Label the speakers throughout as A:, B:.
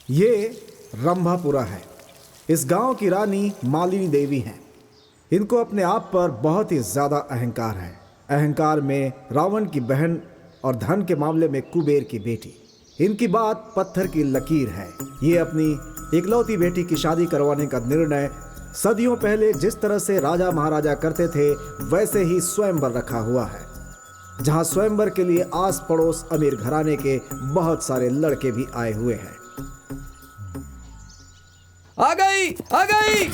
A: ये रंभापुरा है। इस गांव की रानी मालिनी देवी हैं। इनको अपने आप पर बहुत ही ज़्यादा अहंकार है। अहंकार में रावण की बहन और धन के मामले में कुबेर की बेटी। इनकी बात पत्थर की लकीर है। ये अपनी इकलौती बेटी की शादी करवाने का निर्णय सदियों पहले जिस तरह से राजा महाराजा करते थे वैसे ही स्वयंवर रखा हुआ है, जहां स्वयंवर के लिए आस पड़ोस अमीर घराने के बहुत सारे लड़के भी आए हुए हैं।
B: आ गई, आ गई।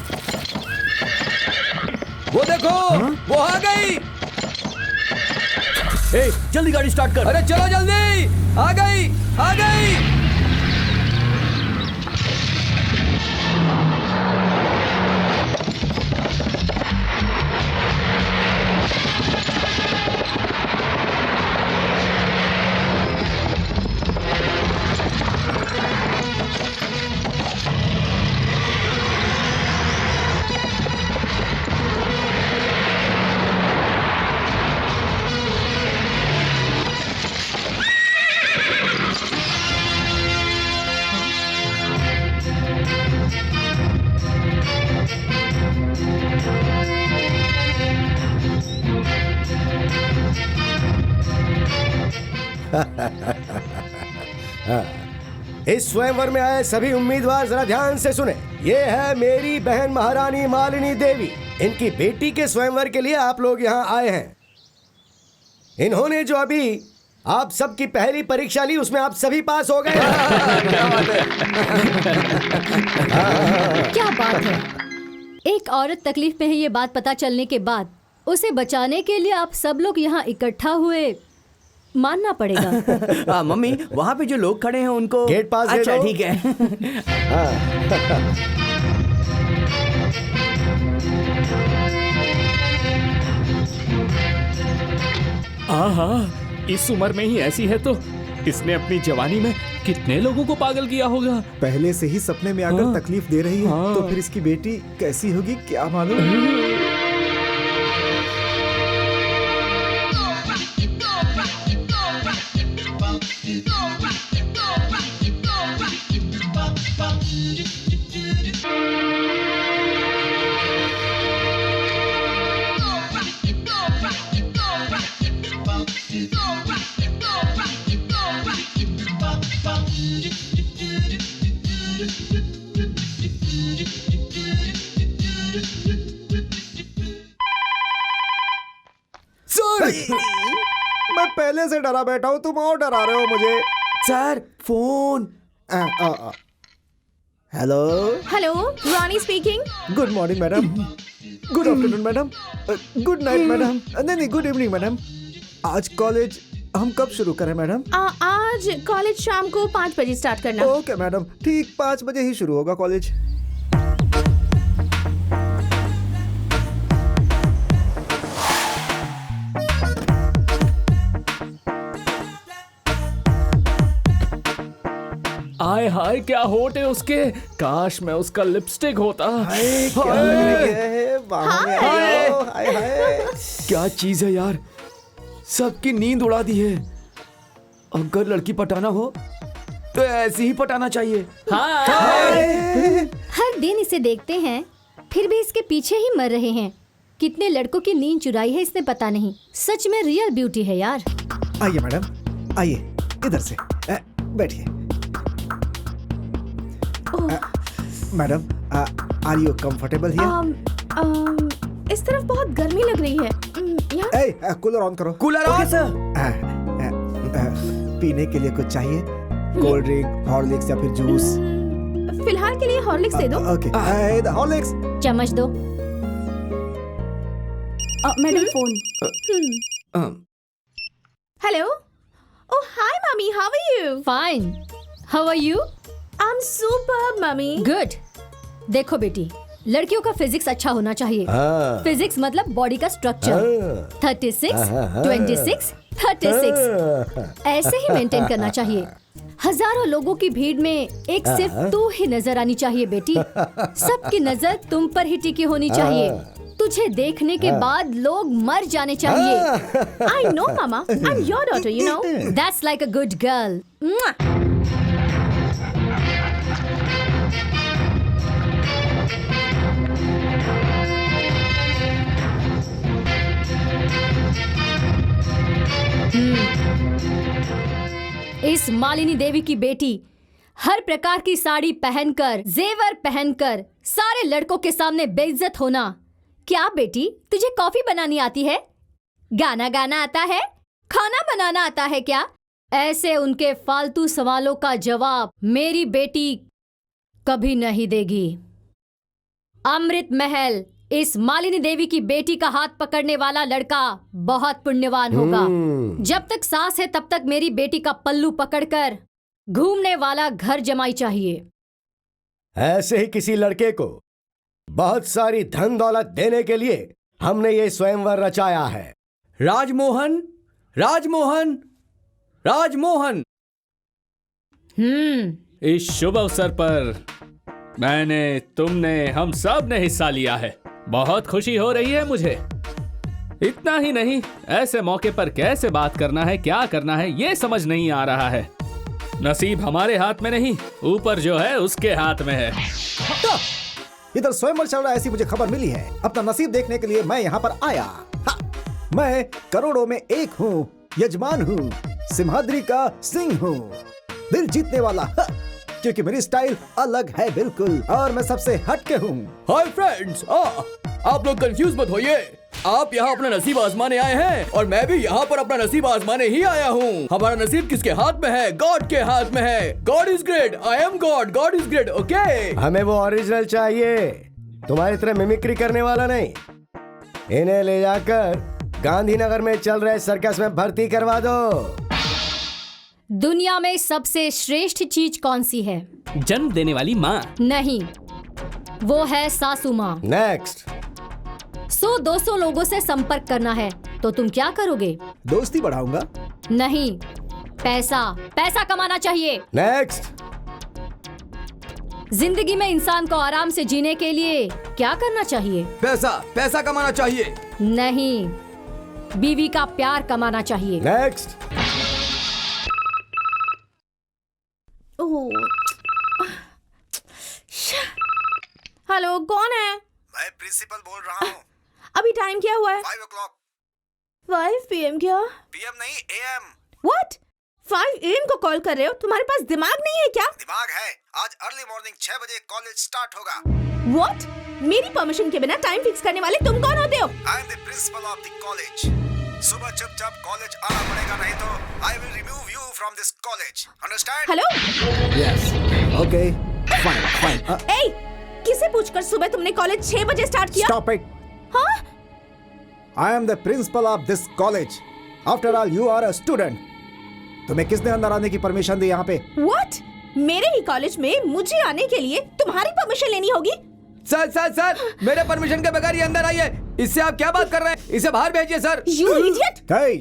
B: वो देखो, वो आ गई।
C: ए, जल्दी गाड़ी स्टार्ट कर।
B: अरे चलो जल्दी, आ गई, आ गई।
D: इस स्वयंवर में आए सभी उम्मीदवार जरा ध्यान से सुने। ये है मेरी बहन महारानी मालिनी देवी। इनकी बेटी के स्वयंवर के लिए आप लोग यहाँ आए हैं। इन्होंने जो अभी आप सबकी पहली परीक्षा ली उसमें आप सभी पास हो गए।
E: क्या बात है। एक औरत तकलीफ में है ये बात पता चलने के बाद उसे बचाने के लिए आप सब लोग यहाँ इकट्ठा हुए, मानना पड़ेगा।
C: मम्मी, वहाँ पे जो लोग खड़े हैं उनको
D: गेट पास दे
C: अच्छा
D: दो।
C: ठीक है।
F: हाँ, इस उम्र में ही ऐसी है तो इसने अपनी जवानी में कितने लोगों को पागल किया होगा।
A: पहले से ही सपने में आकर तकलीफ दे रही है तो फिर इसकी बेटी कैसी होगी क्या मालूम। मैं पहले से डरा बैठा हूँ, तुम और डरा रहे हो मुझे।
C: Sir, phone.
A: Hello
G: hello, Rani speaking.
A: Good morning madam. Good afternoon madam. Good night madam. नहीं, गुड इवनिंग मैडम। आज कॉलेज हम कब शुरू करें मैडम?
G: आज कॉलेज शाम को 5 बजे स्टार्ट करना।
A: ओके मैडम, ठीक 5 बजे ही शुरू होगा कॉलेज।
F: आय हाय, क्या होठ है उसके। काश मैं उसका लिपस्टिक होता।
C: क्या चीज है यार, सबकी नींद उड़ा दी है। अगर लड़की पटाना हो तो ऐसे ही पटाना चाहिए।
E: हर दिन इसे देखते हैं फिर भी इसके पीछे ही मर रहे हैं। कितने लड़कों की नींद चुराई है इसने पता नहीं। सच में रियल ब्यूटी है यार।
A: आइए मैडम, आइए इधर से बैठिए। Madam, are you comfortable here?
G: इस तरफ बहुत गर्मी लग रही है।
A: कूलर ऑन करो।
C: Cooler on sir.
A: पीने के लिए कुछ चाहिए? कोल्ड ड्रिंक, हॉर्लिक्स या फिर जूस?
G: फिलहाल के लिए हॉर्लिक्स दे दो।
A: Okay, Horlicks.
E: चम्मच दो।
G: Madam phone. Hello. Oh hi mummy, how are you?
E: Fine, how are you?
G: I am super mummy.
E: Good. देखो बेटी, लड़कियों का फिजिक्स अच्छा होना चाहिए। फिजिक्स मतलब बॉडी का स्ट्रक्चर। 36, 26, 36 ऐसे ही मेंटेन करना चाहिए। हजारों लोगों की भीड़ में एक सिर्फ तू ही नजर आनी चाहिए बेटी। सबकी नजर तुम पर ही टिकी होनी चाहिए। तुझे देखने के बाद लोग मर जाने चाहिए।
G: I know mama, I'm your daughter, you know.
E: That's like a good girl. इस मालिनी देवी की बेटी हर प्रकार की साड़ी पहनकर, जेवर पहनकर सारे लड़कों के सामने बेइज्जत होना। क्या बेटी, तुझे कॉफी बनानी आती है? गाना गाना आता है? खाना बनाना आता है क्या? ऐसे उनके फालतू सवालों का जवाब मेरी बेटी कभी नहीं देगी। अमृत महल इस मालिनी देवी की बेटी का हाथ पकड़ने वाला लड़का बहुत पुण्यवान होगा। जब तक सांस है तब तक मेरी बेटी का पल्लू पकड़कर घूमने वाला घर जमाई चाहिए।
D: ऐसे ही किसी लड़के को बहुत सारी धन दौलत देने के लिए हमने ये स्वयंवर रचाया है।
B: राजमोहन, राजमोहन, राजमोहन।
F: इस शुभ अवसर पर मैंने, तुमने, हम सब ने हिस्सा लिया है। बहुत खुशी हो रही है मुझे। इतना ही नहीं, ऐसे मौके पर कैसे बात करना है, क्या करना है, ये समझ नहीं आ रहा है। नसीब हमारे हाथ में नहीं, ऊपर जो है उसके हाथ में है।
A: इधर स्वयंवर चल रहा है, ऐसी मुझे खबर मिली है। अपना नसीब देखने के लिए मैं यहाँ पर आया। मैं करोड़ों में एक हूँ, यजमान हूँ, सिंहाद्री का सिंह हूँ, दिल जीतने वाला। क्योंकि मेरी स्टाइल अलग है बिल्कुल, और मैं सबसे हटके हूँ।
B: हाय फ्रेंड्स, आप लोग कंफ्यूज मत होइए। आप यहाँ अपना नसीब आजमाने आए हैं और मैं भी यहाँ पर अपना नसीब आजमाने ही आया हूँ। हमारा नसीब किसके हाथ में है? गॉड के हाथ में है। God is great, I am God, God is great. Okay,
D: हमें वो ओरिजिनल चाहिए, तुम्हारी तरह मिमिक्री करने वाला नहीं। इन्हें ले जाकर गांधीनगर में चल रहे सर्कस में भर्ती करवा दो।
E: दुनिया में सबसे श्रेष्ठ चीज कौन सी है?
F: जन्म देने वाली माँ।
E: नहीं, वो है सासू माँ।
D: नेक्स्ट।
E: 100-200 लोगों से संपर्क करना है, तो तुम क्या करोगे?
A: दोस्ती बढ़ाऊंगा।
E: नहीं, पैसा, पैसा कमाना चाहिए।
D: नेक्स्ट।
E: जिंदगी में इंसान को आराम से जीने के लिए क्या करना चाहिए?
B: पैसा, पैसा कमाना चाहिए।
E: नहीं, बीवी का प्यार कमाना चाहिए।
D: नेक्स्ट।
G: हेलो, कौन है?
A: मैं प्रिंसिपल बोल रहा हूँ।
G: अभी टाइम क्या हुआ है?
A: 5 o'clock।
G: 5 PM क्या?
A: PM नहीं, AM।
G: What? 5 AM को कॉल कर रहे हो? तुम्हारे पास दिमाग नहीं है क्या?
A: दिमाग है। आज अर्ली मॉर्निंग 6 बजे कॉलेज स्टार्ट होगा।
G: What? मेरी परमिशन के बिना टाइम फिक्स करने वाले तुम कौन होते हो?
A: I am the principal of the college. सुबह चुपचाप कॉलेज आना पड़ेगा, नहीं तो I will remove you from this college. Understand?
G: Hello?
A: Yes, okay, fine, fine.
G: ए, किसे पूछकर सुबह तुमने कॉलेज 6 बजे स्टार्ट किया?
A: Stop it.
G: हाँ?
A: I am the principal of this college. After all you are a student. तुम्हें किसने अंदर आने की परमिशन दी यहाँ पे?
G: What? मेरे ही कॉलेज में मुझे आने के लिए तुम्हारी परमिशन लेनी होगी?
B: सर सर सर, मेरे परमिशन के बगैर ये अंदर आइए। इससे आप क्या बात कर रहे हैं? इसे बाहर भेजिए सर।
G: You idiot!
A: कई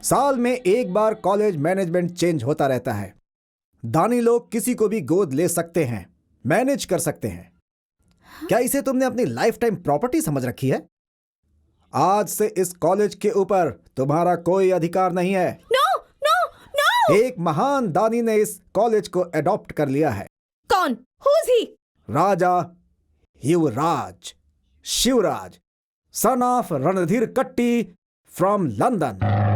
A: साल में एक बार कॉलेज मैनेजमेंट चेंज होता रहता है। दानी लोग किसी को भी गोद ले सकते हैं, मैनेज कर सकते हैं। क्या इसे तुमने अपनी लाइफ टाइम प्रॉपर्टी समझ रखी है? आज से इस कॉलेज के ऊपर तुम्हारा कोई अधिकार नहीं है।
G: No, no, no!
A: एक महान दानी ने इस कॉलेज को एडॉप्ट कर लिया है।
G: कौन? Who's he?
A: Raja Yuvraj Shivraj, son of Randhir कट्टी फ्रॉम लंदन।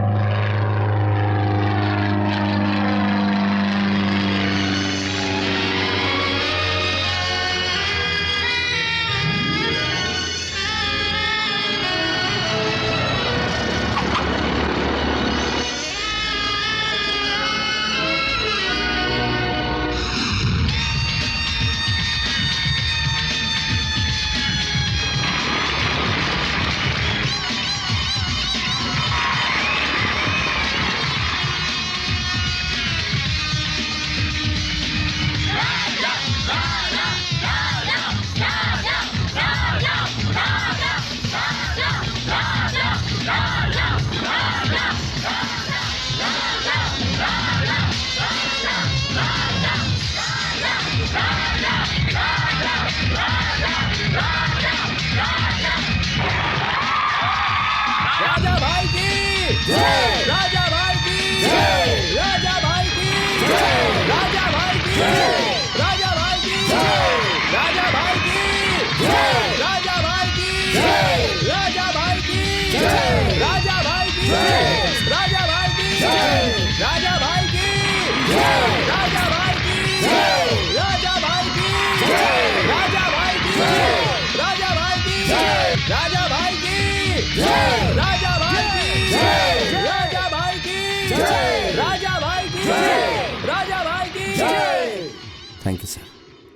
B: राजा भाई की जय, राजा भाई की जय, राजा भाई की जय, राजा भाई की जय, राजा भाई की जय, राजा भाई की जय, राजा भाई की जय, राजा भाई की जय, राजा भाई की जय, राजा भाई की जय, राजा भाई की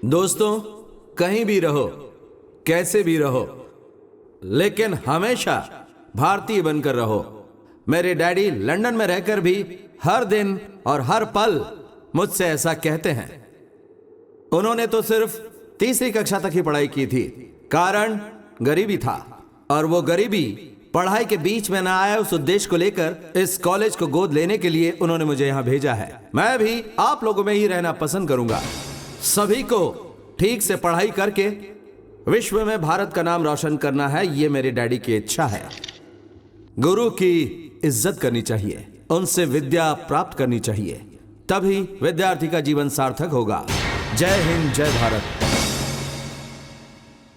H: दोस्तों, कहीं भी रहो, कैसे भी रहो, लेकिन हमेशा भारतीय बनकर रहो। मेरे डैडी लंदन में रहकर भी हर दिन और हर पल मुझसे ऐसा कहते हैं। उन्होंने तो सिर्फ तीसरी कक्षा तक ही पढ़ाई की थी, कारण गरीबी था, और वो गरीबी पढ़ाई के बीच में ना आया, उस उद्देश्य को लेकर इस कॉलेज को गोद लेने के लिए उन्होंने मुझे यहां भेजा है। मैं भी आप लोगों में ही रहना पसंद करूंगा। सभी को ठीक से पढ़ाई करके विश्व में भारत का नाम रोशन करना है, ये मेरे डैडी की इच्छा है। गुरु की इज्जत करनी चाहिए, उनसे विद्या प्राप्त करनी चाहिए, तभी विद्यार्थी का जीवन सार्थक होगा। जय हिंद, जय भारत।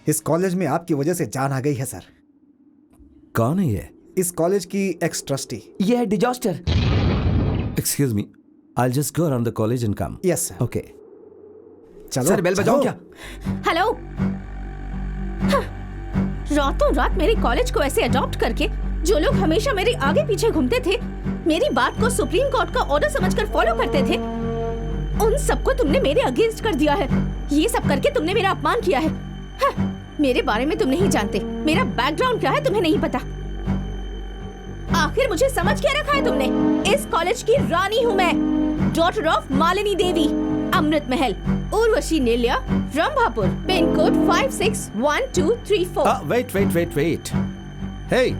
A: इस कॉलेज में आपकी वजह से जान आ गई है सर।
H: कौन है ये?
A: इस कॉलेज की एक्स ट्रस्टी।
C: ये है disaster.
H: Excuse me, I just go around the college and come.
A: Yes sir.
H: Okay.
A: चलो
C: सर बेल बजाऊं क्या?
G: हेलो। हाँ, रातों रात मेरे कॉलेज को ऐसे अडॉप्ट करके जो लोग हमेशा मेरे आगे पीछे घूमते थे, मेरी बात को सुप्रीम कोर्ट का ऑर्डर समझकर फॉलो करते थे, उन सबको तुमने मेरे अगेंस्ट कर दिया है। ये सब करके तुमने मेरा अपमान किया है। हाँ, मेरे बारे में तुम नहीं जानते, मेरा बैकग्राउंड क्या है तुम्हें नहीं पता। आखिर मुझे समझ क्या रखा है तुमने? इस कॉलेज की रानी हूँ मैं, डॉटर ऑफ मालिनी देवी, अमृत महल, उर्वशी नेल्या, रंभापुर, पिन कोड 561234।
H: वेट। हे,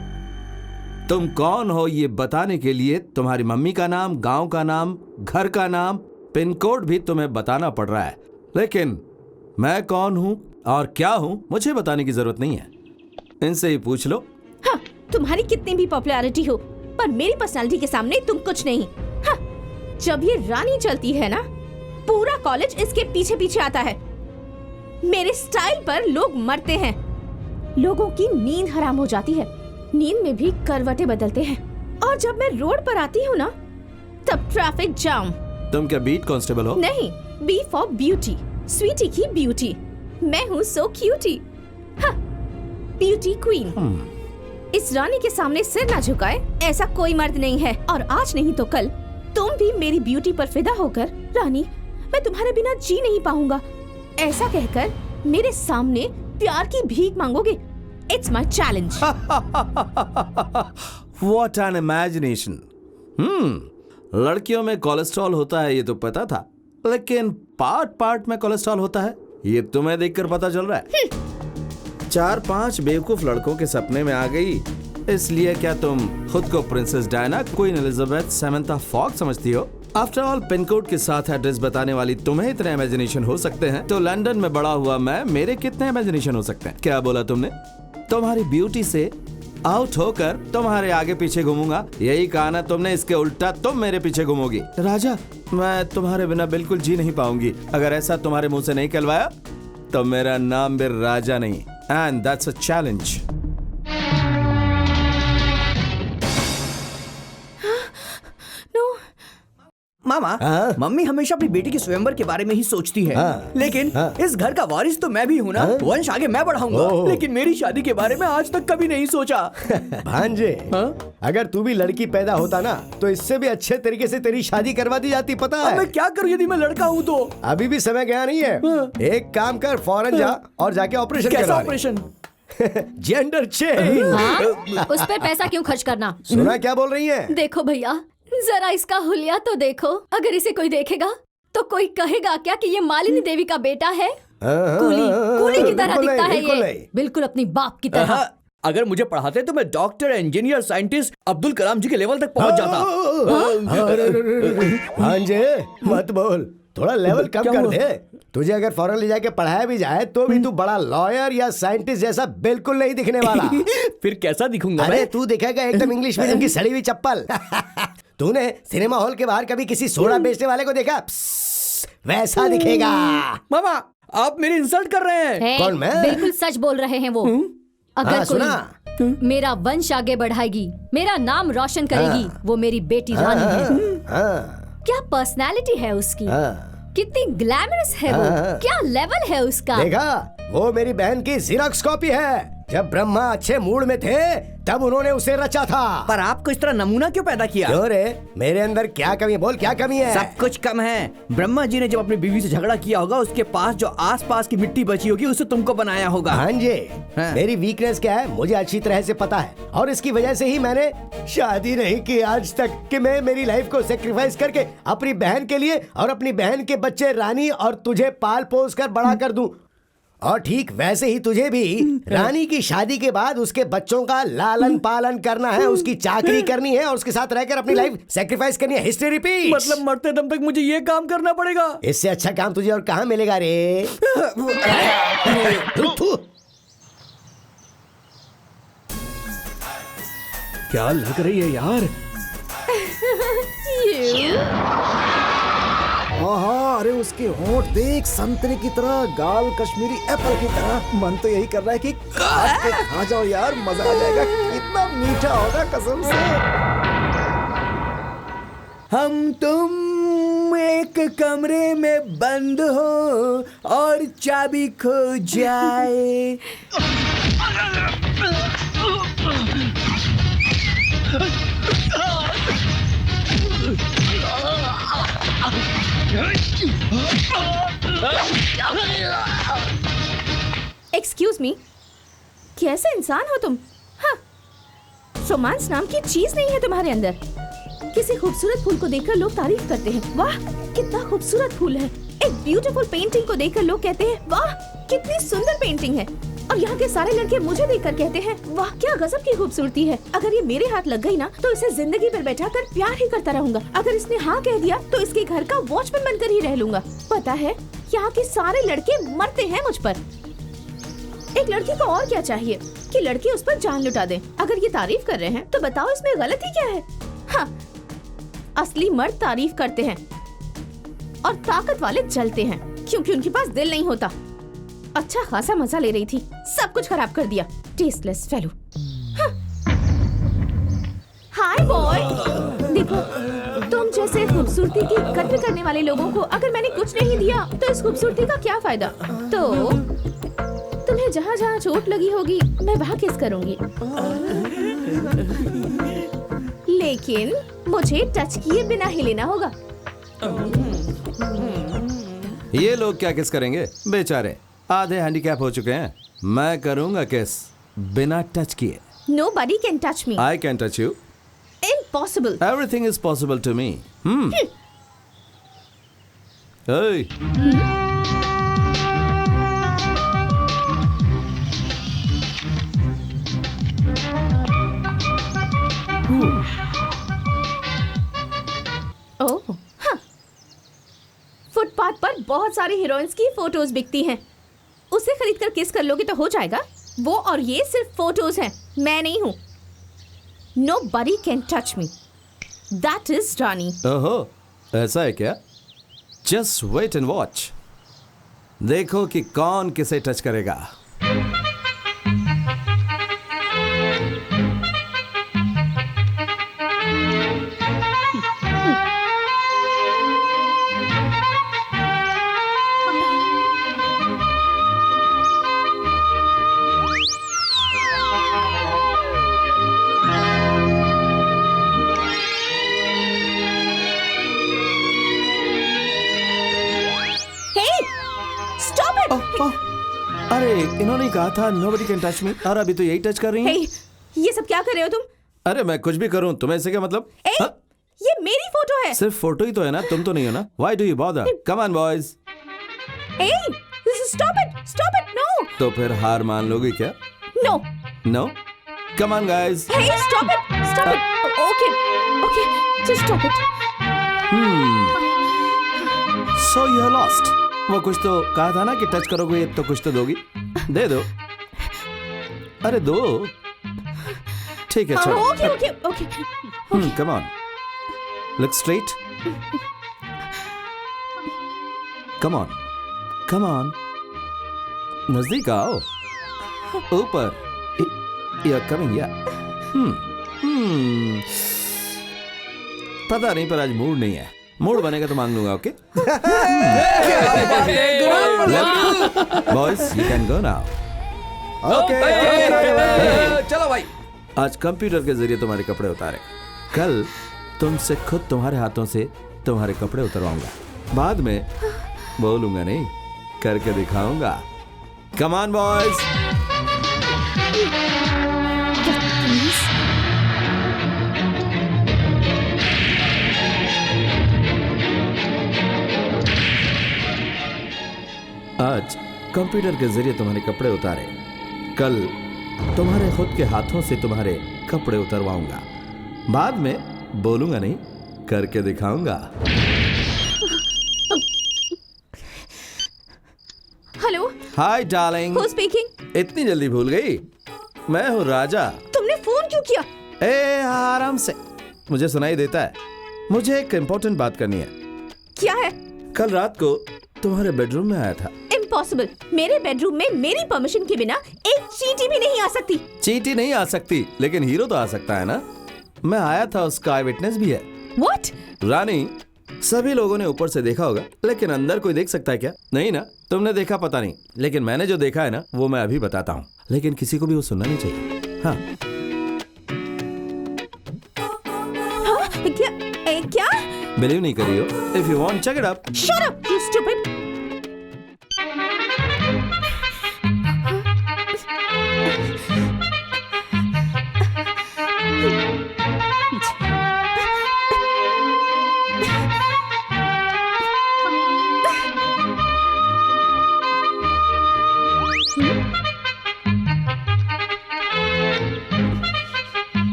H: तुम कौन हो ये बताने के लिए तुम्हारी मम्मी का नाम, गांव का नाम, घर का नाम, पिन कोड भी तुम्हें बताना पड़ रहा है, लेकिन मैं कौन हूं और क्या हूं मुझे बताने की जरूरत नहीं है। इनसे ही पूछ लो।
G: हाँ, तुम्हारी कितनी भी पॉपुलैरिटी हो, पर मेरी पर्सनालिटी के सामने तुम कुछ नहीं। हाँ, जब ये रानी चलती है ना, पूरा कॉलेज इसके पीछे पीछे आता है। मेरे स्टाइल पर लोग मरते हैं, लोगों की नींद हराम हो जाती है, नींद में भी करवटें बदलते हैं, और जब मैं रोड पर आती हूँ ना, तब ट्रैफिक जाम।
H: तुम क्या बीट कांस्टेबल हो?
G: नहीं, बी फॉर ब्यूटी, स्वीटी की ब्यूटी। मैं हूँ सो क्यूटी, हाँ, ब्यूटी क्वीन। इस रानी के सामने सिर ना झुकाए ऐसा कोई मर्द नहीं है, और आज नहीं तो कल तुम भी मेरी ब्यूटी पर फिदा होकर, रानी मैं तुम्हारे बिना जी नहीं पाऊंगा, ऐसा कहकर मेरे सामने प्यार की भीख मांगोगे। It's my challenge.
H: What an imagination. लड़कियों में कोलेस्ट्रॉल होता है ये तो पता था, लेकिन पार्ट में कोलेस्ट्रॉल होता है ये तुम्हें देखकर पता चल रहा है। 4-5 बेवकूफ लड़कों के सपने में आ गई, इसलिए क्या तुम खुद को Princess Diana, Queen Elizabeth, Samantha Fox समझती हो? आफ्टर ऑल, पिन कोड के साथ एड्रेस बताने वाली तुम्हें इतने इमेजिनेशन हो सकते हैं, तो लंदन में बड़ा हुआ मैं, मेरे कितने इमेजिनेशन हो सकते हैं? क्या बोला तुमने? तुम्हारी ब्यूटी से आउट होकर तुम्हारे आगे पीछे घूमूंगा, यही कहा ना तुमने? इसके उल्टा तुम मेरे पीछे घूमोगी। राजा, मैं तुम्हारे बिना बिल्कुल जी नहीं पाऊंगी। अगर ऐसा तुम्हारे मुंह से नहीं कहलवाया तो मेरा नाम भी राजा नहीं, and that's a challenge.
C: Mama, mummy हमेशा अपनी बेटी के स्वयंवर के बारे में ही सोचती है, लेकिन इस घर का वारिस तो मैं भी हूँ ना, वंश आगे मैं बढ़ाऊंगा, लेकिन मेरी शादी के बारे में आज तक कभी नहीं सोचा।
D: भांजे, अगर तू भी लड़की पैदा होता ना, तो इससे भी अच्छे तरीके से तेरी शादी करवा दी जाती, पता है?
C: मैं क्या करूँ यदि मैं लड़का हूँ तो?
D: अभी भी समय गया नहीं है। एक काम कर, फौरन जा और जाके ऑपरेशन करवा ले।
C: कैसा ऑपरेशन?
D: Gender change.
E: हाँ? उस पर पैसा क्यों खर्च करना?
D: सुना क्या बोल रही है?
E: देखो भैया, जरा इसका हुलिया तो देखो। अगर इसे कोई देखेगा तो कोई कहेगा क्या कि ये मालिनी देवी का बेटा है? कूली की तरह दिखता है ये, बिल्कुल अपनी बाप की तरह।
C: अगर मुझे पढ़ाते तो मैं doctor, engineer, scientist, Abdul Kalam जी के लेवल तक पहुंच जाता।
D: भांजे, मत बोल, थोड़ा लेवल कम कर दे। तुझे अगर फॉरेन ले जाके पढ़ाया भी जाए तो भी तू बड़ा लॉयर या साइंटिस्ट जैसा बिल्कुल नहीं दिखने वाला।
C: फिर कैसा दिखूंगा?
D: अरे तू दिखेगा एकदम इंग्लिश मीडियम की सड़ी हुई चप्पल। तूने सिनेमा हॉल के बाहर कभी किसी सोडा बेचने वाले को देखा? वैसा दिखेगा।
C: मामा, आप मेरी इंसल्ट कर रहे हैं।
D: कौन, मैं?
E: बिल्कुल सच बोल रहे हैं वो। अगर कोई मेरा वंश आगे बढ़ाएगी, मेरा नाम रोशन करेगी, वो मेरी बेटी रानी है। क्या पर्सनालिटी है उसकी, कितनी ग्लैमरस है वो, क्या लेवल है उसका।
D: देखा, वो मेरी बहन की ज़ेरॉक्स कॉपी है। जब ब्रह्मा अच्छे मूड में थे तब उन्होंने उसे रचा था।
C: पर आपको इस तरह नमूना क्यों पैदा किया?
D: क्यों रे, मेरे अंदर क्या कमी है? बोल, क्या कमी है?
C: सब कुछ कम है। ब्रह्मा जी ने जब अपनी बीवी से झगड़ा किया होगा, उसके पास जो आसपास की मिट्टी बची होगी उसे तुमको बनाया होगा।
D: हाँ जी।
C: हाँ।
D: मेरी वीकनेस क्या है मुझे अच्छी तरह से पता है, और इसकी वजह से ही मैंने शादी नहीं की आज तक कि मैं मेरी लाइफ को सेक्रीफाइस करके अपनी बहन के लिए और अपनी बहन के बच्चे रानी और तुझे पाल पोस कर बड़ा कर दूं। और ठीक वैसे ही तुझे भी रानी की शादी के बाद उसके बच्चों का लालन पालन करना है, उसकी चाकरी करनी है और उसके साथ रहकर अपनी लाइफ सेक्रीफाइस करनी है। History repeat.
C: मतलब मरते दम तक मुझे ये काम करना पड़ेगा?
D: इससे अच्छा काम तुझे और कहाँ मिलेगा रे?
F: क्या लग रही है यार?
A: हाँ, अरे उसके होंठ देख, संतरे की तरह, गाल कश्मीरी एप्पल की तरह। मन तो यही कर रहा है कि काट के खा जाओ यार, मजा आ जाएगा। कितना मीठा होगा कसम से।
C: हम तुम एक कमरे में बंद हो और चाबी खो जाए।
G: एक्सक्यूज मी, कैसे इंसान हो तुम? हाँ, रोमांस नाम की चीज नहीं है तुम्हारे अंदर। किसी खूबसूरत फूल को देखकर लोग तारीफ करते हैं, वाह कितना खूबसूरत फूल है। एक ब्यूटीफुल पेंटिंग को देखकर लोग कहते हैं, वाह कितनी सुंदर पेंटिंग है। और यहाँ के सारे लड़के मुझे देखकर कहते हैं, वाह क्या गजब की खूबसूरती है। अगर ये मेरे हाथ लग गई ना तो इसे जिंदगी भर बैठा कर प्यार ही करता रहूंगा। अगर इसने हाँ कह दिया तो इसके घर का वॉचमैन बनकर ही रह लूंगा। पता है यहाँ के सारे लड़के मरते हैं मुझ पर। एक लड़की को और क्या चाहिए कि लड़की उस पर जान लुटा दे। अगर ये तारीफ कर रहे हैं तो बताओ इसमें गलती क्या है? हाँ, असली मर्द तारीफ करते हैं और ताकत वाले जलते हैं क्योंकि उनके पास दिल नहीं होता। अच्छा खासा मजा ले रही थी, सब कुछ खराब कर दिया। Tasteless fellow. हाय बॉय, देखो तुम जैसे खूबसूरती की कद्र करने वाले लोगों को अगर मैंने कुछ नहीं दिया तो इस खूबसूरती का क्या फायदा? तो तुम्हें जहाँ जहाँ चोट लगी होगी मैं वहाँ किस करूँगी, लेकिन मुझे टच किए बिना ही लेना होगा।
H: ये लोग क्या किस करेंगे? बेचारे आधे हैंडीकैप हो चुके हैं। मैं करूंगा किस बिना टच किए।
G: Nobody can touch me.
H: I can touch you.
G: Impossible.
H: Everything is possible to me. Hey.
G: ओह, हाँ। फुटपाथ पर बहुत सारी हीरोइंस की फोटोज बिकती हैं। उसे खरीद कर किस कर लोगे तो हो जाएगा। वो और ये सिर्फ फोटोज हैं, मैं नहीं हूँ। Nobody can touch me. That is रानी।
H: ओहो, ऐसा है क्या? Just wait and watch. देखो कि कौन किसे टच करेगा। अरे इन्होंने कहा था nobody can touch me, और अभी तो यही टच कर रही हैं।
G: ये सब क्या कर रहे हो तुम?
H: अरे मैं कुछ भी करूं, तुम्हें इससे क्या मतलब?
G: ये मेरी फोटो है।
H: सिर्फ फोटो ही तो है ना, तुम तो नहीं हो ना। Why do you bother? Come on boys.
G: Stop it, no.
H: तो फिर हार मान लोगी क्या?
G: No.
H: No? Come on guys.
G: Hey, stop it. Okay, just stop it.
H: So you are lost. वो कुछ तो कहा था ना कि टच करोगे तो कुछ तो दोगी। दे दो। अरे दो। ठीक है चलो।
G: Okay.
H: Come on. Look straight. Come on. नजदीक आओ। ऊपर। You're coming, yeah. पता नहीं पर आज मूड नहीं है। मूड बनेगा तो मांग लूंगा, okay? Boys, you can go now. चलो भाई, आज कंप्यूटर के जरिए तुम्हारे कपड़े उतारे, कल तुमसे खुद तुम्हारे हाथों से तुम्हारे कपड़े उतरवाऊंगा। बाद में बोलूंगा नहीं, करके दिखाऊंगा। Come on boys. आज कंप्यूटर के जरिए तुम्हारे कपड़े उतारे, कल तुम्हारे खुद के हाथों से तुम्हारे कपड़े उतरवाऊंगा। बाद में बोलूंगा नहीं, करके दिखाऊंगा।
G: Hello,
H: hi darling.
G: Who speaking?
H: इतनी जल्दी भूल गई? मैं हूँ राजा।
G: तुमने फोन क्यों किया?
H: आराम से, मुझे सुनाई देता है। मुझे एक इम्पोर्टेंट बात करनी है।
G: क्या है?
H: कल रात को तुम्हारे बेडरूम में आया था।
G: इम्पॉसिबल। मेरे बेडरूम में मेरी परमिशन के बिना एक चींटी भी नहीं आ सकती।
H: चींटी नहीं आ सकती, लेकिन हीरो तो आ सकता है ना। मैं आया था, उसका आई विटनेस भी है।
G: What?
H: रानी, सभी लोगों ने ऊपर से देखा होगा, लेकिन अंदर कोई देख सकता है क्या? नहीं ना। तुमने देखा पता नहीं, लेकिन मैंने जो देखा है ना, वो मैं अभी बताता हूँ। लेकिन किसी को भी वो सुनना नहीं चाहिए। हाँ,
G: क्या?
H: बिलीव नहीं करी हो? If you want check it up.
G: Shut up, you stupid.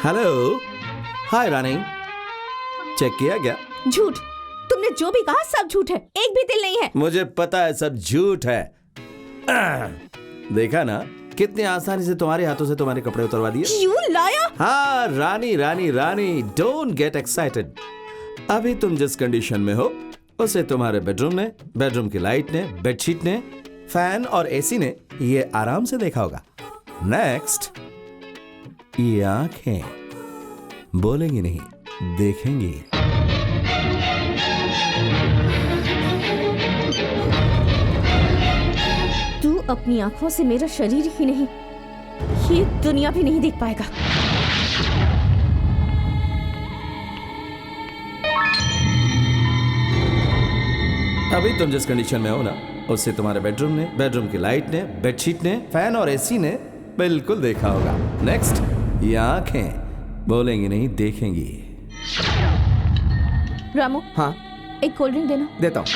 H: Hello, hi Rani. Check किया क्या?
G: झूठ। तुमने जो भी कहा सब झूठ है, एक भी दिल नहीं है।
H: मुझे पता है सब झूठ है। देखा ना, कितनी आसानी से तुम्हारे हाथों से तुम्हारे कपड़े उतरवा दिए।
G: You liar!
H: हाँ रानी, रानी रानी, डोंट गेट एक्साइटेड। अभी तुम जिस कंडीशन में हो, उसे तुम्हारे बेडरूम ने, बेडरूम की लाइट ने, बेडशीट ने, फैन और एसी ने ये आराम से देखा होगा। नेक्स्ट, ये आंखें बोलेंगी नहीं, देखेंगी।
G: तू अपनी आंखों से मेरा शरीर ही नहीं, ये दुनिया भी नहीं देख पाएगा।
H: अभी तुम जिस कंडीशन में हो ना, उससे तुम्हारे बेडरूम ने, बेडरूम की लाइट ने, बेडशीट ने, फैन और एसी ने बिल्कुल देखा होगा। नेक्स्ट, ये आंखें बोलेंगी नहीं, देखेंगी।
G: रामू,
C: हाँ
G: एक कोल्ड ड्रिंक देना।
C: देता हूँ।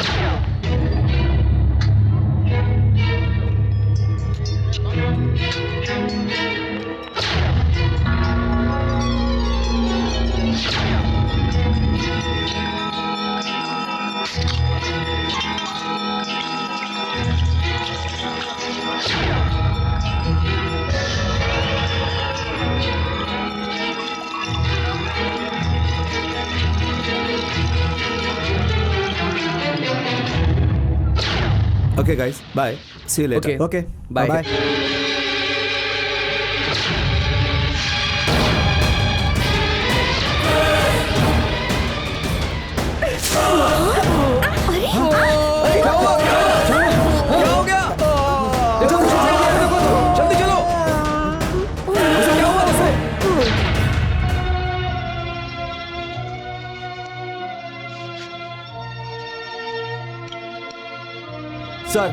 H: Okay guys, bye. See you later.
C: Okay.
A: Bye.
C: Bye.
B: Sir,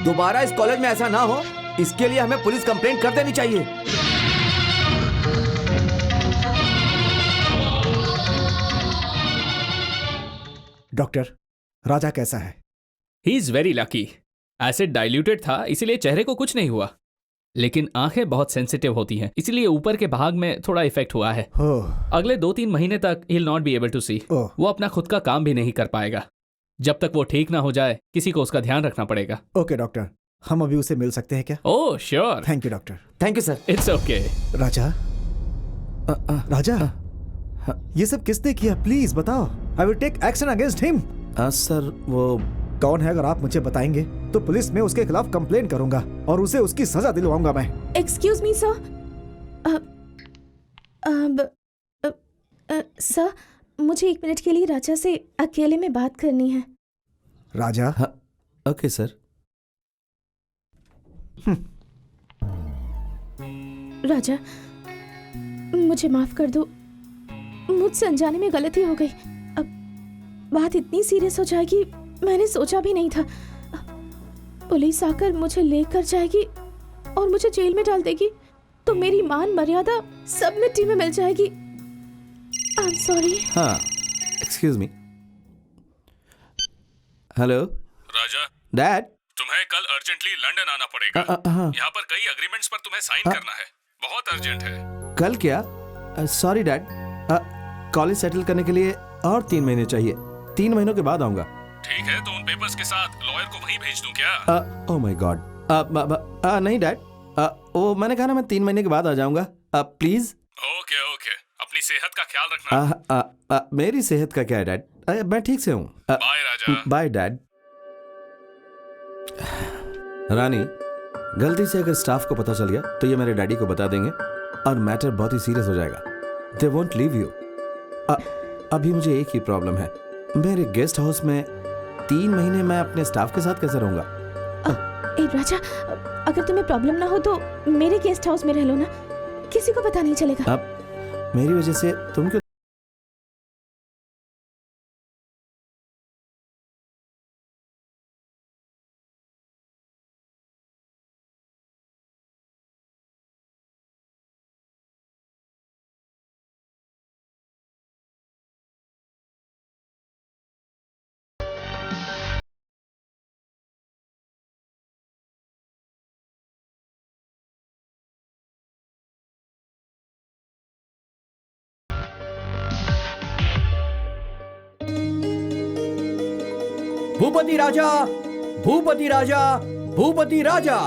B: दोबारा इस कॉलेज में ऐसा ना हो, इसके लिए हमें पुलिस कंप्लेंट कर देनी चाहिए।
A: डॉक्टर, राजा कैसा है?
F: He is very lucky. Acid diluted था, इसीलिए चेहरे को कुछ नहीं हुआ, लेकिन आंखें बहुत सेंसिटिव होती हैं, इसीलिए ऊपर के भाग में थोड़ा इफेक्ट हुआ है। अगले 2-3 महीने तक ही will not be able to see. वो अपना खुद का काम भी नहीं कर पाएगा। जब तक वो ठीक ना हो जाए, किसी को उसका ध्यान रखना पड़ेगा।
A: ओके डॉक्टर, हम अभी उसे मिल सकते हैं क्या?
F: Oh sure.
A: Thank you doctor.
B: Thank you sir.
F: It's okay.
A: Raja, Raja, ये सब किसने किया? प्लीज बताओ। I will take action against him.
H: Sir, वो
A: कौन है? अगर आप मुझे बताएंगे तो पुलिस में उसके खिलाफ कंप्लेन करूंगा और उसे उसकी सजा दिलवाऊंगा मैं।
G: Excuse me sir. सर, मुझे 1 मिनट के लिए राजा से अकेले में बात करनी है।
A: राजा,
H: ओके सर।
G: राजा, मुझे माफ कर दो, मुझसे अनजाने में गलती हो गई। अब बात इतनी सीरियस हो जाएगी मैंने सोचा भी नहीं था। पुलिस आकर मुझे लेकर जाएगी और मुझे जेल में डाल देगी तो मेरी मान मर्यादा सब मिट्टी में मिल जाएगी। I am sorry.
H: हाँ, एक्सक्यूज मी। हेलो
F: राजा,
H: डैड।
F: तुम्हें कल अर्जेंटली लंदन आना पड़ेगा। यहाँ पर कई एग्रीमेंट्स पर तुम्हें साइन करना है, बहुत अर्जेंट है।
H: कल क्या? सॉरी डैड, कॉलेज सेटल करने के लिए और 3 महीने चाहिए। 3 महीनों के बाद आऊंगा।
F: ठीक है, तो उन पेपर्स के साथ लॉयर को वहीं भेज दूं क्या?
H: ओह माय गॉड, नहीं डैड, वो मैंने कहा ना मैं 3 महीने के बाद आ जाऊंगा। प्लीज।
F: ओके ओके, अपनी सेहत का ख्याल रखना।
H: मेरी सेहत का क्या है डैड? मैं ठीक से हूँ।
F: Bye Raja.
H: Bye dad. Rani, गलती से अगर स्टाफ को पता चल गया तो ये मेरे डैडी को बता देंगे और मैटर बहुत ही सीरियस हो जाएगा। They won't leave you. अभी मुझे एक ही प्रॉब्लम है, मेरे गेस्ट हाउस में 3 महीने मैं अपने स्टाफ के साथ कैसे रहूंगा?
G: राजा, अगर तुम्हें प्रॉब्लम ना हो तो मेरे गेस्ट हाउस में रह लो ना, किसी को पता नहीं चलेगा।
H: अब मेरी वजह से तुम क्यों?
C: भूपति राजा, भूपति राजा, भूपति राजा।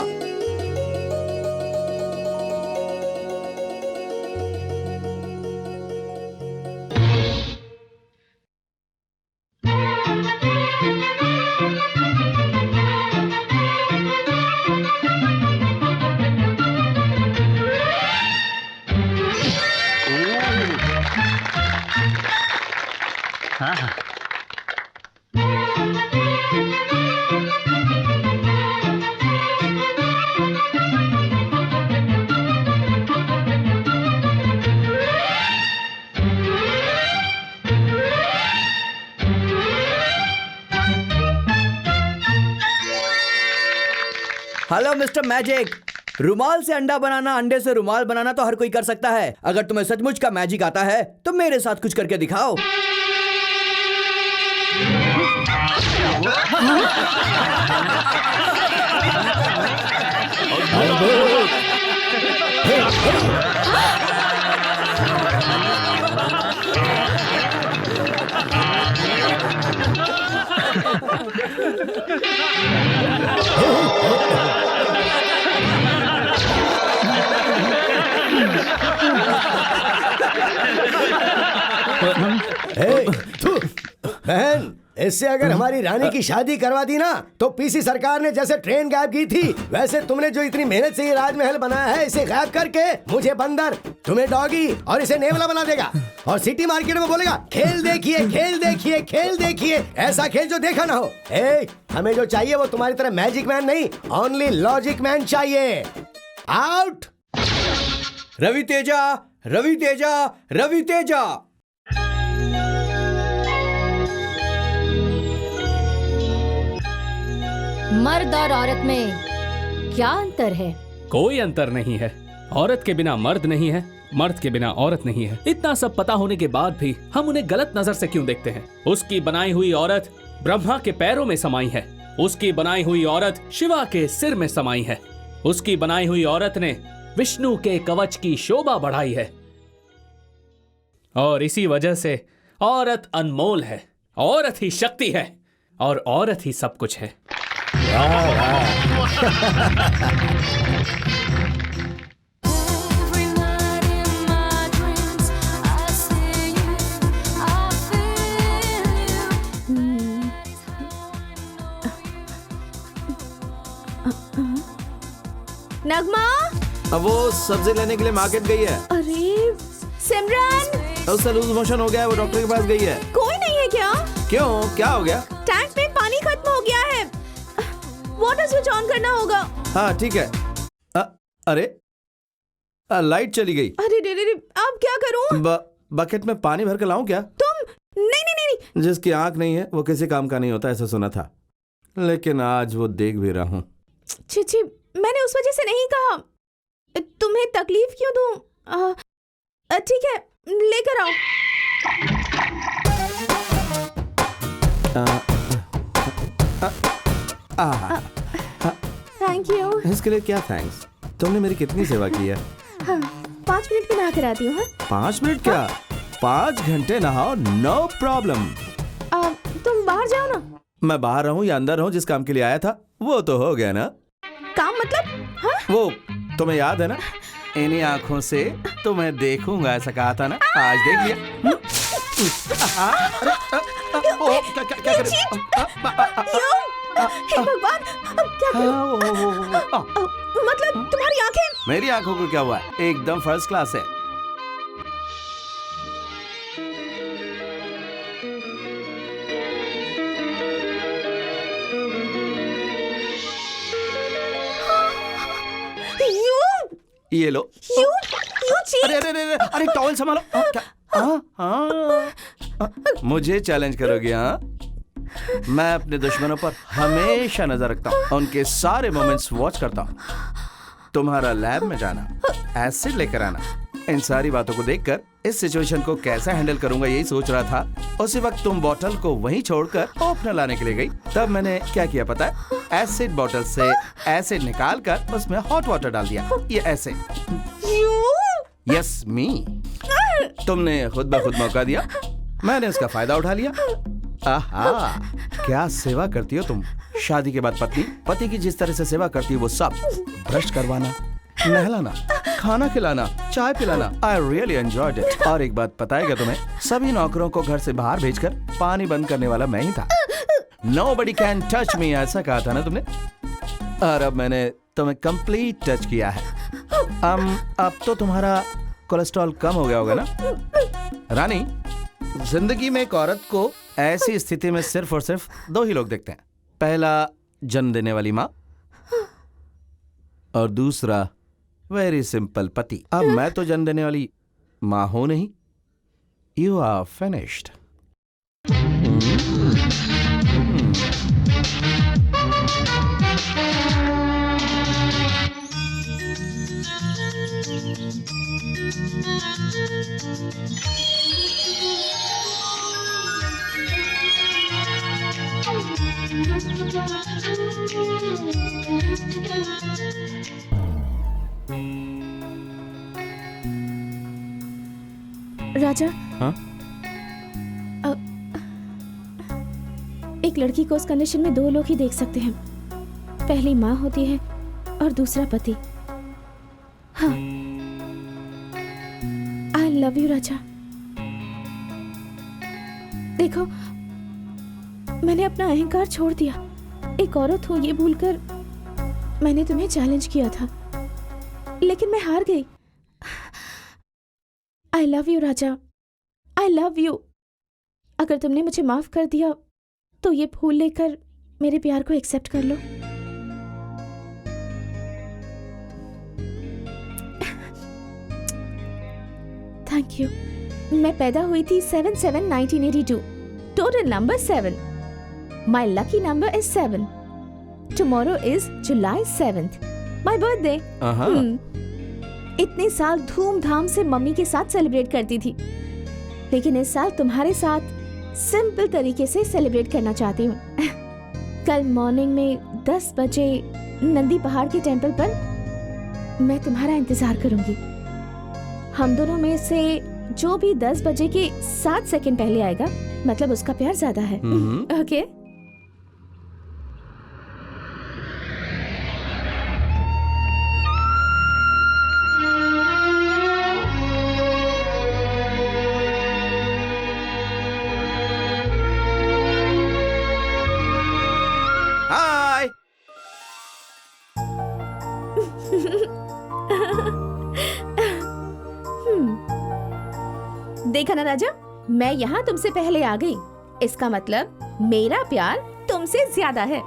C: हेलो मिस्टर मैजिक, रुमाल से अंडा बनाना, अंडे से रुमाल बनाना तो हर कोई कर सकता है। अगर तुम्हें सचमुच का मैजिक आता है तो मेरे साथ कुछ करके दिखाओ।
D: बहन, इससे अगर हमारी रानी की शादी करवा दी ना तो पीसी सरकार ने जैसे ट्रेन गायब की थी वैसे तुमने जो इतनी मेहनत से ये राजमहल बनाया है इसे गायब करके मुझे बंदर, तुम्हें डॉगी और इसे नेवला बना देगा और सिटी मार्केट में बोलेगा खेल देखिए, खेल देखिए, खेल देखिए, ऐसा खेल जो देखा ना हो। हमें जो चाहिए वो तुम्हारी तरह मैजिक मैन नहीं, ओनली लॉजिक मैन चाहिए। आउट।
C: रवि तेजा, रवि तेजा, रवि तेजा।
E: मर्द और औरत में क्या अंतर है?
F: कोई अंतर नहीं है। औरत के बिना मर्द नहीं है, मर्द के बिना औरत नहीं है। इतना सब पता होने के बाद भी हम उन्हें गलत नजर से क्यों देखते हैं? उसकी बनाई हुई औरत ब्रह्मा के पैरों में समाई है, उसकी बनाई हुई औरत शिवा के सिर में समाई है, उसकी बनाई हुई औरत ने विष्णु के कवच की शोभा बढ़ाई है। और इसी वजह से औरत अनमोल है, औरत ही शक्ति है और औरत ही सब कुछ है।
G: नगमा,
H: अब वो सब्जी लेने के लिए मार्केट गई है।
G: अरे सिमरन,
H: उससे लूज मोशन हो गया है, वो डॉक्टर के पास गई है।
G: कोई नहीं है क्या?
H: क्यों, क्या हो गया?
G: टैंक में पानी खत्म हो गया है। ऑन करना होगा।
H: हाँ ठीक है। अरे लाइट चली गई।
G: अरे रे रे रे, अब क्या करूं?
H: बकेट में पानी भर के लाऊं क्या?
G: तुम नहीं नहीं नहीं नहीं।
H: जिसकी आंख नहीं है वो किसी काम का नहीं होता, ऐसा सुना था, लेकिन आज वो देख भी रहा हूँ।
G: छी, मैंने उस वजह से नहीं कहा। तुम्हें तकलीफ क्यों दूं? ठीक है, लेकर आओ। Thank you.
H: इसके लिए क्या थैंक्स? तुमने मेरी कितनी सेवा की है।
G: हाँ, 5 मिनट में नहा कर आती हूँ।
H: 5 मिनट क्या, 5 घंटे नहाओ, नो प्रॉब्लम।
G: तुम बाहर जाओ ना।
H: मैं बाहर रहूं या अंदर रहूं, जिस काम के लिए आया था वो तो हो गया ना।
G: काम मतलब? हाँ?
H: वो तुम्हें याद है ना, इन्हीं आंखों से तुम्हें देखूंगा, ऐसा कहा था ना, आज देख लिया। क्या
G: हे भगवान, अब क्या करूं? मतलब तुम्हारी आंखें?
H: मेरी आंखों को क्या हुआ है, एकदम फर्स्ट क्लास है। ये लो। अरे अरे अरे अरे टॉवल संभालो। मुझे चैलेंज करोगे? हाँ, मैं अपने दुश्मनों पर हमेशा नजर रखता हूँ, उनके सारे मोमेंट्स वॉच करता हूँ। तुम्हारा लैब में जाना, एसिड लेकर आना, इन सारी बातों को देखकर इस सिचुएशन को कैसे हैंडल करूंगा यही सोच रहा था। उसी वक्त तुम बोतल को वहीं छोड़कर ओपनर लाने के लिए गई। तब मैंने क्या किया पता है? एसिड बोतल से एसिड निकालकर उसमें हॉट वाटर डाल दिया। ये ऐसे। यस मी। तुमने खुद ब खुद मौका दिया, मैंने उसका फायदा उठा लिया। आहा, क्या सेवा करती हो तुम। शादी के बाद पत्नी पति की जिस तरह से सेवा करती है वो सब, ब्रश करवाना, नहलाना, खाना खिलाना, चाय पिलाना, आई रियली एंजॉयड इट। और एक बात पता है क्या तुम्हें, सभी नौकरों को घर से बाहर भेजकर पानी बंद करने वाला मैं ही था। Nobody can touch me, ऐसा कहा था ना तुमने, और अब मैंने तुम्हें कंप्लीट टच किया है। अब तो तुम्हारा कोलेस्ट्रॉल कम हो गया होगा ना। रानी, जिंदगी में एक औरत को ऐसी स्थिति में सिर्फ और सिर्फ 2 ही लोग देखते हैं। पहला, जन्म देने वाली माँ, और दूसरा वेरी सिंपल पति। अब मैं तो जन्म देने वाली माँ हूं नहीं। You are finished.
G: राजा,
H: हाँ?
G: एक लड़की को उस कंडीशन में 2 लोग ही देख सकते हैं। पहली माँ होती है और दूसरा पति। हाँ, आई लव यू राजा। देखो, मैंने अपना अहंकार छोड़ दिया। एक औरत हूं ये भूलकर मैंने तुम्हें चैलेंज किया था, लेकिन मैं हार गई। आई love you Raja, I love you. अगर तुमने मुझे माफ कर दिया तो ये भूल लेकर मेरे प्यार को एक्सेप्ट कर लो। Thank you. मैं पैदा हुई थी 7/7/1982। Total number 7। My lucky number is 7। Tomorrow is July 7th, my birthday. इतने साल धूमधाम से मम्मी के साथ सेलिब्रेट करती थी, लेकिन इस साल तुम्हारे साथ सिंपल तरीके से सेलिब्रेट करना चाहती हूँ। कल मॉर्निंग में 10 बजे नंदी पहाड़ के टेंपल पर मैं तुम्हारा इंतजार करूंगी। हम दोनों में से जो भी 10 बजे के 7 सेकंड पहले आएगा, मतलब उसका प्यार ज्यादा है। ओके? देखा ना राजा, मैं यहाँ तुमसे पहले आ गई। इसका मतलब मेरा प्यार तुमसे ज्यादा है।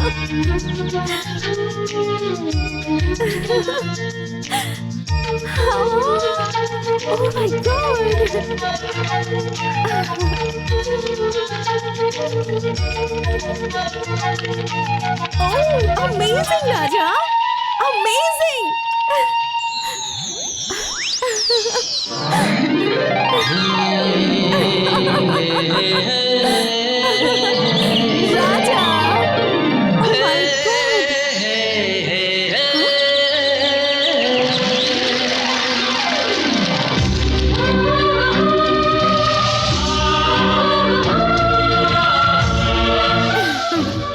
G: Oh my God! Oh, amazing, Raja! Amazing! Raja! Oh my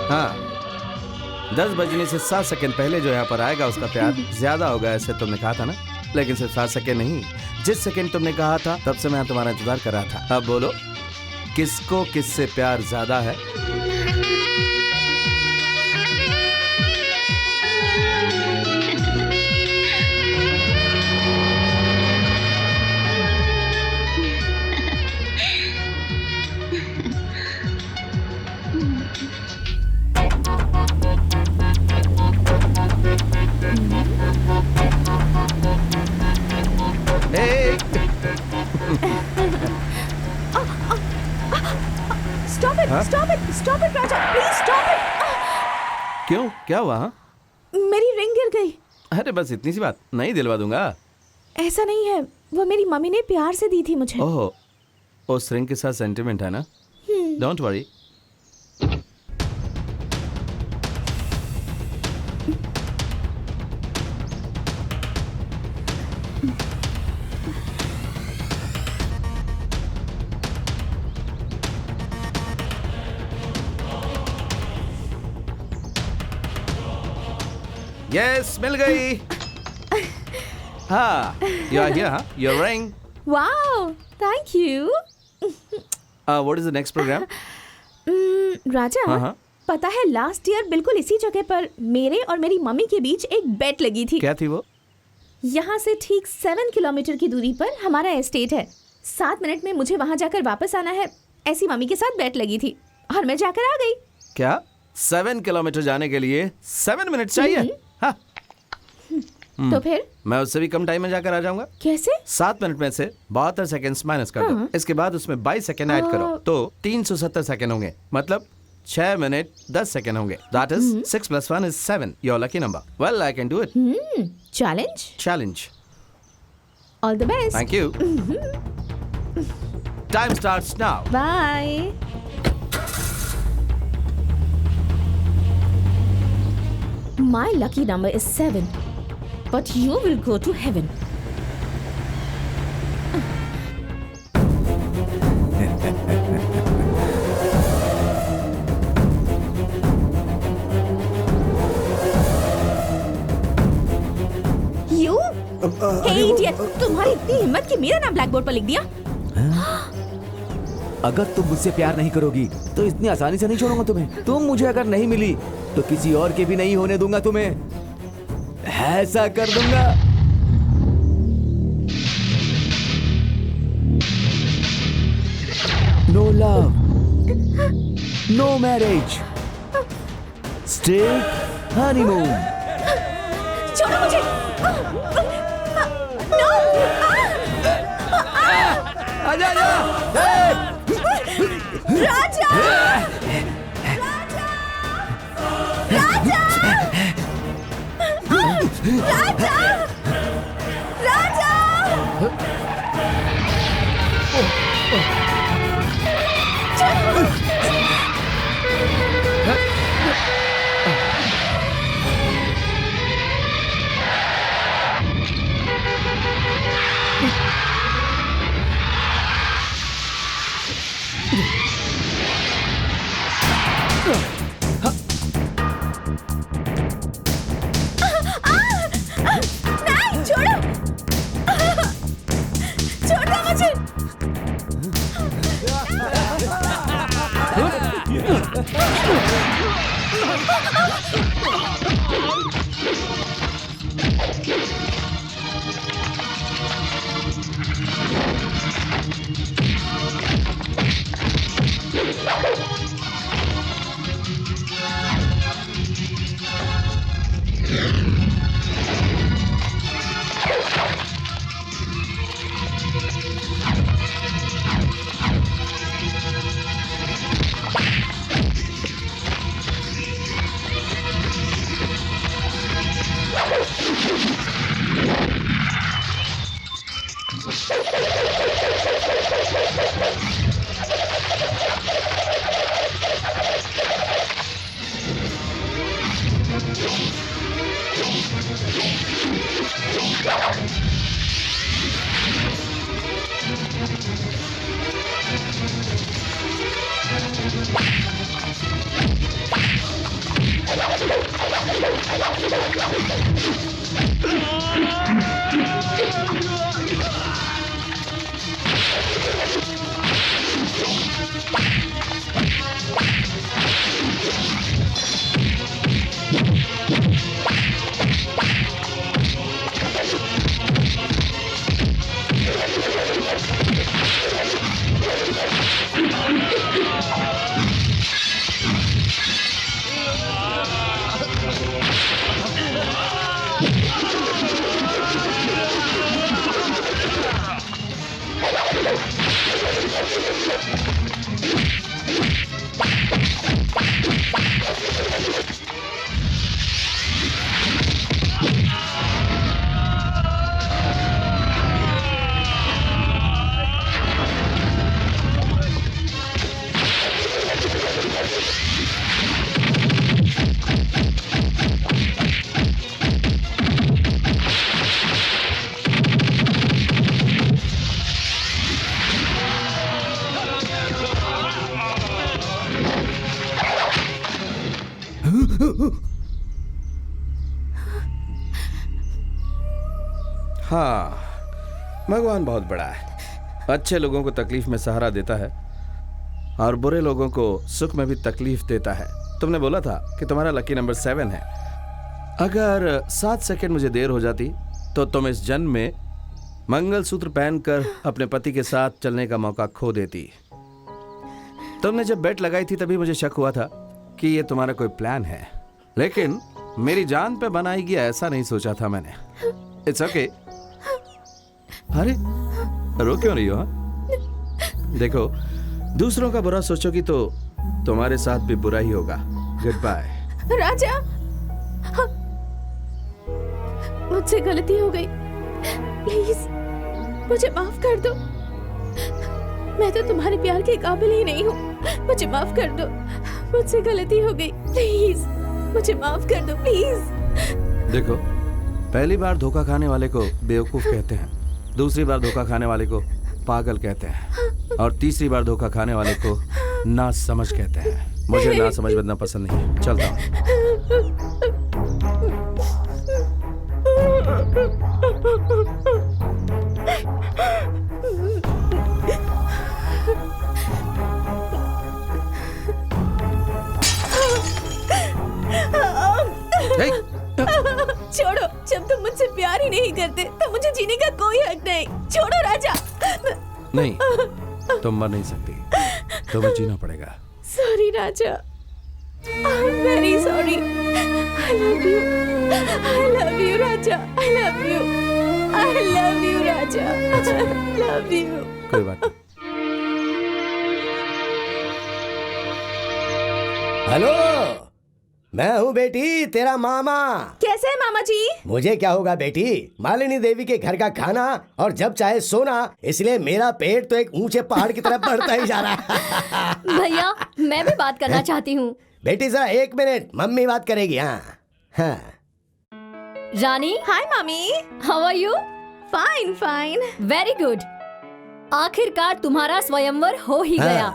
H: हाँ, 10 बजने से 7 सेकंड पहले जो यहाँ पर आएगा उसका प्यार ज्यादा होगा, ऐसे तुमने कहा था ना। लेकिन सिर्फ 7 सेकंड नहीं, जिस सेकंड तुमने कहा था तब से मैं तुम्हारा इंतजार कर रहा था। अब बोलो, किसको किससे प्यार ज्यादा है?
G: Stop it, Raja! Please stop it!
H: क्यों, क्या हुआ? हाँ?
G: मेरी रिंग गिर गई।
H: अरे बस इतनी सी बात, नहीं दिलवा दूंगा।
G: ऐसा नहीं है, वो मेरी मम्मी ने प्यार से दी थी मुझे।
H: ओह, उस रिंग के साथ सेंटिमेंट है ना? Don't worry. यस, मिल गई। हाँ, you are here, huh? Your ring.
G: Wow, thank you.
H: What is the next program?
G: राजा, पता है लास्ट ईयर बिल्कुल इसी जगह पर मेरे और मेरी मम्मी के बीच एक बेट लगी थी।
H: क्या थी वो?
G: यहाँ से ठीक 7 किलोमीटर की दूरी पर हमारा एस्टेट है। 7 मिनट में मुझे वहाँ जाकर वापस आना है, ऐसी मम्मी के साथ बेट लगी थी और मैं जाकर आ गई।
H: क्या 7 किलोमीटर जाने के लिए 7 मिनट चाहिए? हाँ।
G: तो फिर
H: मैं उससे भी कम टाइम में जाकर आ जाऊंगा।
G: कैसे?
H: 7 मिनट में से 72 सेकंड्स माइनस कर दो, इसके बाद उसमें 22 सेकंड ऐड करो तो 370 सेकंड होंगे, मतलब 6 मिनट 10 सेकंड होंगे। That is 6 + 1 is 7. Your lucky number. Well, I can do it.
G: Challenge. All the best.
H: Thank you. Time starts now.
G: Bye. My lucky number is 7, but you will go to heaven. You? Hey idiot! तुम्हारी इतनी हिम्मत कि मेरा नाम black board पर लिख दिया?
B: अगर तुम मुझसे प्यार नहीं करोगी तो इतनी आसानी से नहीं छोड़ूंगा तुम्हें। तुम मुझे अगर नहीं मिली तो किसी और के भी नहीं होने दूंगा तुम्हें। ऐसा कर दूंगा। No love, no marriage, straight honeymoon.
G: छोड़ो मुझे! No!
B: आजा आजा!
G: राजा! राजा! राजा! राजा! नहीं, छोड़ो! छोड़ दो मुझे!
H: हाँ, भगवान बहुत बड़ा है। अच्छे लोगों को तकलीफ में सहारा देता है और बुरे लोगों को सुख में भी तकलीफ देता है। तुमने बोला था कि तुम्हारा लकी नंबर 7 है। अगर 7 सेकंड मुझे देर हो जाती तो तुम इस जन्म में मंगलसूत्र पहनकर अपने पति के साथ चलने का मौका खो देती। तुमने जब बेट लगाई थी तभी मुझे शक हुआ था कि ये तुम्हारा कोई प्लान है, लेकिन मेरी जान पे बनाएगी ऐसा नहीं सोचा था मैंने। It's okay. अरे रो क्यों रही हो? देखो, दूसरों का बुरा सोचोगी तो तुम्हारे साथ भी बुरा ही होगा। Good bye.
G: राजा, हाँ, मुझसे गलती हो गई, प्लीज मुझे माफ कर दो। मैं तो तुम्हारे प्यार के काबिल ही नहीं हूँ, मुझे माफ कर दो। मुझसे गलती हो गई, प्लीज मुझे माफ कर दो, प्लीज।
H: देखो, पहली बार धोखा खाने वाले को बेवकूफ कहते हैं, दूसरी बार धोखा खाने वाले को पागल कहते हैं और तीसरी बार धोखा खाने वाले को नासमझ कहते हैं। मुझे नासमझ बनना पसंद नहीं है। चलता हूँ।
G: छोड़ो, जब तुम मुझसे प्यार ही नहीं करते तो मुझे जीने का कोई हक नहीं। छोड़ो राजा।
H: नहीं, तुम मर नहीं सकती, तुम्हें जीना पड़ेगा।
G: Sorry Raja, I am very sorry. I love you, I love you Raja, I love you, I love you Raja, I love you.
H: कोई बात नहीं।
D: हेलो, मैं हूँ बेटी, तेरा मामा।
G: कैसे है मामा जी?
D: मुझे क्या होगा बेटी, मालिनी देवी के घर का खाना और जब चाहे सोना, इसलिए मेरा पेट तो एक ऊंचे पहाड़ की तरफ बढ़ता ही जा रहा है।
E: भैया, मैं भी बात करना चाहती हूँ।
D: बेटी जरा 1 मिनट, मम्मी बात करेगी। हाँ।
E: रानी।
G: हाय मामी।
E: How are you?
G: Fine fine.
E: Very good. आखिरकार तुम्हारा स्वयंवर हो ही गया।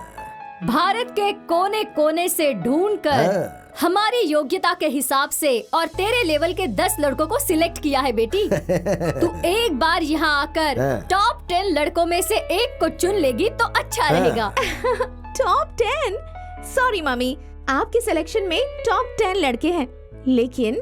E: भारत के कोने कोने से ढूंढकर हमारी योग्यता के हिसाब से और तेरे लेवल के 10 लड़कों को सिलेक्ट किया है बेटी। तू एक बार यहाँ आकर टॉप 10 लड़कों में से एक को चुन लेगी तो अच्छा रहेगा।
G: टॉप 10? सॉरी मम्मी, आपके सिलेक्शन में टॉप 10 लड़के हैं, लेकिन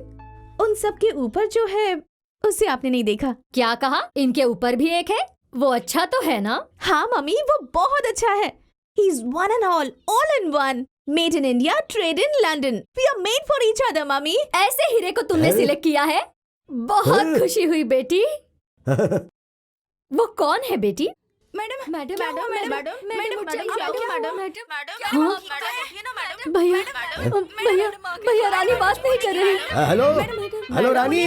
G: उन सब के ऊपर जो है उसे आपने नहीं देखा।
E: क्या कहा? इनके ऊपर भी एक है, वो अच्छा तो है ना?
G: हाँ मम्मी, वो बहुत अच्छा है। He's one and all in one. Made in India, trade in London. We are made for each other, mummy.
E: ऐसे हीरे को तुमने सिलेक्ट किया है, बहुत खुशी हुई बेटी। वो कौन है बेटी? Madam madam madam madam madam madam. भैया भैया भैया, रानी बात नहीं कर रही।
D: हेलो, हेलो रानी।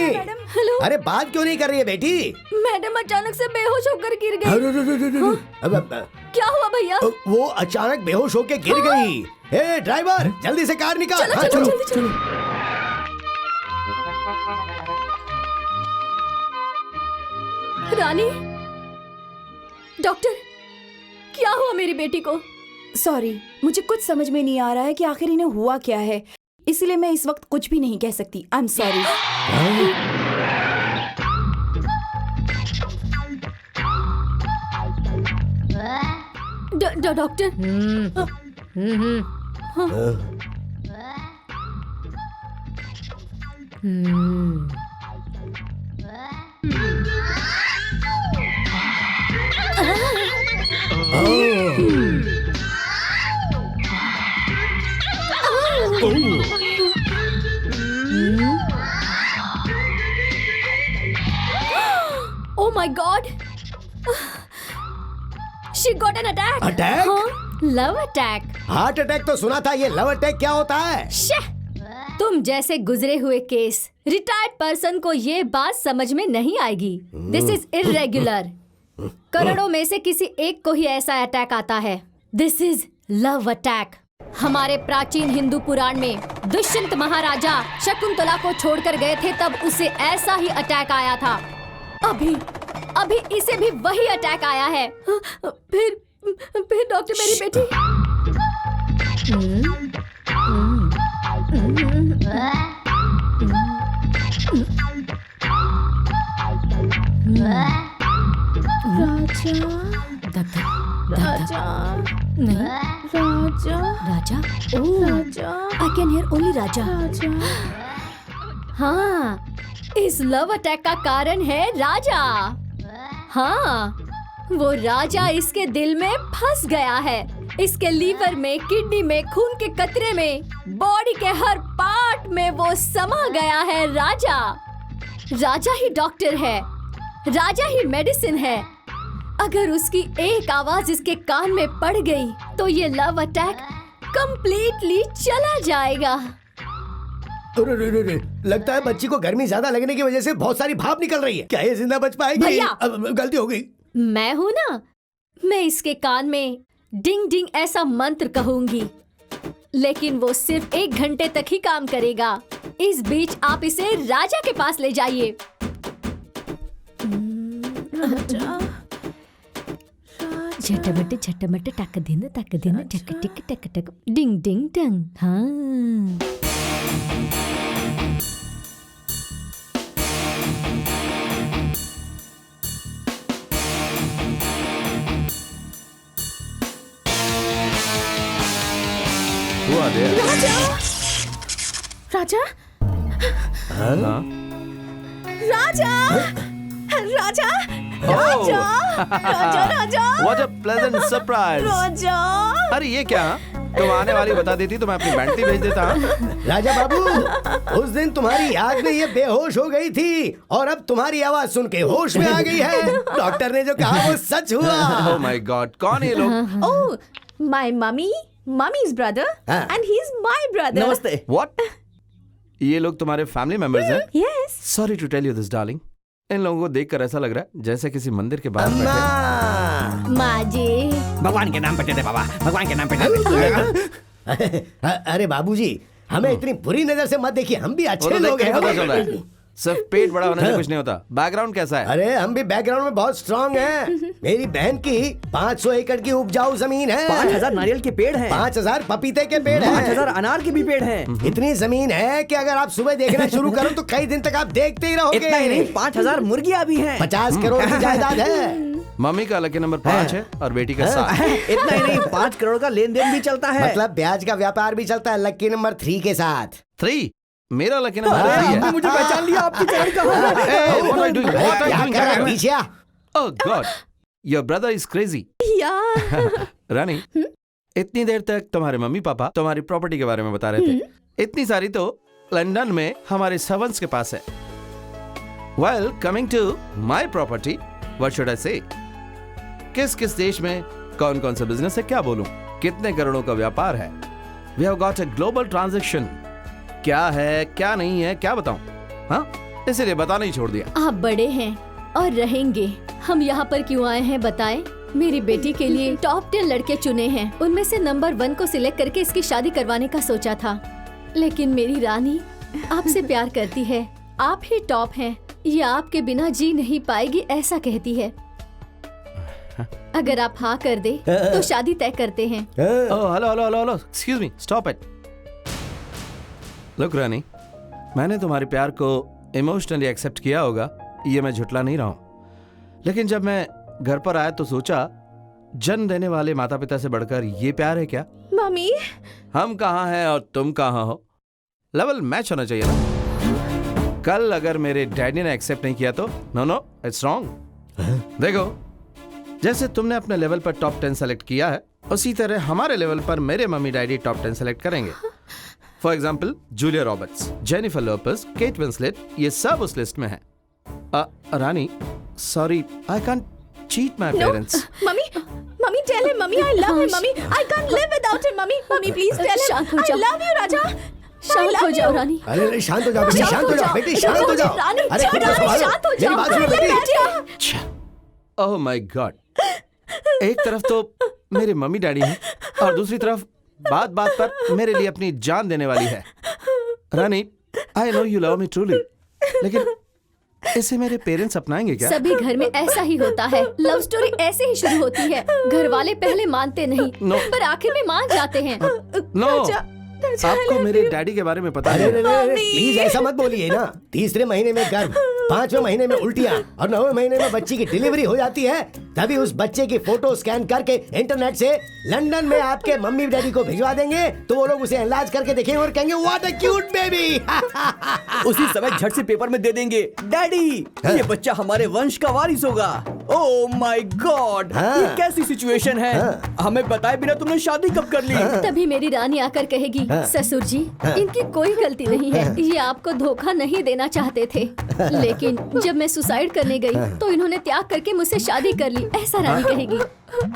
E: हेलो।
D: अरे बात क्यों नहीं कर रही है बेटी?
E: मैडम अचानक से बेहोश होकर गिर गई। क्या हुआ भैया?
D: वो अचानक बेहोश होके गिर गई। ए ड्राइवर, जल्दी से कार निकाल।
E: चलो
D: हाँ,
E: चलो जल्दी चलो। रानी, डॉक्टर, क्या हुआ मेरी बेटी को?
I: सॉरी, मुझे कुछ समझ में नहीं आ रहा है कि आखिर इन्हें हुआ क्या है, इसलिए मैं इस वक्त कुछ भी नहीं कह सकती। I am sorry.
E: Doctor. Oh my God! She got an attack.
D: Attack?
E: हाँ, love attack.
D: हार्ट अटैक तो सुना था, ये लव अटैक क्या होता है?
E: शह! तुम जैसे गुजरे हुए केस रिटायर्ड पर्सन को ये बात समझ में नहीं आएगी। This is irregular. करोड़ों में से किसी एक को ही ऐसा अटैक आता है। This is love attack. हमारे प्राचीन हिंदू पुराण में दुष्यंत महाराजा शकुंतला को छोड़कर गए थे, तब उसे ऐसा ही अटैक आया था। अभी इसे भी वही अटैक आया है। फिर डॉक्टर, मेरी बेटी। राजा आई कैन हियर ओनली राजा। हाँ, इस लव अटैक का कारण है राजा। हाँ, वो राजा इसके दिल में फंस गया है। इसके लीवर में, किडनी में, खून के कतरे में, बॉडी के हर पार्ट में वो समा गया है। राजा ही डॉक्टर है, राजा ही मेडिसिन है। अगर उसकी एक आवाज इसके कान में पड़ गई तो ये लव अटैक कंप्लीटली चला जाएगा।
D: लगता है बच्ची को गर्मी ज्यादा लगने की वजह से बहुत सारी भाप निकल रही है। क्या ये जिंदा बच पाएगी?
E: भैया!
D: गलती हो गई।
E: मैं हूँ ना, मैं इसके कान में डिंग डिंग ऐसा मंत्र कहूंगी, लेकिन वो सिर्फ 1 घंटे तक ही काम करेगा। इस बीच आप इसे राजा के पास ले जाइए। झटमट झटमट टक दिन टक टक टिक टक टक डिंग डिंग डंग। हाँ,
G: राजा राजा राजा राजा राजा राजा राजा
H: What a pleasant surprise!
G: राजा।
H: अरे ये क्या? तुम आने वाली बता देती तो मैं अपनी बैंटी भेज देता।
D: राजा बाबू, उस दिन तुम्हारी याद में ये बेहोश हो गई थी और अब तुम्हारी आवाज सुन के होश में आ गई है। डॉक्टर ने जो कहा वो सच हुआ।
H: Oh my God, कौन है ये लोग?
G: Oh, my mummy's brother, and he's my brother.
C: नमस्ते।
H: What? ये लोग तुम्हारे फैमिली मेंबर्स हैं?
G: Yes.
H: Sorry to tell you this, darling. इन लोगों को देखकर ऐसा लग रहा है जैसे किसी मंदिर के बाहर बैठे।
E: माँ जी,
C: भगवान के नाम पे दे दे बाबा, भगवान के नाम पे दे दे।
D: अरे बाबूजी, हमें इतनी बुरी नजर से मत देखिए, हम भी
H: वो
D: अच्छे
H: तो
D: लोग
H: देख के पता चल रहा
D: हैं।
H: है। सिर्फ पेट बड़ा होने से कुछ नहीं होता। बैकग्राउंड कैसा है?
D: अरे हम भी बैकग्राउंड में बहुत स्ट्रांग हैं। मेरी बहन की 500 एकड़ की उपजाऊ जमीन है।
C: 5000 नारियल के पेड़ हैं,
D: 5000 पपीते के पेड़ हैं,
C: 5000 अनार के भी पेड़ हैं।
D: इतनी जमीन है कि अगर आप सुबह देखना शुरू करो तो कई दिन तक आप देखते ही रहोगे।
C: इतना ही नहीं, 5000 मुर्गियां भी हैं।
D: 50 करोड़ की जायदाद है।
H: मम्मी का लकी नंबर 5 है और बेटी का 7।
C: इतना ही नहीं, 5 करोड़ का लेन देन भी चलता है।
D: मतलब ब्याज का व्यापार भी चलता है लकी नंबर 3 के साथ।
H: 3? मेरा लकी नंबर 3
C: आपने
H: है।
C: मुझे पहचान लिया, आपकी जान कहाँ है?
H: Hey, what are you doing? What are you
D: क्या
H: doing?
D: कर रहा है पीछे?
H: Oh God, your brother is crazy.
G: Yeah.
H: रानी, इतनी देर तक तुम्हारे मम्मी पापा तुम्हारी प्रॉपर्टी के बारे में बता रहे थे। इतनी सारी तो लंदन में हमारे सर्वेंट्स के पास है। Well, coming to my property, what should I say? किस किस देश में कौन कौन सा बिजनेस है, क्या बोलूं? कितने करोड़ों का व्यापार है? We have got a global transaction. क्या है क्या नहीं है क्या बताऊं? हाँ, इसीलिए बताना ही छोड़ दिया।
E: आप बड़े हैं और रहेंगे। हम यहाँ पर क्यों आए हैं बताएं? मेरी बेटी के लिए टॉप 10 लड़के चुने हैं, उनमें से नंबर 1 को सिलेक्ट करके इसकी शादी करवाने का सोचा था, लेकिन मेरी रानी आपसे प्यार करती है, आप ही टॉप हैं, ये आपके बिना जी नहीं पाएगी ऐसा कहती है। अगर आप हाँ कर दे तो शादी तय करते हैं।
H: Oh hello hello hello hello, excuse me, stop it. Look Rani, मैंने तुम्हारे प्यार को इमोशनली एक्सेप्ट किया होगा, ये मैं झुटला नहीं रहा हूं, लेकिन जब मैं घर पर आया तो सोचा जन्म देने वाले माता पिता से बढ़कर ये प्यार है क्या?
G: मम्मी,
H: हम कहाँ हैं और तुम कहाँ हो, लेवल मैच होना चाहिए ना। कल अगर मेरे डैडी ने एक्सेप्ट नहीं किया तो नो नो, इट्स रॉन्ग। देखो, जैसे तुमने अपने लेवल पर टॉप 10 सेलेक्ट किया है, उसी तरह हमारे लेवल पर मेरे मम्मी डैडी टॉप 10 सेलेक्ट करेंगे। For example Julia Roberts, Jennifer Lopez, Kate Winslet, ये सब उस लिस्ट में है। Rani, sorry, I can't cheat my parents.
G: Mummy tell him, mummy I love him, mummy I can't live without him, mummy please tell him I love you Raja.
E: शांत हो जाओ रानी।
D: अरे शांत हो जाओ बेटी, शांत हो जाओ बेटी, शांत हो जाओ।
E: रानी,
D: अरे खुद को संभालो,
E: शांत हो जाओ।
D: मेरी बात सुनो बेटी।
H: ओह माय गॉड, एक तरफ तो मेरे मम्मी डैडी हैं और दूसरी तरफ बात बात पर मेरे लिए अपनी जान देने वाली है। Rani, I know you love me truly, लेकिन इसे मेरे पेरेंट्स अपनाएंगे क्या?
E: सभी घर में ऐसा ही होता है, लव स्टोरी ऐसे ही शुरू होती है। घर वाले पहले मानते नहीं, पर आखिर में मान जाते हैं।
H: नो, आपको मेरे डैडी के बारे में पता है?
D: प्लीज ऐसा मत बोलिए ना। तीसरे महीने में गर्भ, 5वें महीने में उल्टियाँ और 9वें महीने में बच्ची की डिलीवरी हो जाती है, तभी उस बच्चे की फोटो स्कैन करके इंटरनेट से लंदन में आपके मम्मी डैडी को भिजवा देंगे, तो वो लोग उसे एनलार्ज करके देखेंगे और कहेंगे व्हाट अ क्यूट बेबी।
C: उसी समय झट से पेपर में दे देंगे, डैडी ये बच्चा हमारे वंश का वारिस होगा। ओह माय गॉड, ये कैसी सिचुएशन है? हमें बताए बिना तुमने शादी कब कर ली?
E: तभी मेरी रानी आकर कहेगी, ससुर जी इनकी कोई गलती नहीं है, ये आपको धोखा नहीं देना चाहते थे, लेकिन जब मैं सुसाइड करने गई तो इन्होंने त्याग करके मुझसे शादी कर ली, ऐसा रानी कहेगी।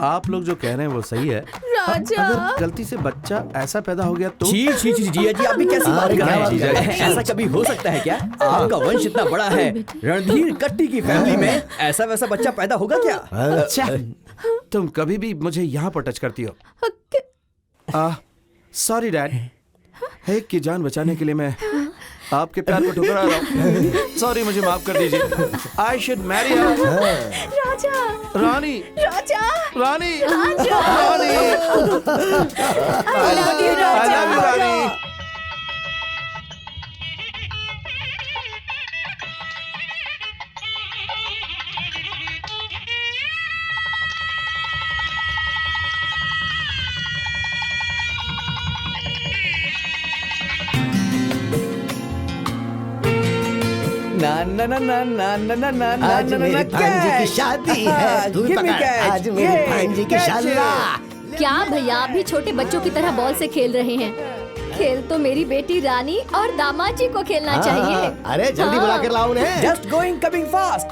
H: आप लोग जो कह रहे हैं वो सही है।
G: राजा,
H: अगर गलती से बच्चा ऐसा पैदा हो गया तो?
C: जी आप भी कैसी बात कर रहे हैं? ऐसा कभी हो सकता है क्या? आपका वंश इतना बड़ा है, रणधीर कट्टी की फैमिली में ऐसा वैसा बच्चा पैदा होगा क्या?
H: अच्छा, तुम कभी भी मुझे यहाँ पर टच करती हो। सॉरी डैड, एक की जान बचाने के लिए मैं आपके प्यार को ठुकरा रहा हूँ। सॉरी, मुझे माफ कर दीजिए। I should Mary
G: Raja,
H: Rani,
G: Raja,
H: Rani,
G: Raja,
H: Rani,
G: I love you,
H: रानी।
C: ना ना ना ना ना ना ना ना ना
D: आज
C: ना
D: मेरी
C: ना
D: भांजी की शादी है, तू
C: Give me
D: पकड़,
C: catch,
D: आज मेरी
C: ये,
D: भांजी की
C: catch
D: शादी।
E: क्या भैया आप भी छोटे बच्चों की तरह बॉल से खेल रहे हैं? खेल तो मेरी बेटी रानी और दामाद जी को खेलना चाहिए।
D: अरे जल्दी बुला कर लाओ उन्हें।
C: Just going coming fast.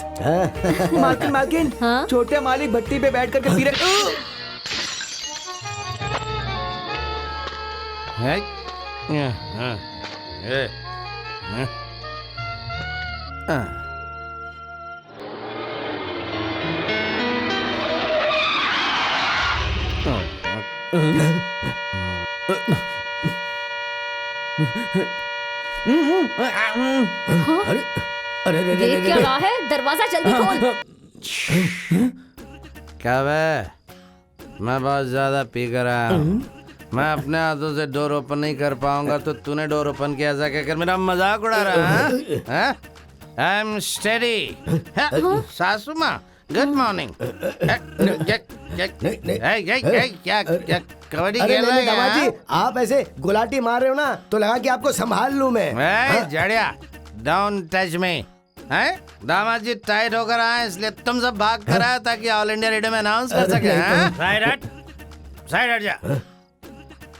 C: मालकिन
E: हाँ?
C: छोटे मालिक भट्टी पे बैठ करके पी रहे।
D: अरे अरे अरे
E: देख क्या रहा है? दरवाजा जल्दी खोल।
H: क्या बे? मैं बहुत ज्यादा पी कर आया हूँ। मैं अपने हाथों से डोर ओपन नहीं कर पाऊंगा, तो तूने डोर ओपन किया ऐसा कहकर मेरा मजाक उड़ा रहा है? I am steady. सासू माँ, गुड मॉर्निंग। क्या कबड्डी खेल रहे
D: दामाजी,
H: हैं?
D: आप ऐसे गुलाटी मार रहे हो ना, तो लगा कि आपको संभाल लूं मैं।
H: Jadiya, don't touch me. हैं? दामाद जी टाइट होकर आए, इसलिए तुम सब भाग कर आए ताकि ऑल इंडिया रेडियो में अनाउंस कर सके। साइड हट जा।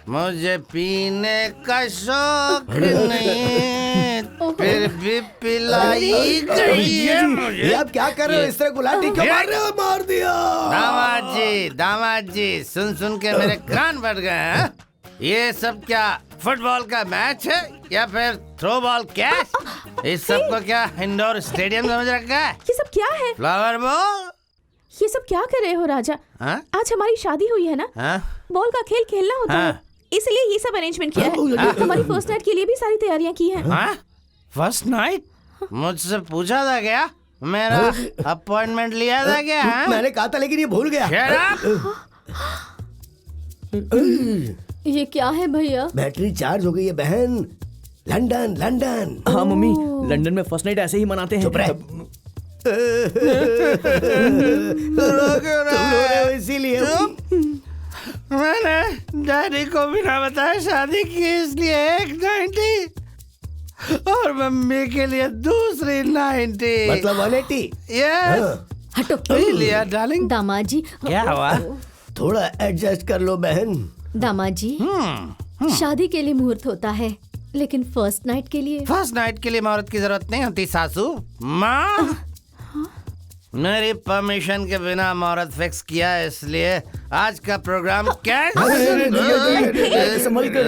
H: मुझे पीने का शौक नहीं, फिर भी पिलाई चाहिए मुझे।
D: ये आप क्या कर रहे हो? इस तरह गुलाटी क्यों मार रहे हो? मार दिया।
H: दामाद जी सुन के मेरे कान फट गए हैं। ये सब क्या फुटबॉल का मैच है या फिर थ्रो बॉल कैच?
J: इस सब को क्या इंडोर स्टेडियम समझ रखा है?
G: ये सब क्या है?
J: Flower ball.
G: ये सब क्या कर रहे हो राजा?
J: हाँ?
G: आज हमारी शादी हुई है ना?
J: हाँ?
G: बॉल का खेल खेलना होता है, इसलिए ये सब अरेंजमेंट किया है। हमारी फर्स्ट नाइट के लिए भी सारी तैयारियां की हैं।
J: हाँ? First night? मुझसे पूछा था क्या? मेरा अपॉइंटमेंट लिया था क्या?
D: मैंने कहा था लेकिन ये भूल गया।
J: Shut up!
E: ये क्या है भैया?
D: बैटरी चार्ज हो गई है बहन। London London.
C: हाँ मम्मी, लंदन में फर्स्ट नाइट ऐसे ही मनाते हैं।
D: चुप रहे। इसीलिए
J: मैंने डैडी को बिना बताए शादी की, इसलिए एक 90 और मम्मी के लिए दूसरी 90।
D: मतलब 180।
J: यस।
E: हटो।
J: लिया डार्लिंग।
E: दामाद जी।
J: क्या हुआ?
D: थोड़ा एडजस्ट कर लो बहन।
E: दामाद जी, शादी के लिए मुहूर्त होता है, लेकिन फर्स्ट नाइट के लिए?
J: फर्स्ट नाइट के लिए मुहूर्त की जरूरत नहीं होती सासू माँ। मेरी परमिशन के बिना मुहूर्त फिक्स किया है, इसलिए आज का प्रोग्राम
D: संभल कर।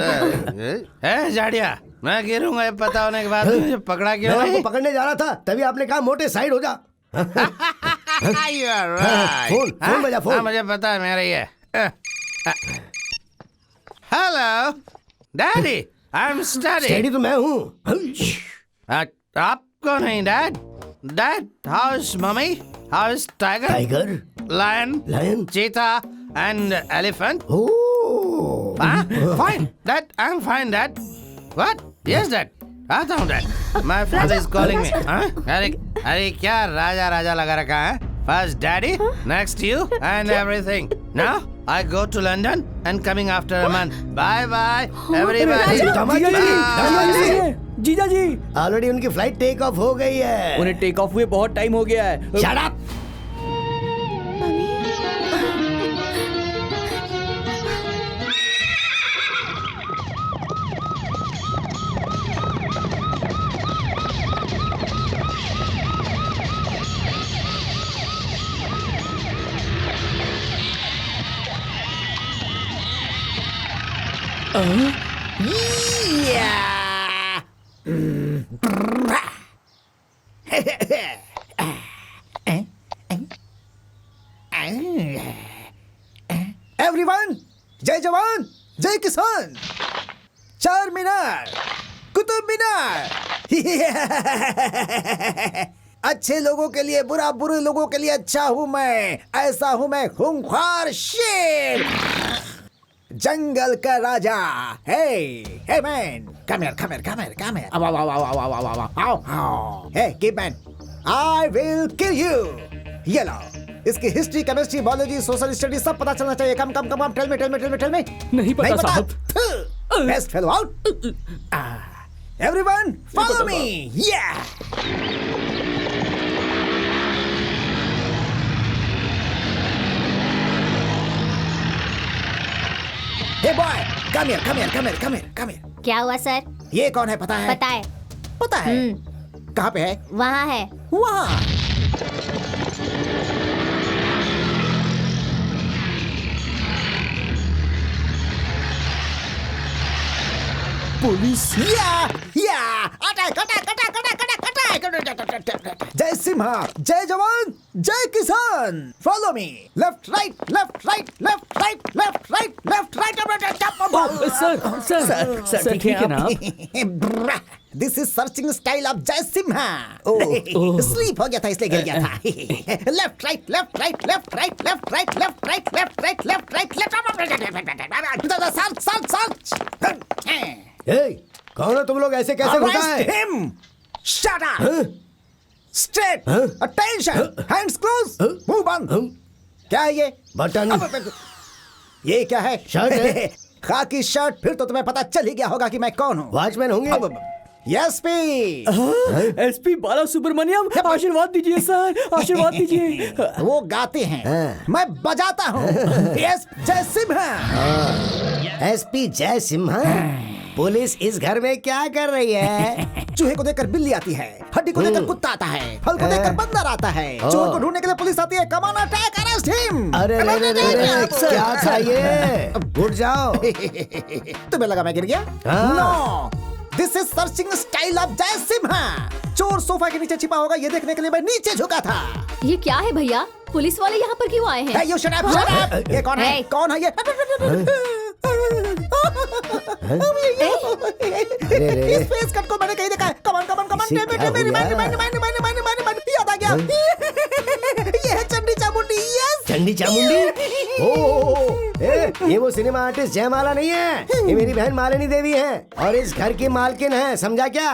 J: है जाड़िया, मैं गिरूंगा ये पता होने के बाद मुझे पकड़ा क्यों?
D: मैं आपको पकड़ने जा रहा था, तभी आपने कहा मोटे साइड हो जा।
J: You are right.
D: फोन बजा, फोन।
J: हाँ, मुझे पता है मेरा ये। Hello daddy, I am study.
D: Study तो मैं हूँ।
J: आप कौन है dad? Dad, how is mummy? How is tiger?
D: Tiger,
J: lion, cheetah and elephant?
D: Oh,
J: fine dad, I am fine dad. What? Yes dad, आता हूँ dad. My father is calling me. अरे क्या राजा राजा लगा रखा है? First daddy, next you and everything. Now I go to London and coming after a month. Bye bye everybody.
C: जीजा जी,
D: already उनकी flight take off हो गई है।
C: उन्हें टेक ऑफ हुए बहुत टाइम हो गया है।
D: Shut up!
A: एवरीवन, जय जवान जय किसान। चार मीनार, कुतुब मीनार। अच्छे लोगों के लिए बुरा, बुरे लोगों के लिए अच्छा हूं मैं। ऐसा हूं मैं, खूंखार शेर, जंगल का राजा। हे मैन, कम हियर। आओ। हे कीपमैन, आई विल किल यू। ये लो, इसकी history, chemistry, biology, social study सब पता चलना चाहिए। कम टेल मी।
F: नहीं पता साहब।
A: Best fellow out. Everyone follow me. या हे बॉय, कम हियर।
E: क्या हुआ सर?
A: ये कौन है पता है? पता है। कहाँ पे है?
E: वहाँ है।
A: वहाँ। पुलिस। या अटैक। जय सिम्हा, जय जवान जय किसान। Follow me. Left right.
F: Sir ठीक है ना?
A: This is searching style of Jay Simha. Sleep हो गया था इसलिए गिर गया था। Left right.
D: कौन हो तुम लोग? ऐसे कैसे घुसा है?
A: him. Shut up. Straight. Attention. Hands close. मुंह बंद। क्या है ये?
D: बटन।
A: ये क्या है?
D: शर्ट है।
A: खाकी शर्ट। फिर तो तुम्हें पता चल ही गया होगा कि मैं कौन हूँ।
D: वॉचमैन होंगे?
A: एसपी।
C: एसपी बाला सुब्रमण्यम, आशीर्वाद दीजिए सर, आशीर्वाद दीजिए।
A: वो गाते हैं, मैं बजाता हूँ। जय सिम्हा।
D: एसपी जय सिम्हा। पुलिस इस घर में क्या कर रही है?
A: चूहे को देखकर बिल्ली आती है, हड्डी को देखकर कुत्ता आता है, फल को देखकर बंदर आता है, चोर को ढूंढने के लिए पुलिस आती है। Come on attack, arrest him.
D: अरे क्या था ये? उठ जाओ।
A: तुम्हें लगा मैं गिर गया? No, this is searching style of Jay Simha. चोर सोफा के नीचे छिपा होगा ये देखने के लिए मैं नीचे झुका था।
E: ये क्या है भैया? पुलिस वाले यहाँ पर क्यों आए हैं?
A: Hey, you shut up, shut up! ये कौन है?
E: Hey.
A: कौन है ये? इस फेस कट को मैंने कहीं देखा है। Come on, come on, come on. याद आ गया। ये है चंडी चामुंडी। Yes.
D: चंडी चामुंडी? ओह, ये वो सिनेमा आर्टिस्ट जयमाला नहीं है, ये मेरी बहन मालिनी देवी है और इस घर की मालकिन है, समझा क्या?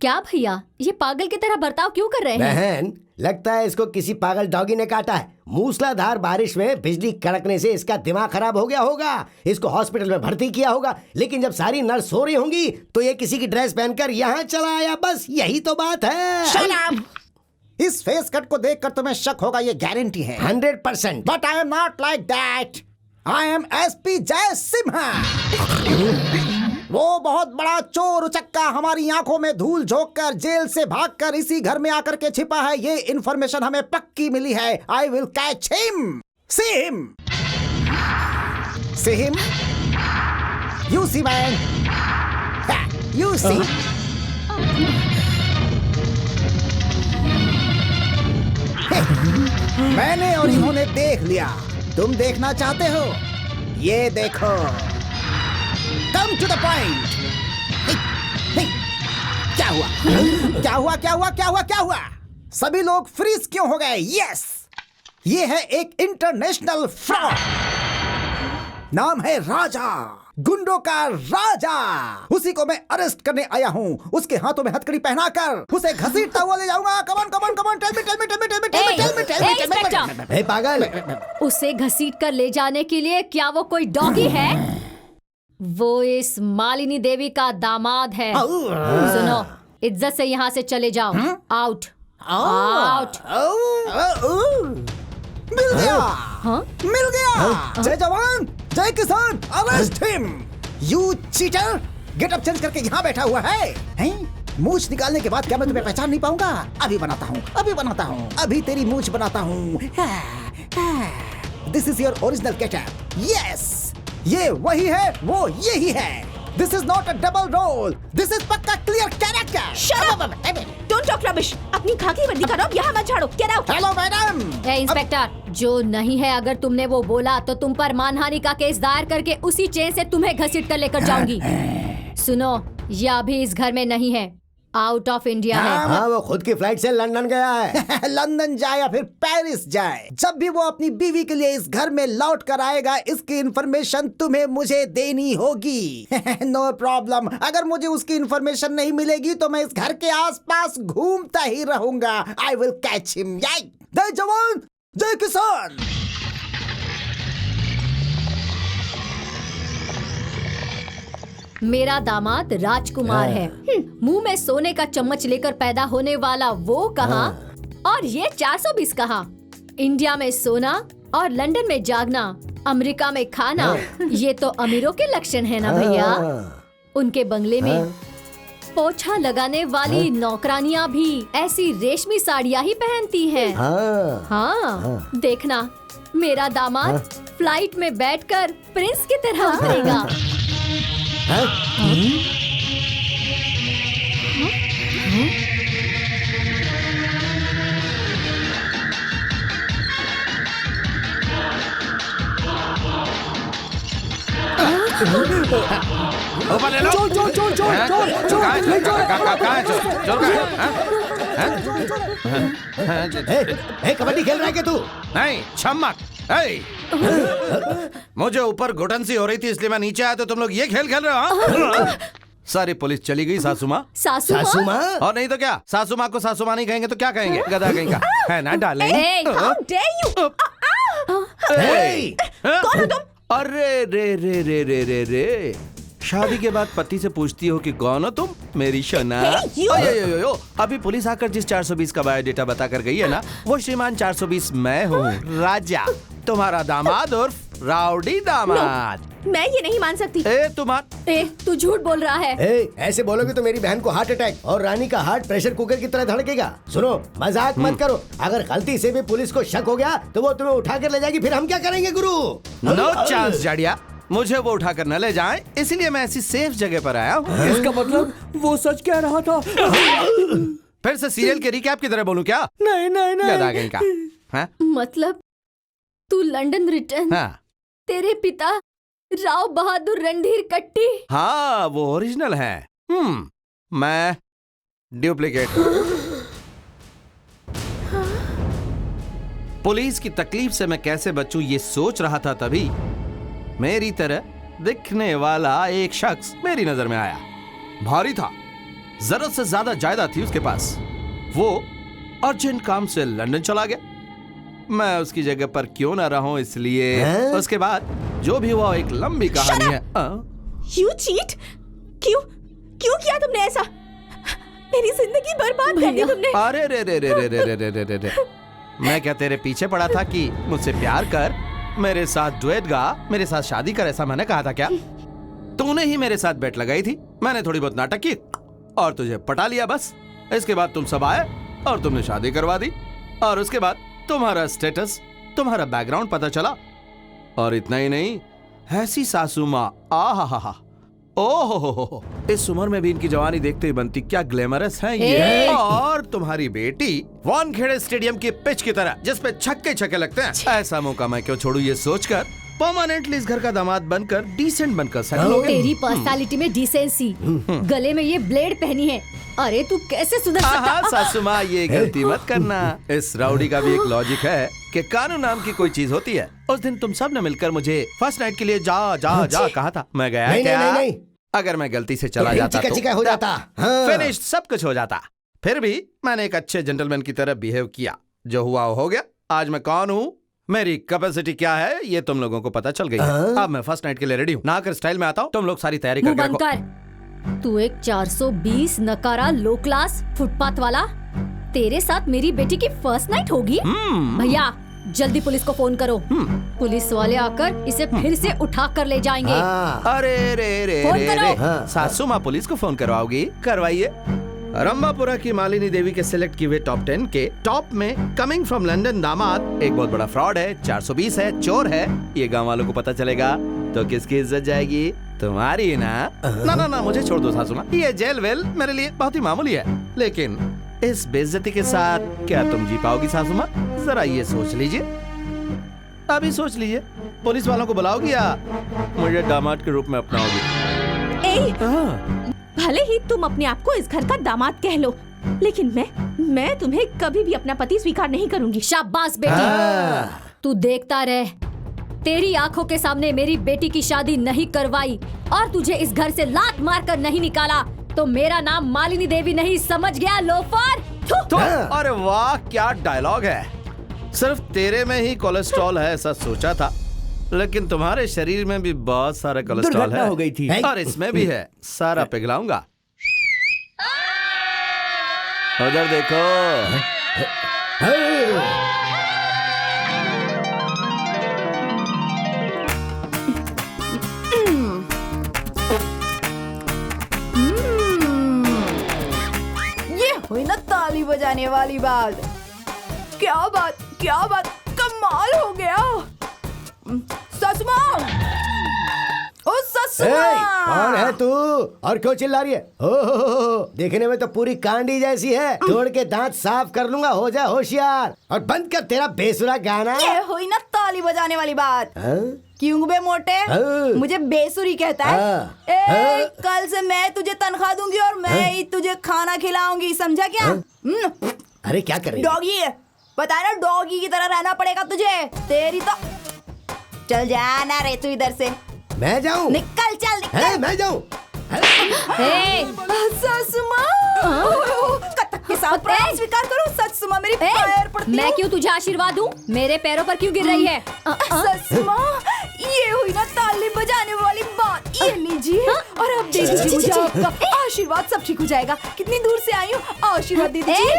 E: क्या भैया, ये पागल की तरह बर्ताव क्यों कर रहे हैं?
D: बहन, लगता है इसको किसी पागल डॉगी ने काटा है। मूसलाधार बारिश में बिजली कड़कने से इसका दिमाग खराब हो गया होगा। इसको हॉस्पिटल में भर्ती किया होगा, लेकिन जब सारी नर्स सो रही होंगी तो ये किसी की ड्रेस पहनकर यहाँ चला आया। बस यही तो बात है।
A: Shut up! इस फेस कट को देखकर तुम्हें शक होगा, ये गारंटी है।
D: 100%।
A: But I am not like that. I am SP जय सिम्हा। वो बहुत बड़ा चोर उचक्का हमारी आंखों में धूल झोंककर जेल से भागकर इसी घर में आकर के छिपा है। ये इन्फॉर्मेशन हमें पक्की मिली है। I will catch him. See him. See him. You see man. You see. मैंने और इन्होंने देख लिया। तुम देखना चाहते हो? ये देखो। Come to the point. क्या हुआ? क्या हुआ? क्या हुआ? क्या हुआ? क्या हुआ? सभी लोग फ्रीज क्यों हो गए? यस, ये है एक इंटरनेशनल फ्रॉड। नाम है राजा, गुंडों का राजा। उसी को मैं अरेस्ट करने आया हूँ। उसके हाथों में हथकड़ी पहनाकर उसे घसीटता हुआ ले जाऊंगा। Come on come on come on, tell me tell me tell me tell me tell me tell me tell me tell me.
D: ए पागल,
E: उसे घसीट कर ले जाने के लिए क्या वो कोई डॉगी है? वो इस मालिनी देवी का दामाद है। सुनो, इज्जत से यहाँ से चले जाओ। Out out.
A: मिल गया।
E: हाँ?
A: मिल गया। जय जवान जय किसान, arrest him. You cheater, get up change करके यहाँ बैठा हुआ है। हैं? मूछ निकालने के बाद क्या मैं तुम्हें पहचान नहीं पाऊंगा? अभी बनाता हूँ, अभी बनाता हूँ, अभी तेरी मूछ बनाता हूँ। This is your original getup. Yes, ये वही है, वो यही है। This is not a double role, this is पक्का clear character.
G: Shut up! Don't talk rubbish. अपनी खाकी वर्दी का रौब यहाँ मत झाड़ो। Get out.
A: Hello madam.
E: Inspector, जो नहीं है, अगर तुमने वो बोला तो तुम पर मानहानि का केस दायर करके उसी चेन से तुम्हें घसीट कर लेकर जाऊंगी। सुनो, ये अभी इस घर में नहीं है, आउट ऑफ इंडिया है।
D: हाँ, वो खुद की फ्लाइट से लंदन गया है।
A: लंदन जाए या फिर पेरिस जाए, जब भी वो अपनी बीवी के लिए इस घर में लौट कर आएगा, इसकी इंफॉर्मेशन तुम्हें मुझे देनी होगी। No problem. अगर मुझे उसकी इंफॉर्मेशन नहीं मिलेगी तो मैं इस घर के आसपास घूमता ही रहूंगा। I will catch him. जय जवान जय किसान।
E: मेरा दामाद राजकुमार है। मुंह में सोने का चम्मच लेकर पैदा होने वाला वो कहाँ और ये 420 कहाँ? इंडिया में सोना और लंदन में जागना, अमेरिका में खाना, ये तो अमीरों के लक्षण है ना भैया। उनके बंगले में पोछा लगाने वाली नौकरानियां भी ऐसी रेशमी साड़ियां ही पहनती हैं। हाँ, देखना, मेरा दामाद फ्लाइट में बैठकर प्रिंस की तरह उतरेगा।
J: ऊपर ले लो।
A: चोर चोर चोर चोर चोर चोर
J: कहाँ है चोर? कहाँ है चोर? चोर कहाँ है?
D: कबड्डी खेल रहा है क्या तू?
J: नहीं, छम्मक। मुझे ऊपर घुटन सी हो रही थी इसलिए मैं नीचे आया, तो तुम लोग ये खेल खेल रहे हो? सारी पुलिस चली गई। सासू माँ?
E: सासू माँ?
J: और नहीं तो क्या, सासू माँ को सासू माँ नहीं कहेंगे तो क्या कहेंगे? गधा कहेंगे, है ना डार्लिंग?
G: How dare you!
J: कौन हो तुम? अरे रे रे रे रे रे रे, शादी के बाद पति से पूछती हो कि कौन हो तुम? मेरी शना। अभी पुलिस आकर जिस 420 का बायोडेटा बता कर गई है ना, वो श्रीमान 420 मैं हूँ, राजा, तुम्हारा दामाद और राउडी दामाद।
G: मैं ये नहीं मान सकती।
E: तू झूठ बोल रहा है।
D: ऐसे बोलोगे तो मेरी बहन को हार्ट अटैक और रानी का हार्ट प्रेशर कुकर की तरह धड़केगा। सुनो, मजाक मत करो। अगर गलती से भी पुलिस को शक हो गया तो वो तुम्हें उठा कर ले जाएगी, फिर हम क्या करेंगे गुरु?
J: नो चांस जाड़िया,
H: मुझे वो उठाकर न ले जाएं, इसलिए मैं ऐसी सेफ जगह पर आया हूँ।
C: इसका मतलब वो सच कह रहा था।
H: फिर से सीरियल के रिकैप की तरह बोलूं क्या?
C: नहीं नहीं
H: गधा कहीं का। हाँ?
E: मतलब तू लंदन रिटर्न,
H: हाँ
E: तेरे पिता राव बहादुर रणधीर कट्टी।
H: हाँ, वो ओरिजिनल है। मैं डुप्लीकेट। पुलिस की तकलीफ से मैं कैसे बचूं ये सोच रहा था, तभी मेरी तरह दिखने वाला एक शख्स मेरी नजर में आया। भारी था, जरूरत से ज्यादा जायदाद थी उसके पास। वो अर्जेंट काम से लंदन चला गया। मैं उसकी जगह पर क्यों ना रहूं, इसलिए उसके बाद जो भी हुआ एक लंबी कहानी है।
G: You cheat? क्यों किया तुमने ऐसा? मेरी जिंदगी बर्बाद कर दी तुमने।
H: अरे रे रे रे रे रे रे रे रे रे, मैं क्या तेरे पीछे पड़ा था कि मुझसे प्यार कर, मेरे साथ डुएट गा, मेरे साथ शादी कर, ऐसा मैंने कहा था क्या? तूने ही मेरे साथ बेट लगाई थी, मैंने थोड़ी बहुत नाटक की और तुझे पटा लिया बस। इसके बाद तुम सब आए और तुमने शादी करवा दी, और उसके बाद तुम्हारा स्टेटस, तुम्हारा बैकग्राउंड पता चला। और इतना ही नहीं, ऐसी सासू माँ, आहा, ओहो, इस उम्र में भी इनकी जवानी देखते ही बनती क्या ग्लैमरस है ये। और तुम्हारी बेटी वानखेड़े स्टेडियम की पिच की तरह जिसपे छक्के लगते हैं, ऐसा मौका मैं क्यों छोड़ू ये सोचकर परमानेंटली इस घर का दामाद बनकर डिसेंट बनकर सेटल हो गया।
E: तेरी पर्सनालिटी में डिसेंसी, गले में ये ब्लेड पहनी है। अरे तू कैसे सुधर सकता?
H: सासू माँ, ये गलती मत करना। इस राउडी का भी एक लॉजिक है कि कानून नाम की कोई चीज होती है। उस दिन तुम सब ने मिलकर मुझे फर्स्ट नाइट के लिए जा कहा था, मैं गया क्या? नहीं। अगर मैं गलती से चला जाता तो
D: हो जाता,
H: फिनिश, सब कुछ हो जाता। फिर भी मैंने एक अच्छे जेंटलमैन की तरह बिहेव किया, जो हुआ हो गया। आज मैं कौन हूँ, मेरी कैपेसिटी क्या है, ये तुम लोगों को पता चल गई है। अब मैं फर्स्ट नाइट के लिए रेडी हूँ। नहाकर स्टाइल में आता हूँ, तुम लोग सारी तैयारी करके रखो।
E: तू एक 420 नकारा लो क्लास फुटपाथ वाला, तेरे साथ मेरी बेटी की फर्स्ट नाइट होगी? भैया जल्दी पुलिस को फोन करो। पुलिस वाले आकर इसे फिर से उठा कर ले जाएंगे।
H: अरे रे
E: फोन करो।
H: सासू माँ पुलिस को फोन करवाओगी? करवाइए। रंभापुरा की मालिनी देवी के सिलेक्ट किए हुए टॉप 10 के टॉप में कमिंग फ्रॉम लंदन दामाद एक बहुत बड़ा फ्रॉड है, 420 है, चोर है। ये गांव वालों को पता चलेगा तो किसकी इज्जत जाएगी? तुम्हारी ना। ना मुझे छोड़ दो सासू माँ, ये जेल वेल मेरे लिए बहुत ही मामूली है। लेकिन इस बेइज्जती के साथ क्या तुम जी पाओगी सासू माँ? जरा ये सोच लीजिए, अभी सोच लीजिए। पुलिस वालों को बुलाओगी या मुझे दामाद के रूप में अपनाओगी?
G: भले ही तुम अपने आप को इस घर का दामाद कह लो, लेकिन मैं तुम्हें कभी भी अपना पति स्वीकार नहीं करूंगी।
E: शाबाश बेटी, तू देखता रह। तेरी आंखों के सामने मेरी बेटी की शादी नहीं करवाई और तुझे इस घर से लात मार कर नहीं निकाला तो मेरा नाम मालिनी देवी नहीं, समझ गया लोफर?
H: अरे वाह, क्या डायलॉग है। सिर्फ तेरे में ही कोलेस्ट्रॉल है ऐसा सोचा था, लेकिन तुम्हारे शरीर में भी बहुत सारा कोलेस्ट्रॉल है।
C: हो गई थी
H: और इसमें भी है, सारा पिघलाऊंगा। उधर देखो।
I: ये हुई ना ताली बजाने वाली बात। क्या बात, कमाल हो गया। ससुमा, ओ ससुमा,
D: कौन है तू और क्यों चिल्ला रही है? हो, देखने में तो पूरी कांडी जैसी है। तोड़ के दांत साफ कर लूंगा, हो जा होशियार और बंद कर तेरा बेसुरा गाना।
I: ये हुई ना ताली बजाने वाली बात। क्यों बे मोटे, मुझे बेसुरी कहता है? कल से मैं तुझे तनख्वाह दूंगी और मैं ही तुझे खाना खिलाऊंगी, समझा क्या?
D: अरे क्या कर रही है?
I: डॉगी है, पता है ना, डॉगी की तरह रहना पड़ेगा तुझे। तेरी तो चल जाना रे तू इधर से।
D: मैं जाऊं?
I: निकल, चल निकल।
D: मैं जाऊं?
I: ससुमा, कत्तक के साथ प्रणाम स्वीकार करो। ससुमा मेरी पैर पड़ती है।
E: मैं क्यों तुझे आशीर्वाद दूं? मेरे पैरों पर क्यों गिर रही है?
I: ससुमा, ये हुई ना ताली बजाने वाली बात। ये लीजिए और अब दे दीजिए मुझे आपका आशीर्वाद, सब ठीक हो जाएगा। कितनी दूर से आई हूँ, आशीर्वाद दे दीजिए।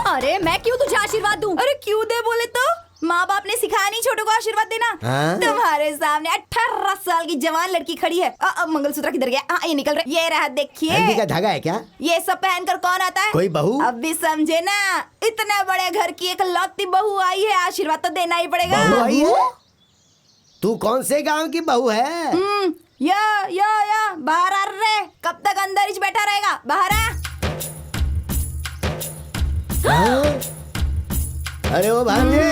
E: अरे मैं क्यों तुझे आशीर्वाद दूं?
I: अरे क्यों दे बोले तो? माँ बाप ने सिखाया नहीं छोटों को आशीर्वाद देना? तुम्हारे सामने 18 साल की जवान लड़की खड़ी है। मंगलसूत्र किधर गया? ये निकल रहा है, ये रहा, देखिए।
D: हल्दी का धागा है क्या?
I: ये सब पहनकर कौन आता है?
D: कोई बहू?
I: अब भी समझे ना, इतने बड़े घर की एक लौती बहू आई है, आशीर्वाद तो देना ही पड़ेगा।
D: बहू आई है? तू कौन से गांव की बहू है?
I: या बाहर आ रे, कब तक अंदर ही बैठा रहेगा? बाहर आ।
D: अरे वो भांजे,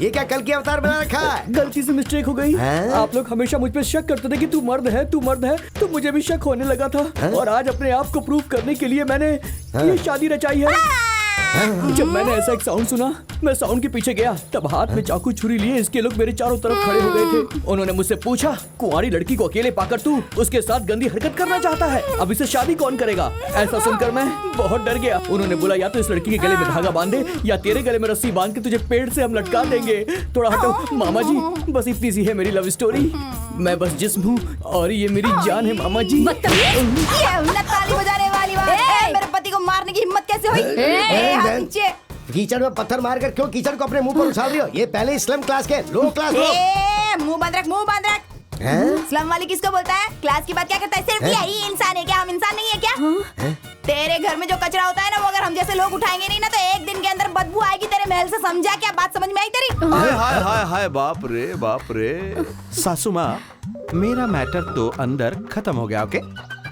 D: ये क्या कल की अवतार बना रखा है?
C: गलती से मिस्टेक हो गई। आप लोग हमेशा मुझ पे शक करते थे कि तू मर्द है, तू मर्द है, तो मुझे भी शक होने लगा था। और आज अपने आप को प्रूव करने के लिए मैंने ये शादी रचाई है। जब मैंने ऐसा एक साउंड सुना, मैं साउंड के पीछे गया, तब हाथ में चाकू छुरी लिए इसके लोग मेरे चारों तरफ खड़े हो गए थे। उन्होंने मुझसे पूछा, कुंवारी लड़की को अकेले पाकर तू उसके साथ गंदी हरकत करना चाहता है, अब इसे शादी कौन करेगा? ऐसा सुनकर मैं बहुत डर गया। उन्होंने बोला, या तो इस लड़की के गले में धागा बांधे या तेरे गले में रस्सी बांध के तुझे पेड़ से हम लटका देंगे। थोड़ा हटो मामा जी, बस इतनी सी है मेरी लव स्टोरी। मैं बस जिस्म हूँ और ये मेरी जान है मामा जी।
I: ताली बजाने वाली बात है। मेरे पति को मारने की हिम्मत कैसे हुई?
D: कीचड़ में पत्थर मारकर क्यों कीचड़ को अपने मुंह पर उछाल रही हो? ये पहले स्लम क्लास के लो क्लास लोग।
I: मुंह बंद रख, मुंह बंद रख। स्लम वाली किसको बोलता है? क्लास की बात क्या करता है? सिर्फ यही इंसान है क्या? हम इंसान नहीं है क्या? तेरे घर में जो कचरा होता है ना, वो अगर हम जैसे लोग उठाएंगे नहीं ना, तो एक दिन के अंदर बदबू आएगी तेरे महल से। समझा? क्या बात समझ में आई तेरी?
H: हाय हाय हाय हाय, बाप रे। सासू माँ, मेरा मैटर तो अंदर खत्म हो गया, ओके,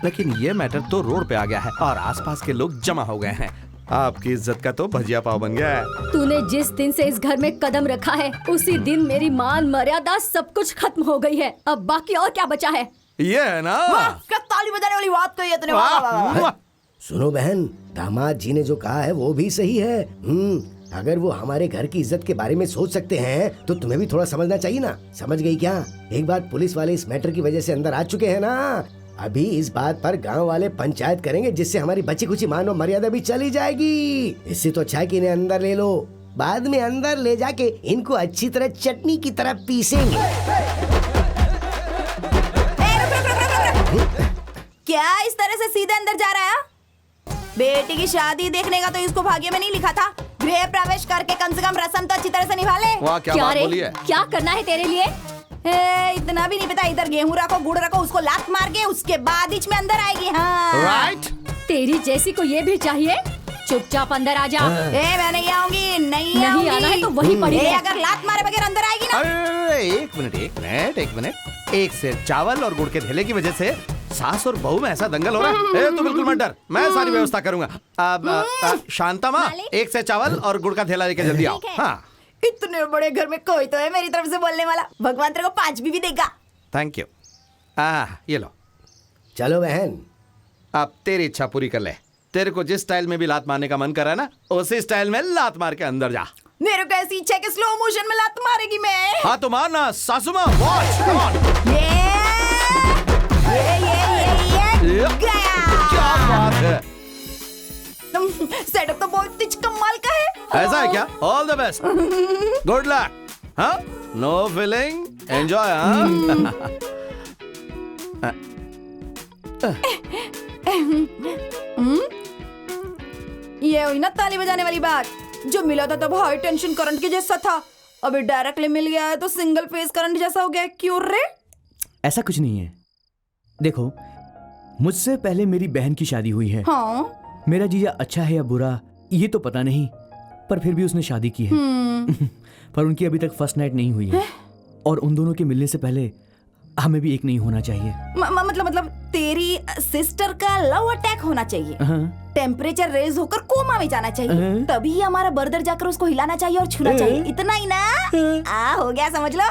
H: लेकिन ये मैटर तो रोड पे आ गया है और आसपास के लोग जमा हो गए हैं। आपकी इज्जत का तो भजिया पाव बन गया है।
E: तूने जिस दिन से इस घर में कदम रखा है, उसी दिन मेरी मान मर्यादा सब कुछ खत्म हो गई है। अब बाकी और क्या बचा है?
H: ये है ना?
I: क्या ताली बजाने वाली बात कही है तूने?
D: सुनो बहन, दामाद जी ने जो कहा है वो भी सही है। अगर वो हमारे घर की इज्जत के बारे में सोच सकते हैं तो तुम्हें भी थोड़ा समझना चाहिए ना। समझ गई क्या? एक बार पुलिस वाले इस मैटर की वजह से अंदर आ चुके हैं ना, अभी इस बात पर गांव वाले पंचायत करेंगे, जिससे हमारी बची खुची मान और मर्यादा भी चली जाएगी। इससे तो अच्छा है कि इन्हें अंदर ले लो, बाद में अंदर ले जाके इनको अच्छी तरह चटनी की तरह पीसेंगे।
I: क्या इस तरह से सीधे अंदर जा रहा है? बेटी की शादी देखने का तो इसको भाग्य में नहीं लिखा था। गृह प्रवेश करके कम से कम रस्म तो अच्छी तरह से निभा ले।
H: वाह, क्या बात बोली है।
E: क्या करना है तेरे लिए?
I: इतना भी नहीं पता? इधर गेहूं रखो, गुड़ रखो, उसको लात मार के उसके बाद बीच में अंदर आएगी। हाँ
H: राइट।
E: तेरी जैसी को ये भी चाहिए? चुपचाप अंदर आ जा।
I: मैं नहीं आऊंगी। नहीं
E: आना है तो वहीं पड़ी है।
I: अगर लात मारे बगैर अंदर आएगी ना।
H: अरे एक मिनट, एक से चावल और गुड़ के ढेले की वजह से सास और बहू में ऐसा दंगल हो रहा है। तू बिल्कुल मत डर, मैं सारी व्यवस्था करूंगा। शांता माँ, एक से चावल और गुड़ का ढेला लेके जल्दी आओ। हाँ,
I: इतने बड़े घर में कोई तो है मेरी तरफ से बोलने वाला। भगवान तेरे को 5 भी देगा।
H: Thank you. ये लो।
D: चलो बहन,
H: अब तेरी इच्छा पूरी कर ले। तेरे को जिस स्टाइल में भी लात मारने का मन कर रहा है ना, उसी स्टाइल में लात मार के अंदर जा।
I: मेरे को ऐसी इच्छा है कि स्लो मोशन में लात मारेगी मैं।
H: हाँ तो मारना सासू माँ। Watch, come on.
I: ये
H: क्या बात है।
I: सेटअप तो बहुत तेज कमाल का है।
H: ऐसा है क्या? All the best, good luck. हाँ, नो फीलिंग, एंजॉय।
I: ये हुई ना ताली बजाने वाली बात। जो मिला था तब हाई टेंशन करंट के जैसा था, अभी डायरेक्टली मिल गया है तो सिंगल फेज करंट जैसा हो गया। क्यों रे?
C: ऐसा कुछ नहीं है। देखो, मुझसे पहले मेरी बहन की शादी हुई है।
I: हाँ?
C: मेरा जीजा अच्छा है या बुरा ये तो पता नहीं, पर फिर भी उसने शादी की है। पर उनकी अभी तक फर्स्ट नाइट नहीं हुई है। और उन दोनों के मिलने से पहले हमें भी एक नहीं होना चाहिए।
I: मतलब तेरी सिस्टर का लव अटैक होना चाहिए। टेम्परेचर रेज होकर कोमा में जाना चाहिए, तभी हमारा बर्दर जाकर उसको हिलाना चाहिए और छूना चाहिए। इतना ही ना? हो गया, समझ लो।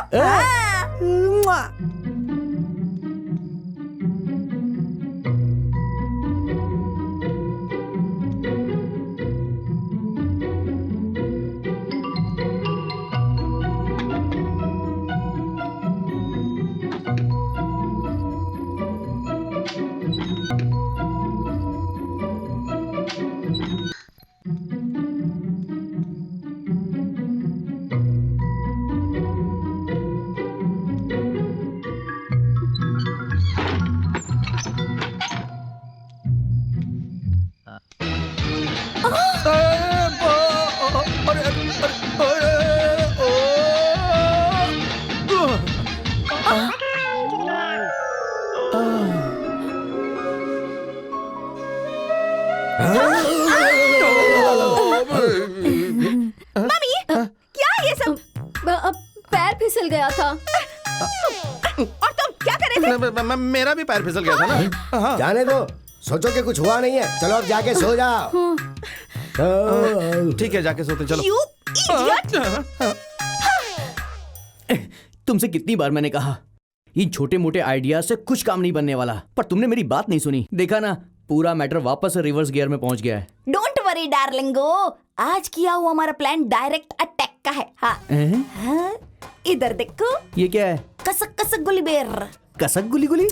E: मम्मी, क्या ये सब? पैर फिसल गया था।
J: मेरा भी पैर फिसल गया था ना। हाँ।
D: जाने दो, सोचो कि कुछ हुआ नहीं है। चलो अब जाके सो जाओ।
J: ठीक है, जाके सोते चलो।
G: You idiot!
C: तुमसे कितनी बार मैंने कहा, इन छोटे मोटे आइडिया से कुछ काम नहीं बनने वाला, पर तुमने मेरी बात नहीं सुनी। देखा ना, पूरा मैटर वापस रिवर्स गियर में पहुंच गया है।
I: डोंट वरी डार्लिंगो, आज किया हुआ हमारा प्लान डायरेक्ट अटैक का है। हाँ। हाँ? इधर देखो,
C: ये क्या है?
I: कसक कसक गुली बेर।
C: कसक गुली गुली?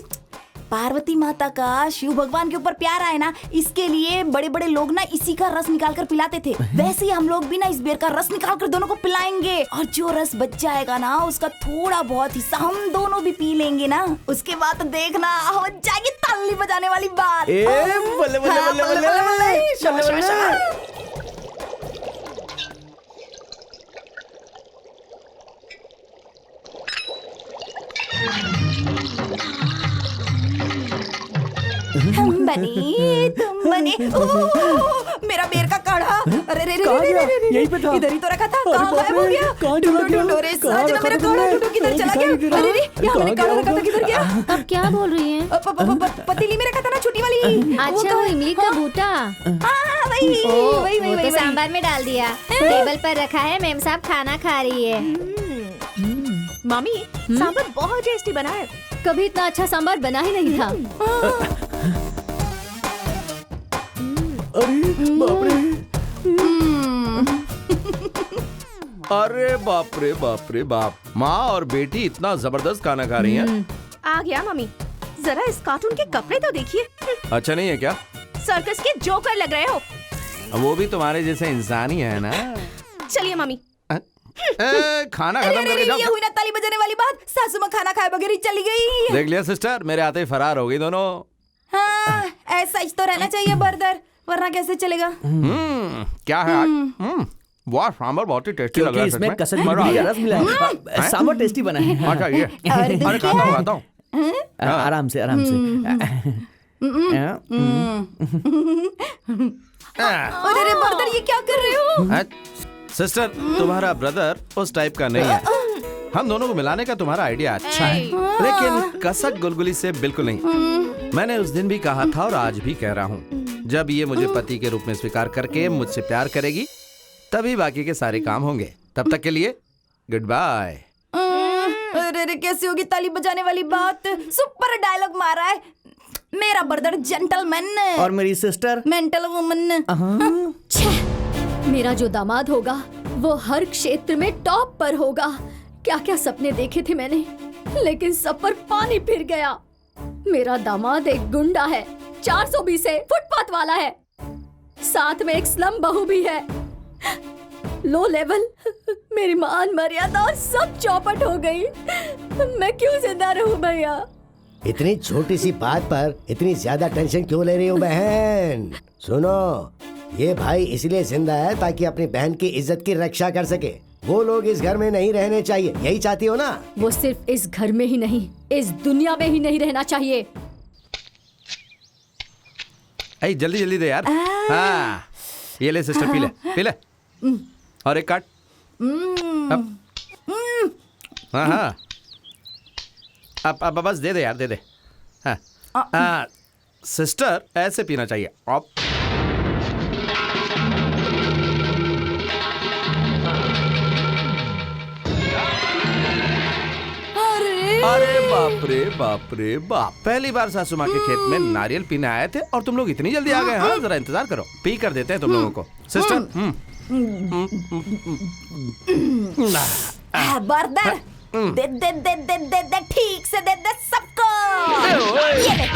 I: पार्वती माता का शिव भगवान के ऊपर प्यार है ना, इसके लिए बड़े बड़े लोग ना इसी का रस निकाल कर पिलाते थे। वैसे ही हम लोग भी ना इस बेर का रस निकाल कर दोनों को पिलाएंगे, और जो रस बच जाएगा ना उसका थोड़ा बहुत हिस्सा हम दोनों भी पी लेंगे ना। उसके बाद देखना हो जाएगी ताली बजाने वाली बात।
C: ए, बल्ले बल्ले
I: हाँ,
C: बल्ले
I: बल्ले, बल्ले। शाबाश, शाबाश, शाबाश। हम बने, तुम बने। मेरा बेर का काढ़ा। अरे रे रे रे रे रे,
C: यहीं पे था।
I: इधर ही तो रखा था। कहाँ गायब हो गया?
C: कहाँ चला गया?
I: ढूंढो रे साजना, मेरा काढ़ा ढूंढो, किधर चला गया? अरे रे, यहाँ मैंने काढ़ा रखा था, किधर गया?
E: अब क्या बोल रही हैं?
I: पतीली में रखा था ना, छोटी वाली।
E: अच्छा, वो इमली का बूटा।
I: हाँ, वही वही
E: वो तो सांभर में डाल दिया, टेबल पर रखा है। मेम साहब खाना खा रही है।
G: मम्मी, सांभर बहुत टेस्टी बना है।
E: कभी इतना अच्छा सांभर बना ही नहीं था।
H: अरे बाप रे बाप रे बाप, माँ और बेटी इतना जबरदस्त खाना खा रही हैं।
G: आ गया मम्मी, जरा इस कार्टून के कपड़े तो देखिए।
H: अच्छा नहीं है क्या?
G: सर्कस के जोकर लग रहे हो।
H: वो भी तुम्हारे जैसे इंसान ही है ना।
G: चलिए मम्मी।
H: खाना खत्म करके जाओ।
I: ये हुई ना ताली बजाने वाली बात। सासू माँ खाना खाए बगैर ही चली गई।
H: देख लिया सिस्टर, मेरे आते ही फरार हो गई दोनों।
I: हाँ, ऐसा ही तो रहना चाहिए बर्दर, वरना कैसे चलेगा?
H: क्या है आज? वाह, सांभर बहुत ही टेस्टी लग रहा है।
C: इसमें कसक गुली का रस मिला है। सांभर टेस्टी बना है।
H: अच्छा ये, अरे खाता हूँ।
C: आराम से आराम से।
I: अरे रे बर्दर, ये क्या कर रहे हो?
H: सिस्टर, तुम्हारा ब्रदर उस टाइप का नहीं है। हम दोनों को मिलाने का तुम्हारा आइडिया अच्छा है, लेकिन कसक गुलगुली से बिल्कुल नहीं। मैंने उस दिन भी कहा था और आज भी कह रहा हूँ, जब ये मुझे पति के रूप में स्वीकार करके मुझसे प्यार करेगी, तभी बाकी के सारे काम होंगे। तब तक के लिए गुड बाय।
I: अरे रे, कैसे होगी ताली बजाने वाली बात? सुपर डायलॉग मारा है। मेरा ब्रदर जेंटलमैन
C: और मेरी सिस्टर
I: मेंटल वुमन।
E: मेरा जो दामाद होगा वो हर क्षेत्र में टॉप पर होगा। क्या क्या सपने देखे थे मैंने, लेकिन सब पर पानी फिर गया। मेरा दामाद एक गुंडा है, 420 है, फुटपाथ वाला है, साथ में एक स्लम बहू भी है। लो लेवल, मेरी मान मर्यादा सब चौपट हो गई। मैं क्यों जिंदा रहूं भैया?
D: इतनी छोटी सी बात पर इतनी ज्यादा टेंशन क्यों ले रही हो बहन? सुनो, ये भाई इसलिए जिंदा है ताकि अपनी बहन की इज्जत की रक्षा कर सके। वो लोग इस घर में नहीं रहने चाहिए, यही चाहती हो ना?
E: वो सिर्फ इस घर में ही नहीं, इस दुनिया में ही नहीं रहना चाहिए।
H: जल्दी जल्दी दे यार। हाँ, ये ले सिस्टर, पी ले पी ले, और एक काट। हाँ हाँ, अब बस दे दे यार, दे दे। हाँ सिस्टर, ऐसे पीना चाहिए। अब अरे बाप रे बाप रे बाप, पहली बार सासू माँ के खेत में नारियल पीने आए थे और तुम लोग इतनी जल्दी आ गए। हाँ, जरा इंतजार करो, पी कर देते हैं तुम लोगों को। सिस्टर,
I: बर्दर, दे दे दे दे दे दे, ठीक से दे दे सबको। ये ले।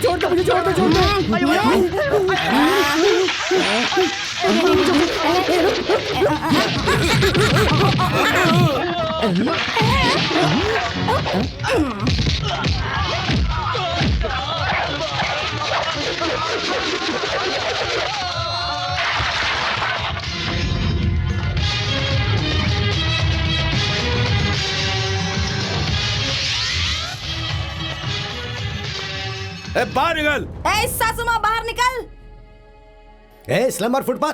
C: छोड़ दो मुझे, छोड़ दो।
H: बाहर निकल।
I: सासू माँ बाहर निकल।
D: ए स्लम्बर फुटपाथ,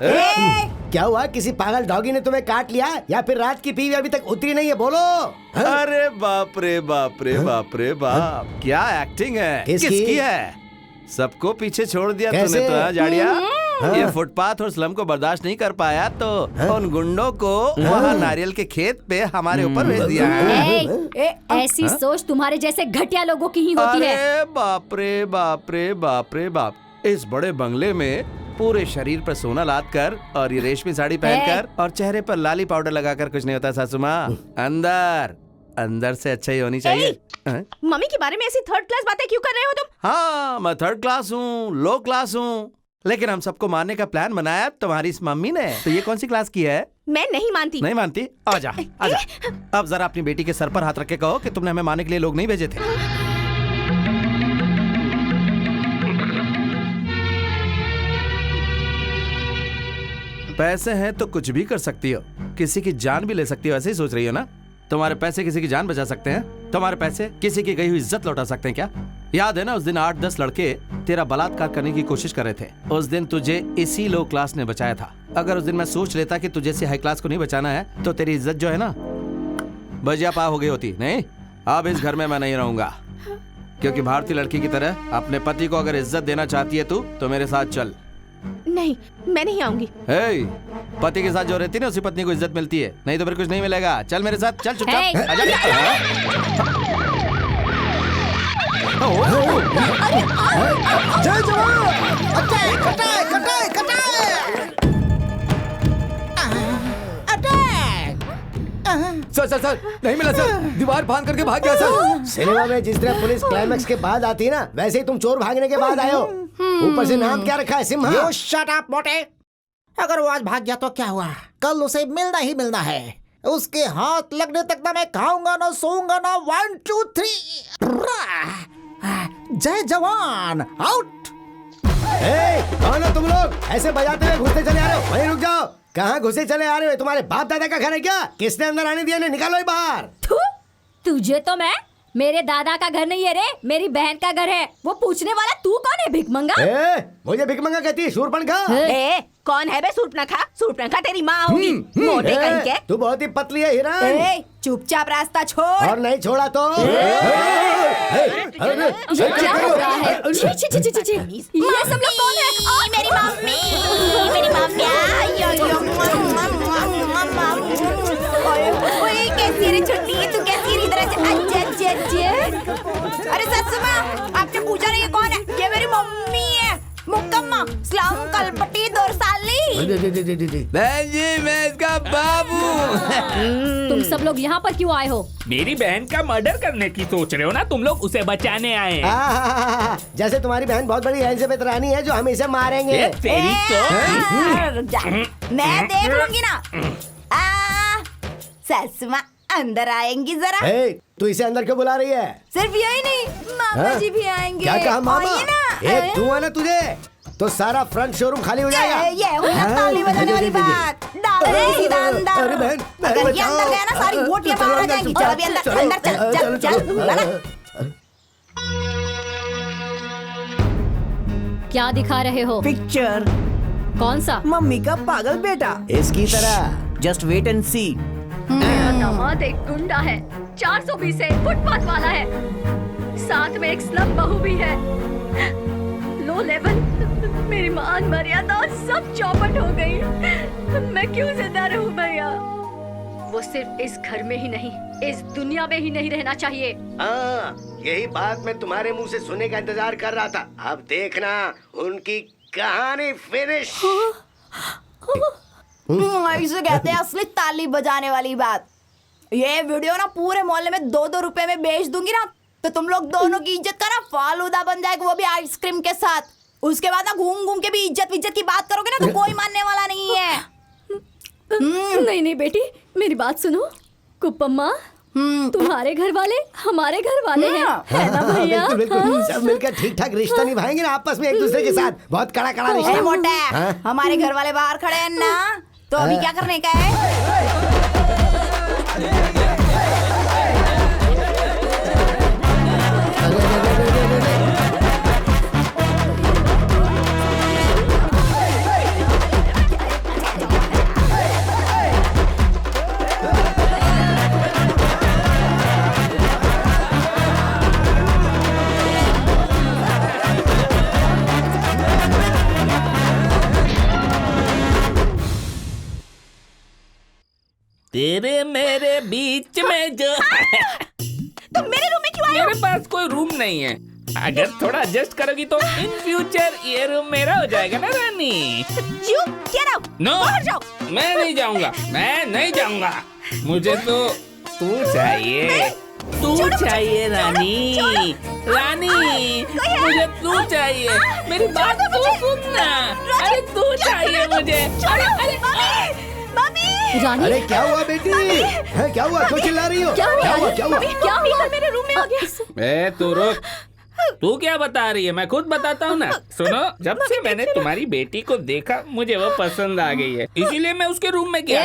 D: क्या हुआ? किसी पागल डॉगी ने तुम्हें काट लिया या फिर रात की पीवी अभी तक उतरी नहीं है? बोलो।
H: अरे बाप रे बाप रे बाप रे बाप, क्या एक्टिंग है। किसकी है? सबको पीछे छोड़ दिया तूने तो, जाड़िया। ये फुटपाथ और स्लम को बर्दाश्त नहीं कर पाया तो उन गुंडों को वहाँ नारियल के खेत पे हमारे ऊपर भेज दिया है।
E: ऐसी सोच तुम्हारे जैसे घटिया लोगों की ही होती है।
H: अरे बाप रे बाप रे बाप रे बाप, इस बड़े बंगले में पूरे शरीर पर सोना लाद कर और ये रेशमी साड़ी पहनकर और चेहरे पर लाली पाउडर लगाकर कुछ नहीं होता सासू माँ। अंदर अंदर से अच्छा ही होनी चाहिए।
G: मम्मी के बारे में ऐसी थर्ड क्लास बातें क्यों कर रहे हो तुम?
H: हाँ, मैं थर्ड क्लास हूँ, लो क्लास हूँ, लेकिन हम सबको मारने का प्लान बनाया तुम्हारी इस मम्मी ने। तो ये कौन सी क्लास की है?
G: मैं नहीं मानती।
H: नहीं मानती? आजा आजा। अब जरा अपनी बेटी के सर पर हाथ रख के कहो कि तुमने हमें मारने के लिए लोग नहीं भेजे थे। पैसे हैं तो कुछ भी कर सकती हो, किसी की जान भी ले सकती हो, ऐसे ही सोच रही हो ना? तुम्हारे पैसे किसी की जान बचा सकते हैं? तुम्हारे पैसे किसी की गई हुई इज्जत लौटा सकते हैं क्या? याद है ना उस दिन 8-10 लड़के तेरा बलात्कार करने की कोशिश कर रहे थे। उस दिन तुझे इसी लो क्लास ने बचाया था। अगर उस दिन मैं सोच लेता कि तुझे हाई क्लास को नहीं बचाना है तो तेरी इज्जत जो है ना बजिया पा हो गई होती। नहीं, अब इस घर में मैं नहीं रहूंगा, क्योंकि भारतीय लड़की की तरह अपने पति को अगर इज्जत देना चाहती है तू तो मेरे साथ चल।
G: नहीं, मैं नहीं आऊंगी।
H: पति के साथ जो रहती है ना उसी पत्नी को इज्जत मिलती है, नहीं तो फिर कुछ नहीं मिलेगा। चल मेरे साथ, चल चुपचाप।
D: जय जवान।
C: सर नहीं मिला सर, दीवार फांद करके भाग गया सर।
D: सिनेमा में जिस तरह पुलिस क्लाइमैक्स के बाद आती है ना, वैसे ही तुम चोर भागने के बाद आए हो। ऊपर से नाम क्या रखा है? सिम्हा।
K: You shut up, मोटे। अगर वो आज भाग गया तो क्या हुआ? कल उसे मिलना ही मिलना है। उसके हाथ लगने तक ना मैं खाऊंगा ना सोऊंगा ना। 1 2 3 जय जवान आउट।
D: कौन हो तुम लोग? ऐसे बजाते हुए घुसते चले आ रहे हो? वहीं रुक जाओ। कहाँ घुसे चले आ रहे हो? तुम्हारे बाप दादा का घर है क्या? किसने अंदर आने दिया? निकालो ही बाहर।
E: तुझे तो मैं, मेरे दादा का घर नहीं है रे, मेरी बहन का घर है। वो पूछने वाला तू कौन है? भिखमंगा?
D: मुझे भिखमंगा कहती है? शूरपणखा?
G: कौन है बे सूर्पणखा? सूर्पणखा तेरी माँ होगी, मोटे कहीं के।
D: तू बहुत ही पतली है हिरण।
I: चुपचाप रास्ता छोड़।
D: और नहीं छोड़ा तो
E: ये क्या हो रहा है? छी छी छी छी छी। ये सब लोग कौन है?
I: मेरी मम्मी, मेरी मम्मी। ओए कैसी रे छुट्टी, तू कैसी रे इधर? अरे ससु माँ, आपने पूछा नहीं ये कौन है? ये मेरी मम्मी है, मुक्कम्मा स्लम कलपटी दोरसाली।
B: बहन जी, मैं इसका बाबू।
E: तुम सब लोग यहाँ पर क्यों आए हो?
F: मेरी बहन का मर्डर करने की सोच रहे हो ना तुम लोग? उसे बचाने आए।
D: जैसे तुम्हारी बहन बहुत बड़ी एलिजाबेथ रानी है जो हमें इसे मारेंगे।
F: तेरी
I: मैं देख लूंगी ना। ससु माँ अंदर आएंगी जरा।
D: तू इसे अंदर क्यों बुला रही है?
I: सिर्फ यही नहीं, मामा जी भी आएंगे।
D: क्या कहा मामा?
I: आइए ना।
D: एक धुआं ना तुझे तो सारा फ्रंट शोरूम खाली हो जाएगा।
I: ये हुई ना ताली बजाने वाली बात। डाल दे सीधा अंदर।
D: अरे बहन,
I: अगर ये अंदर गया ना सारी बोटियां बाहर आ जाएंगी। चल अभी अंदर अंदर चल चल चल।
E: क्या दिखा रहे हो?
L: पिक्चर।
E: कौन सा?
L: मम्मी का पागल बेटा।
D: इसकी तरह।
L: जस्ट वेट एंड सी।
E: मेरा दामाद एक गुंडा है, 420 है, फुटपाथ वाला है, साथ में एक स्लम बहू भी है। लो लेवल, मेरी मान मर्यादा सब चौपट हो गई। मैं क्यों जिंदा रहूं भैया? वो सिर्फ इस घर में ही नहीं, इस दुनिया में ही नहीं रहना चाहिए।
D: हाँ, यही बात मैं तुम्हारे मुंह से सुनने का इंतजार कर रहा था। अब देखना उनकी कहानी फिनिश।
I: ऐसे कहते हैं असली ताली बजाने वाली बात। ये वीडियो ना पूरे मोहल्ले में 2-2 रुपए में बेच दूंगी ना, तो तुम लोग दोनों की इज्जत का ना फालूदा बन जाएगा, वो भी आइसक्रीम के साथ। उसके बाद ना घूम घूम के भी इज्जत की बात करोगे ना तो कोई मानने वाला नहीं है।
E: नहीं नहीं बेटी, मेरी बात सुनो। कुप्पम्मा, तुम्हारे घर वाले हमारे घर वाले हैं, है ना भैया?
D: बिल्कुल बिल्कुल, सब मिलकर ठीक ठाक रिश्ता निभाएंगे ना आपस में एक दूसरे के साथ। बहुत कड़ा कड़ा रिश्ता।
I: मोटा, हमारे घर वाले बाहर खड़े हैं ना, तो अभी क्या करने का है?
F: तेरे मेरे बीच में जो
I: तुम मेरे रूम में क्यों आए हो?
F: मेरे पास कोई रूम नहीं है। अगर थोड़ा एडजस्ट करोगी तो इन फ्यूचर ये रूम मेरा हो जाएगा ना रानी।
I: You get out!
F: नो,
I: बाहर जाओ।
F: मैं नहीं जाऊंगा, मैं नहीं जाऊंगा। मुझे तो तू चाहिए, तू चाहिए रानी, रानी मुझे तू चाहिए। मेरी बात तू सुनना। अरे तू चाहिए मुझे।
E: रानी,
D: अरे क्या हुआ बेटी? है क्या हुआ? क्यों चिल्ला रही हो?
E: क्या हुआ?
D: क्या हुआ?
E: क्या हुआ? मेरे रूम में आ गया।
F: तू रुक, तू क्या बता रही है? मैं खुद बताता हूँ ना। सुनो, जब से मैंने तुम्हारी बेटी को देखा मुझे वो पसंद आ गई है, इसीलिए मैं उसके रूम में गया।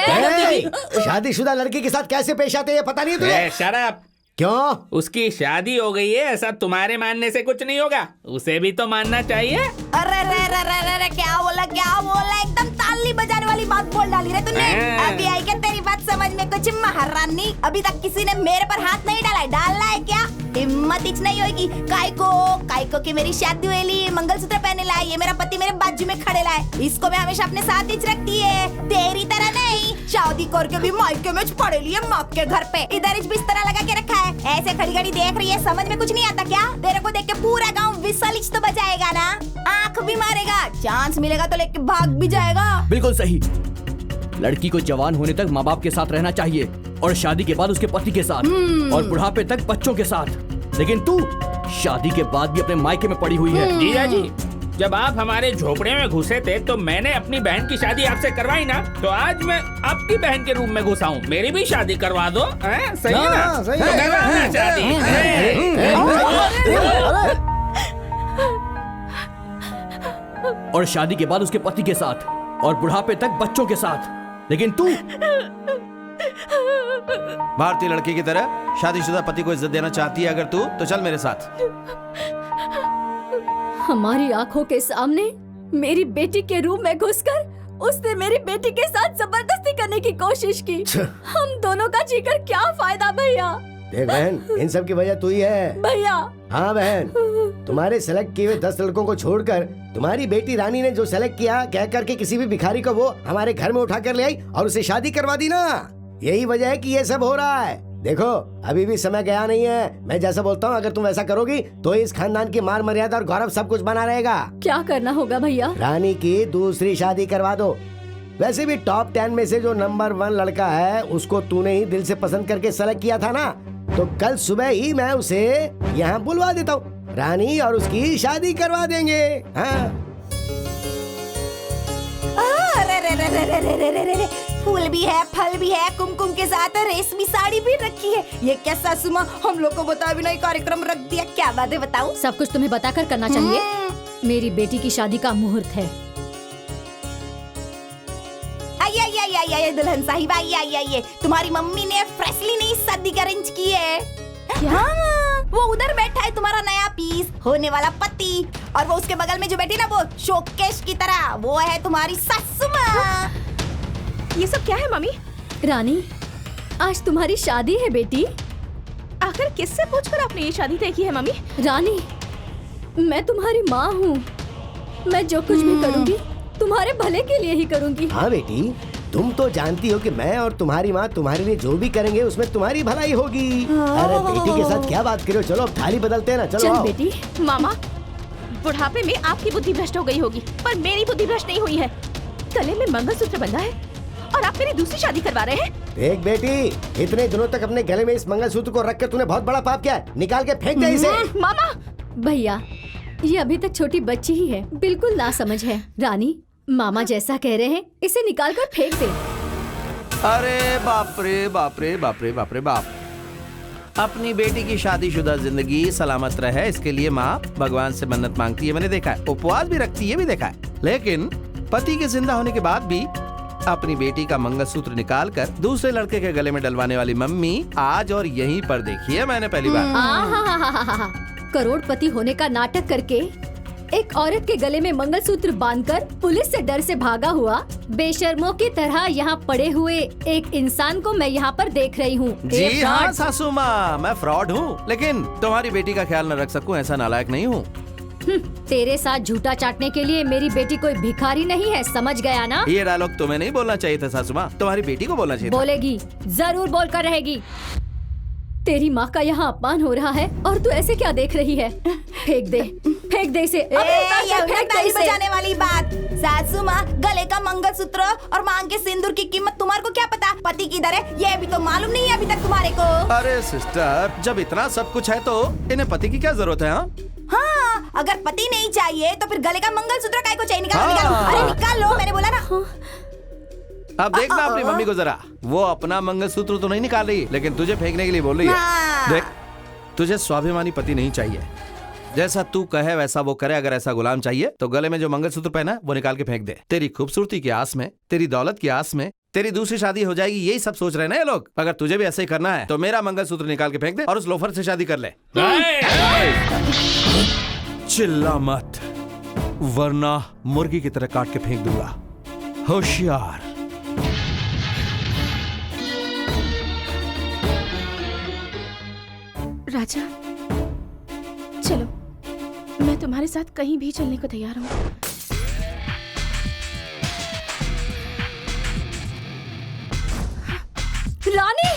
D: शादीशुदा लड़की के साथ कैसे पेश आते हैं पता नहीं तुझे?
F: शराब।
D: क्यों?
F: उसकी शादी हो गई है, ऐसा तुम्हारे मानने से कुछ नहीं होगा, उसे भी तो मानना चाहिए।
I: अरे रे रे रे रे रे, क्या बोला एकदम ताली बजाने वाली बात बोल डाली रे तूने। अभी आई क्या तेरी बात समझ में कुछ महारानी? अभी तक किसी ने मेरे पर हाथ नहीं डाला है। डालना है क्या? हिम्मत इच नहीं होगी। काइको की मेरी शादी हुई, मंगलसूत्र पहने लाए, ये मेरा पति मेरे बाजू में खड़े लाए, इसको मैं हमेशा अपने साथ ही रखती है। तेरी तरह नहीं, शादी करके भी मायके में पड़े लिए माँ के घर पे, इधर इस बिस्तर लगा के रखा है। ऐसे खड़ी खड़ी देख रही है, समझ में कुछ नहीं आता क्या? तेरे को देख के पूरा गाँव विसल तो बजाएगा ना, आँख भी मारेगा, चांस मिलेगा तो लेके भाग भी जाएगा।
C: बिल्कुल सही। लड़की को जवान होने तक माँ बाप के साथ रहना चाहिए और शादी के बाद उसके पति के साथ और बुढ़ापे तक बच्चों के साथ। लेकिन तू शादी के बाद भी अपने मायके में पड़ी हुई है।
F: जीजा जी, जब आप हमारे झोपड़े में घुसे थे तो मैंने अपनी बहन की शादी आपसे करवाई ना, तो आज मैं आपकी बहन के रूम में घुसा हूँ, मेरी भी शादी करवा दो। सही है ना?
K: सही है।
F: करवाना शादी।
C: और शादी के बाद उसके पति के साथ और बुढ़ापे तक बच्चों के साथ। लेकिन तू
H: भारतीय लड़की की तरह शादीशुदा पति को इज्जत देना चाहती है अगर तू, तो चल मेरे साथ।
E: हमारी आंखों के सामने मेरी बेटी के रूम में घुसकर उसने मेरी बेटी के साथ जबरदस्ती करने की कोशिश की। हम दोनों का जीकर क्या फायदा भैया?
D: देख बहन, इन सब की वजह तू ही है।
E: भैया।
D: हाँ बहन, तुम्हारे सेलेक्ट किए हुए 10 लड़कों को छोड़कर तुम्हारी बेटी रानी ने जो सेलेक्ट किया, कह करके किसी भी भिखारी को वो हमारे घर में उठा कर ले आई और उसे शादी करवा दी ना। यही वजह है कि ये सब हो रहा है। देखो, अभी भी समय गया नहीं है। मैं जैसा बोलता हूँ, अगर तुम वैसा करोगी तो इस खानदान की मान मर्यादा और गौरव सब कुछ बना रहेगा।
E: क्या करना होगा भैया?
D: रानी की दूसरी शादी करवा दो। वैसे भी टॉप 10 में से जो नंबर 1 लड़का है उसको तूने ही दिल से पसंद करके सेलेक्ट किया था ना, तो कल सुबह ही मैं उसे यहाँ बुलवा देता हूँ, रानी और उसकी शादी करवा देंगे। हाँ।
I: अरे रे रे रे रे रे रे रे रे, फूल भी है, फल भी है, कुमकुम के साथ रेशमी साड़ी भी रखी है। ये क्या सासू माँ, हम लोग को बता भी नहीं कार्यक्रम रख दिया। क्या बात है बताओ?
E: सब कुछ तुम्हें बताकर करना चाहिए। मेरी बेटी की शादी का मुहूर्त है।
I: आइए दुल्हन साहिबा, आइए। तुम्हारी मम्मी ने फ्रेशली नई शादी अरेंज की है। क्या? वो उधर बैठा है तुम्हारा नया पीस होने वाला पति, और वो उसके बगल में जो बैठी ना, वो शोकेश की तरह, वो है तुम्हारी सासू माँ।
G: ये सब क्या है मम्मी?
E: रानी, आज तुम्हारी शादी है बेटी।
G: आखिर किससे पूछकर आपने ये शादी तय की है मम्मी?
E: रानी, मैं तुम्हारी माँ हूँ। मैं जो कुछ भी करूँगी तुम्हारे भले के लिए ही करूँगी।
D: हाँ बेटी, तुम तो जानती हो कि मैं और तुम्हारी माँ तुम्हारे लिए जो भी करेंगे उसमें तुम्हारी भलाई होगी। अरे बेटी के साथ क्या बात करो, चलो अब थाली बदलते हैं ना, चलो
E: चल
D: आओ।
E: बेटी।
G: मामा, बुढ़ापे में आपकी बुद्धि भ्रष्ट हो गई होगी, पर मेरी बुद्धि भ्रष्ट नहीं हुई है। गले में मंगलसूत्र बंधा है और आप मेरी दूसरी शादी करवा रहे हैं।
D: देख बेटी, इतने दिनों तक अपने गले में इस मंगलसूत्र को रख कर तूने बहुत बड़ा पाप किया है। निकाल के फेंक दे इसे।
G: मामा,
E: भैया, ये अभी तक छोटी बच्ची ही है, बिल्कुल नासमझ है। रानी, मामा जैसा कह रहे हैं, इसे निकाल कर फेंक दे।
H: अरे बाप रे बाप रे बाप रे बाप रे बाप। अपनी बेटी की शादीशुदा जिंदगी सलामत रहे, इसके लिए माँ भगवान से मन्नत मांगती है, मैंने देखा है। उपवास भी रखती है, भी देखा है। लेकिन पति के जिंदा होने के बाद भी अपनी बेटी का मंगलसूत्र निकाल कर दूसरे लड़के के गले में डलवाने वाली मम्मी आज और यहीं पर देखी है मैंने पहली बार।
E: करोड़पति होने का नाटक करके एक औरत के गले में मंगलसूत्र बांधकर पुलिस से डर से भागा हुआ बेशर्मों की तरह यहाँ पड़े हुए एक इंसान को मैं यहाँ पर देख रही हूँ।
H: जी हाँ सासू माँ, मैं फ्रॉड हूँ, लेकिन तुम्हारी बेटी का ख्याल न रख सकूँ ऐसा नालायक नहीं हूँ।
E: तेरे साथ झूठा चाटने के लिए मेरी बेटी कोई भिखारी नहीं है, समझ गया ना?
H: ये डायलॉग तुम्हें नहीं बोलना चाहिए था सासू माँ, तुम्हारी बेटी को बोलना चाहिए था।
E: बोलेगी, जरूर बोलकर रहेगी। तेरी माँ का यहाँ अपमान हो रहा है और तू ऐसे क्या देख रही है? फेंक दे इसे।
I: ताली बजाने वाली बात। सासू माँ, गले का मंगलसूत्र और मांग के सिंदूर की कीमत तुम्हारे को क्या पता? पति किधर है ये भी तो मालूम नहीं है अभी तक तुम्हारे को।
H: अरे सिस्टर, जब इतना सब कुछ है तो इन्हें पति की क्या जरूरत है?
I: हाँ, अगर पति नहीं चाहिए तो फिर गले का मंगलसूत्र काय को चाहिए? निकालो। अरे निकाल लो, मैंने बोला ना।
H: अब देखना अपनी मम्मी को जरा, वो अपना मंगलसूत्र तो नहीं निकाल रही, लेकिन तुझे फेंकने के लिए बोल रही है। देख, तुझे स्वाभिमानी पति नहीं चाहिए, जैसा तू कहे वैसा वो करे। अगर ऐसा गुलाम चाहिए तो गले में जो मंगलसूत्र पहना है वो निकाल के फेंक दे। तेरी खूबसूरती की आस में, तेरी दौलत की आस में तेरी दूसरी शादी हो जाएगी, यही सब सोच रहे ना ये लोग। अगर तुझे भी ऐसे ही करना है तो मेरा मंगलसूत्र निकाल के फेंक दे और उस लोफर से शादी कर ले। चिल्ला मत, वरना मुर्गी की तरह काट के फेंक दूंगा। होशियार।
G: राजा, चलो, मैं तुम्हारे साथ कहीं भी चलने को तैयार हूँ।
E: रानी,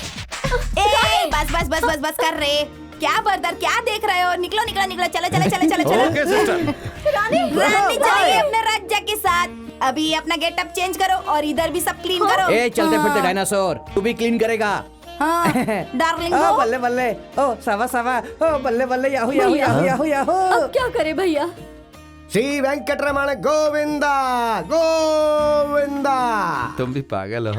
I: बस कर रहे। क्या बर्दर, क्या देख रहे हो? निकलो, चलो।
H: Okay sister.
I: रानी चलिए अपने राजा के साथ। अभी अपना गेटअप चेंज करो और इधर भी सब क्लीन करो।
C: ए, चलते फिरते डायनासोर, तू भी क्लीन करेगा?
I: हाँ, डार्लिंग
L: ओ बल्ले बल्ले, ओ सावा, ओ बल्ले बल्ले, याहू।
E: अब क्या करे भैया?
D: श्री वेंकटरमण गोविंदा गोविंदा।
H: तुम भी पागल हो।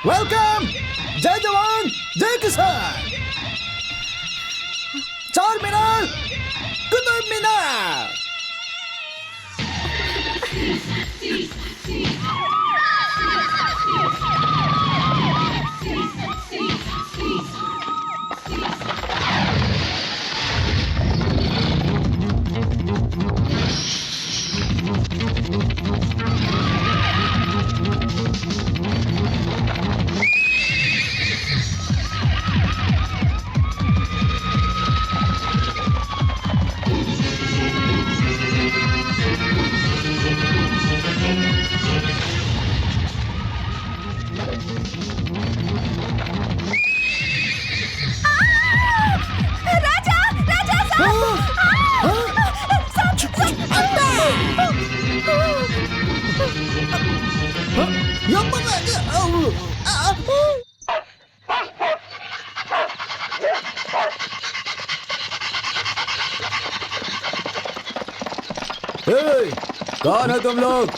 A: वेलकम। जय जवान जय किसान। चार मीनार, कुतुब मीनार।
B: कौन है तुम लोग?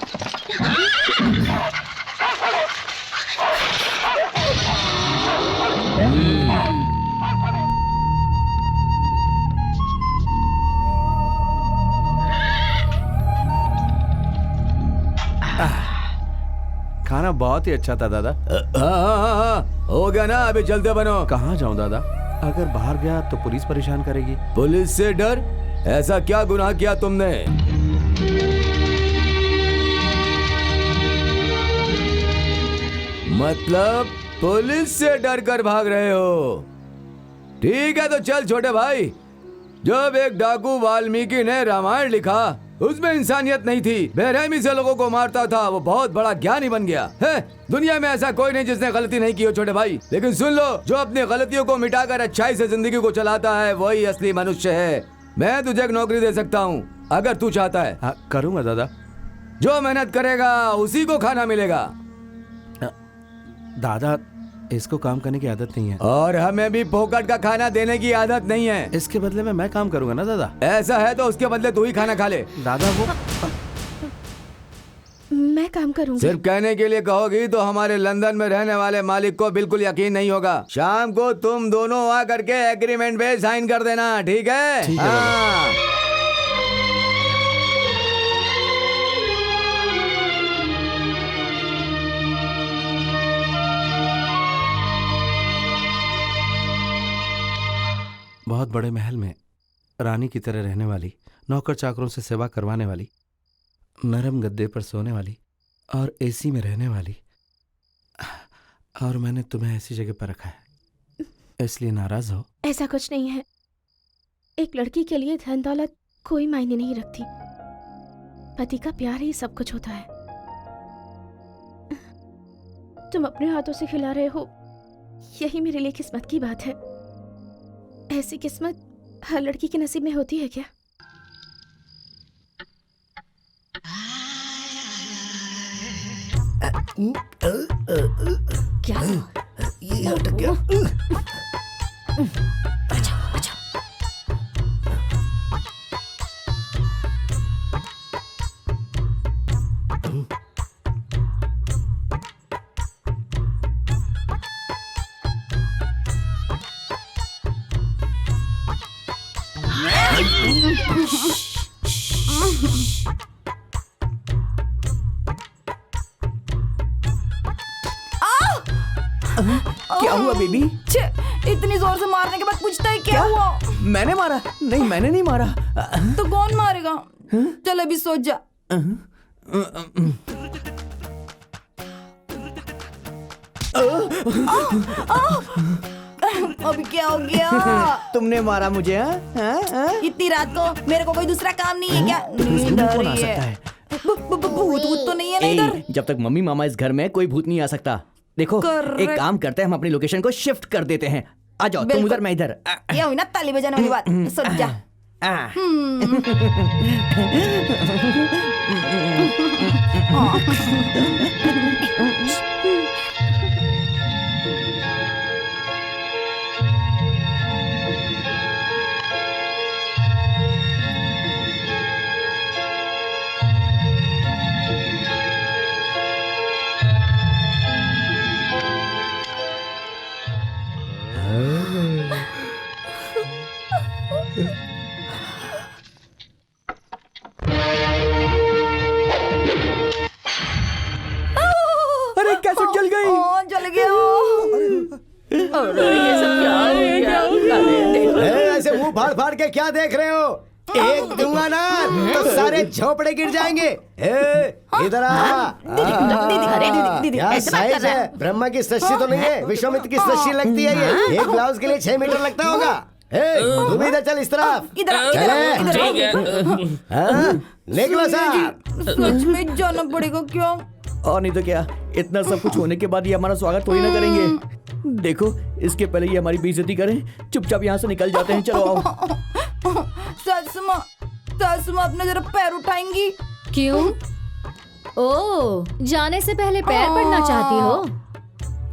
H: खाना बहुत ही अच्छा था दादा।
C: हाँ, हो गया ना, अभी चलते बनो।
H: कहाँ जाऊँ दादा? अगर बाहर गया तो पुलिस परेशान करेगी।
C: पुलिस से डर? ऐसा क्या गुनाह किया तुमने? मतलब पुलिस से डर कर भाग रहे हो? ठीक है तो चल छोटे भाई। जब एक डाकू वाल्मीकि ने रामायण लिखा, उसमें इंसानियत नहीं थी, बेरहमी से लोगों को मारता था, वो बहुत बड़ा ज्ञानी बन गया है। दुनिया में ऐसा कोई नहीं जिसने गलती नहीं की हो छोटे भाई। लेकिन सुन लो, जो अपनी गलतियों को मिटाकर अच्छाई से जिंदगी को चलाता है वही असली मनुष्य है। मैं तुझे एक नौकरी दे सकता हूँ अगर तू चाहता है।
H: हाँ, करूँगा दादा।
C: जो मेहनत करेगा उसी को खाना मिलेगा।
H: दादा, इसको काम करने की आदत नहीं है
C: और हमें भी फोकट का खाना देने की आदत नहीं है।
H: इसके बदले में मैं काम करूंगा ना दादा।
C: ऐसा है तो उसके बदले तू ही खाना खा ले।
H: दादा वो
G: मैं काम करूंगी।
C: सिर्फ कहने के लिए कहोगी तो हमारे लंदन में रहने वाले मालिक को बिल्कुल यकीन नहीं होगा। शाम को तुम दोनों आ करके एग्रीमेंट पे साइन कर देना, ठीक है?
H: ठीक है
C: हाँ।
H: बहुत बड़े महल में रानी की तरह रहने वाली, नौकर चाकरों से सेवा करवाने वाली, नरम गद्दे पर सोने वाली और एसी में रहने वाली, और मैंने तुम्हें ऐसी जगह पर रखा है, इसलिए नाराज हो?
G: ऐसा कुछ नहीं है। एक लड़की के लिए धन दौलत कोई मायने नहीं रखती। पति का प्यार ही सब कुछ होता है। तुम अपने हाथों से खिला रहे हो, यही मेरे लिए किस्मत की बात है। ऐसी किस्मत हर लड़की के नसीब में होती है क्या?
E: क्या
D: ये हट गया।
C: क्या हुआ बेबी?
I: इतनी जोर से मारने के बाद पूछता है क्या हुआ?
C: मैंने मारा? नहीं, मैंने नहीं मारा।
I: तो कौन मारेगा? चल अभी सोच जा। अभी क्या हो गया?
C: तुमने मारा मुझे? हाँ?
I: इतनी रात को मेरे को कोई दूसरा काम नहीं है क्या? नींद आ रही है। भूत तो नहीं है ना इधर?
C: जब तक मम्मी मामा इस घर में कोई भूत नहीं आ सकता। देखो, एक काम करते हैं, हम अपनी लोकेशन को शिफ्ट कर देते हैं। आ जाओ, तुम उधर मैं इधर।
I: ये हुई ना ताली बजाने वाली बात। सोच जा।
C: अरे कैसेट जल गई।
I: जल गया।
C: ये सब क्या हो गया?
D: ऐसे मुंह फाड़ फाड़ के क्या देख रहे हो? एक दूंगा ना तो सारे झोपड़े गिर जाएंगे। इधर आ। क्या साइज है? ब्रह्मा की सृष्टि तो नहीं है, विश्वामित्र की सृष्टि लगती है ये। एक ब्लाउज के लिए 6 मीटर लगता होगा। तुम इधर चल, इस तरफ निकलो साहब।
I: सच में जाना पड़ेगा क्या?
C: और नहीं तो क्या, इतना सब कुछ होने के बाद ये हमारा स्वागत थोड़ी ना करेंगे। देखो, इसके पहले ये हमारी बेइज्जती करें, चुपचाप यहाँ से निकल जाते हैं। चलो आओ।
I: सासुमा अपना जरा पैर उठाएंगी?
E: क्यों? ओ, जाने से पहले पैर पड़ना चाहती हो?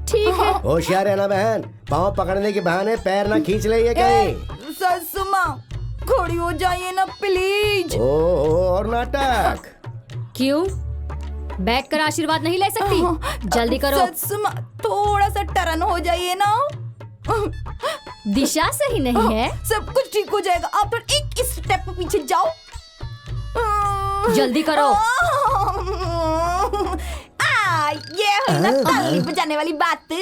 E: ठीक है।
D: होशियार है ना बहन, पाँव पकड़ने के बहाने पैर ना खींच ले ये कहीं।
I: सासुमा खड़ी हो जाइए ना प्लीज।
D: और नाटक
E: क्यों? बैठ कर आशीर्वाद नहीं ले सकती? जल्दी करो।
I: सासुमा थोड़ा सा टर्न हो जाइए ना।
E: दिशा सही नहीं है।
I: सब कुछ ठीक हो जाएगा, आप तो एक स्टेप पीछे जाओ।
E: जल्दी करो।
I: ये है ना ताली बजाने वाली बात।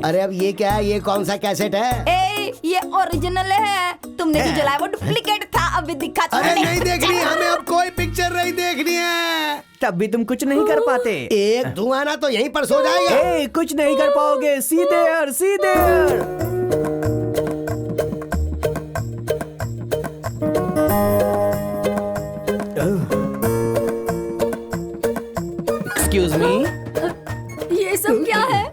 D: अरे अब ये क्या है? ये कौन सा कैसेट है?
I: ए, ये ओरिजिनल है। तुमने जो जलाया वो डुप्लीकेट था। अभी दिखा
D: अरे नहीं देखनी, हमें अब कोई पिक्चर नहीं देखनी है।
L: तब भी तुम कुछ नहीं कर पाते।
D: एक धुआं ना तो यहीं पर सो जाएगा।
L: ए, कुछ नहीं कर पाओगे। सीधे सीधे। एक्सक्यूज मी,
E: ये सब क्या है?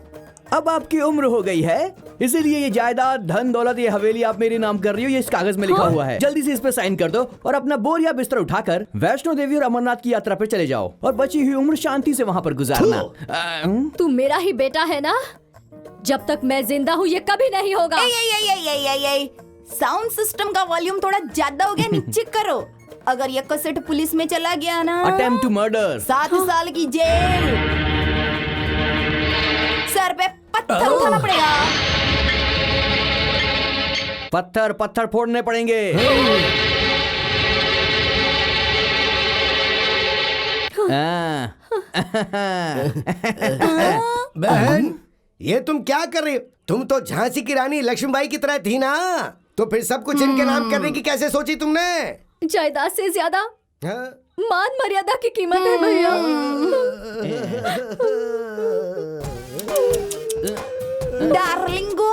C: अब आपकी उम्र हो गई है, इसीलिए ये जायदाद, धन दौलत, ये हवेली आप मेरे नाम कर रही हो। ये इस कागज में लिखा हुआ है। जल्दी से इस पे साइन कर दो और अपना बोरिया बिस्तर उठाकर वैष्णो देवी और अमरनाथ की यात्रा पे चले जाओ और बची हुई उम्र शांति से वहाँ पर गुजारना।
E: तू मेरा ही बेटा है ना? जब तक मैं जिंदा हूँ ये कभी नहीं होगा।
I: साउंड सिस्टम का वॉल्यूम थोड़ा ज्यादा हो गया, नीचे करो। अगर ये कैसेट पुलिस में चला गया ना,
C: अटेम्प्ट टू मर्डर,
I: 7 साल की जेल, सर पे पत्थर उठाना पड़ेगा।
C: पत्थर पत्थर फोड़ने पड़ेंगे।
D: बहन, ये तुम क्या कर रही हो? तुम तो झांसी की रानी लक्ष्मीबाई की तरह थी ना, तो फिर सब कुछ इनके नाम करने की कैसे सोची तुमने?
E: जायदाद से ज्यादा मान मर्यादा की कीमत है भैया।
I: डार्लिंगो,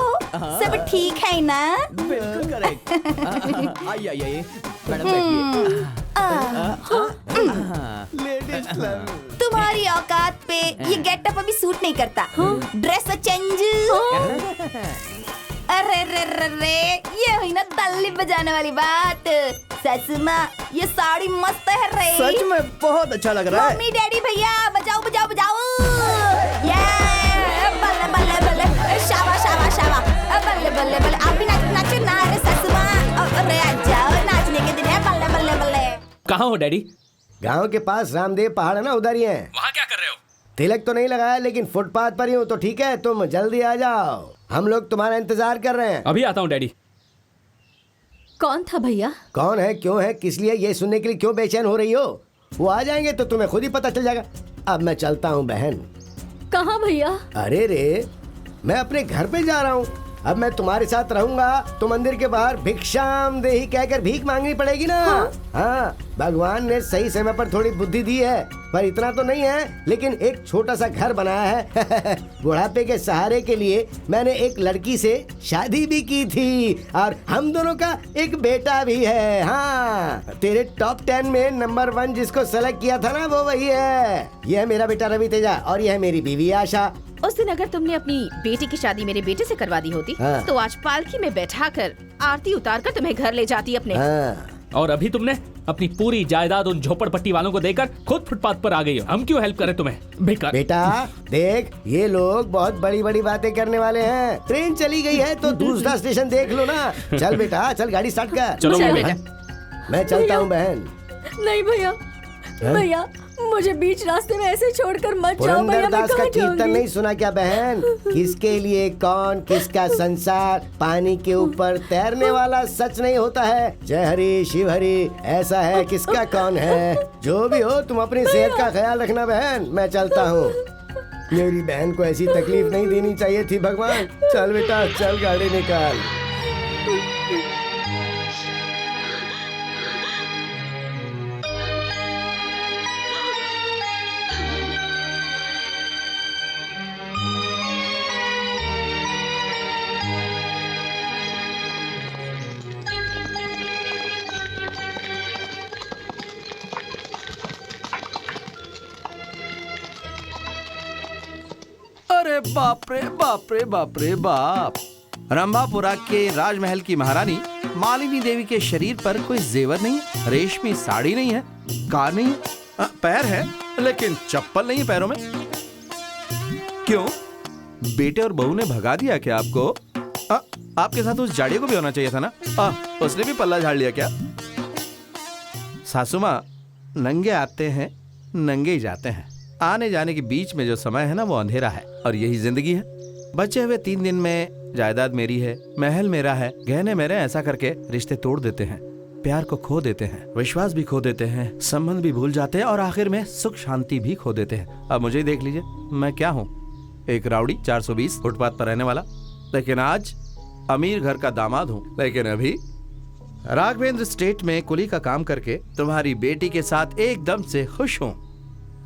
I: सब ठीक है ना?
C: बिल्कुल करेक्ट। आइए आइए मैडम बैठिए।
I: तुम्हारी औकात पे ये गेटअप अभी सूट नहीं करता। Dress change. अरे रे रे रे, ये हुई ना ताली बजाने वाली बात। ससुमा, ये साड़ी मस्त है रे।
C: सच में बहुत अच्छा लग रहा है।
I: मम्मी डैडी भैया बजाओ बजाओ बजाओ। ये बल्ले बल्ले बल्ले, शाबा शाबा शाबा, बल्ले बल्ले बल्ले। आप भी नाचो ना रे ससुमा। अरे जाओ, नाचने के दिन है। बल्ले बल्ले बल्ले।
F: कहाँ हो डैडी?
D: गांव के पास रामदेव पहाड़ है ना, उधर ही है।
F: वहाँ क्या कर रहे हो?
D: तिलक तो नहीं लगाया, लेकिन फुटपाथ पर ही हूँ। तो ठीक है, तुम जल्दी आ जाओ, हम लोग तुम्हारा इंतजार कर रहे हैं।
F: अभी आता हूँ डैडी।
E: कौन था भैया?
D: कौन है, क्यों है, किस लिए, ये सुनने के लिए क्यों बेचैन हो रही हो? वो आ जाएंगे तो तुम्हें खुद ही पता चल जाएगा। अब मैं चलता हूँ बहन।
E: कहाँ भैया?
D: अरे रे, मैं अपने घर पे जा रहा हूँ। अब मैं तुम्हारे साथ रहूंगा तो मंदिर के बाहर भिक्षाम देही कहकर भीख मांगनी पड़ेगी ना। हाँ, भगवान ने सही समय पर थोड़ी बुद्धि दी है, पर इतना तो नहीं है, लेकिन एक छोटा सा घर बनाया है। बुढ़ापे के सहारे के लिए मैंने एक लड़की से शादी भी की थी और हम दोनों का एक बेटा भी है। हाँ, तेरे टॉप 10 में नंबर 1 जिसको सेलेक्ट किया था ना, वो वही है। यह है मेरा बेटा रवि तेजा और यह है मेरी बीवी आशा।
G: उस दिन अगर तुमने अपनी बेटी की शादी मेरे बेटे से करवा दी होती, तो आज पालकी में बैठाकर आरती उतारकर तुम्हें घर ले जाती अपने।
F: और अभी तुमने अपनी पूरी जायदाद उन झोपड़पट्टी वालों को देकर खुद फुटपाथ पर आ गई हो। हम क्यों हेल्प करें तुम्हें? बेकार।
D: बेटा देख, ये लोग बहुत बड़ी बड़ी बातें करने वाले हैं। ट्रेन चली गई है तो दूसरा स्टेशन देख लो ना। चल बेटा, चल गाड़ी स्टार्ट कर।
F: चलो
D: मैं चलता हूँ बहन।
E: नहीं भैया, भैया मुझे बीच रास्ते में ऐसे छोड़कर मत जाओ भैया। मैं
D: दास का
E: कहाँ
D: कीर्तन
E: जाऊंगी?
D: नहीं सुना क्या बहन? किसके लिए कौन, किसका संसार, पानी के ऊपर तैरने वाला सच नहीं होता है। जय हरि शिव हरि, ऐसा है किसका कौन है। जो भी हो, तुम अपनी सेहत का ख्याल रखना बहन। मैं चलता हूँ। मेरी बहन को ऐसी तकलीफ नहीं देनी चाहिए थी भगवान। चल बेटा, चल गाड़ी निकाल।
H: अरे बाप रे बाप रे बाप रे बाप। रंभापुरा के राजमहल की महारानी मालिनी देवी के शरीर पर कोई जेवर नहीं है, रेशमी साड़ी नहीं है, कार नहीं है, पैर है लेकिन चप्पल नहीं है पैरों में। क्यों, बेटे और बहू ने भगा दिया क्या आपको? आपके साथ उस जाड़िया को भी होना चाहिए था ना। उसने भी पल्ला झाड़ लिया क्या? सासू माँ, नंगे आते हैं नंगे ही जाते हैं। आने जाने के बीच में जो समय है ना, वो अंधेरा है और यही जिंदगी है। बचे हुए 3 दिन में जायदाद मेरी है, महल मेरा है, गहने मेरे, ऐसा करके रिश्ते तोड़ देते हैं। प्यार को खो देते हैं, विश्वास भी खो देते हैं, संबंध भी भूल जाते हैं और आखिर में सुख शांति भी खो देते हैं। अब मुझे देख लीजिए, मैं क्या हूँ, एक राउडी 420 फुटपाथ पर रहने वाला, लेकिन आज अमीर घर का दामाद हूँ। लेकिन अभी राघवेंद्र स्टेट में कुली का काम करके तुम्हारी बेटी के साथ एकदम से खुश हूँ।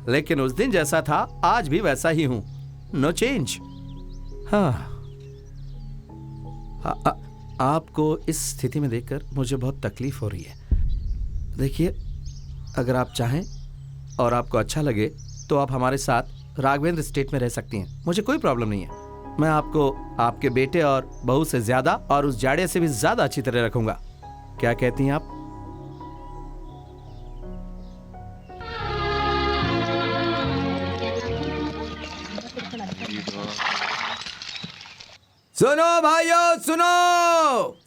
H: लेकिन उस दिन जैसा था आज भी वैसा ही हूँ, नो चेंज। हाँ, आपको इस स्थिति में देखकर मुझे बहुत तकलीफ हो रही है। देखिए, अगर आप चाहें और आपको अच्छा लगे तो आप हमारे साथ राघवेंद्र स्टेट में रह सकती हैं, मुझे कोई प्रॉब्लम नहीं है। मैं आपको आपके बेटे और बहू से ज्यादा और उस जाड़े से भी ज्यादा अच्छी तरह रखूंगा। क्या कहती हैं आप?
B: सुनो भाइयों सुनो,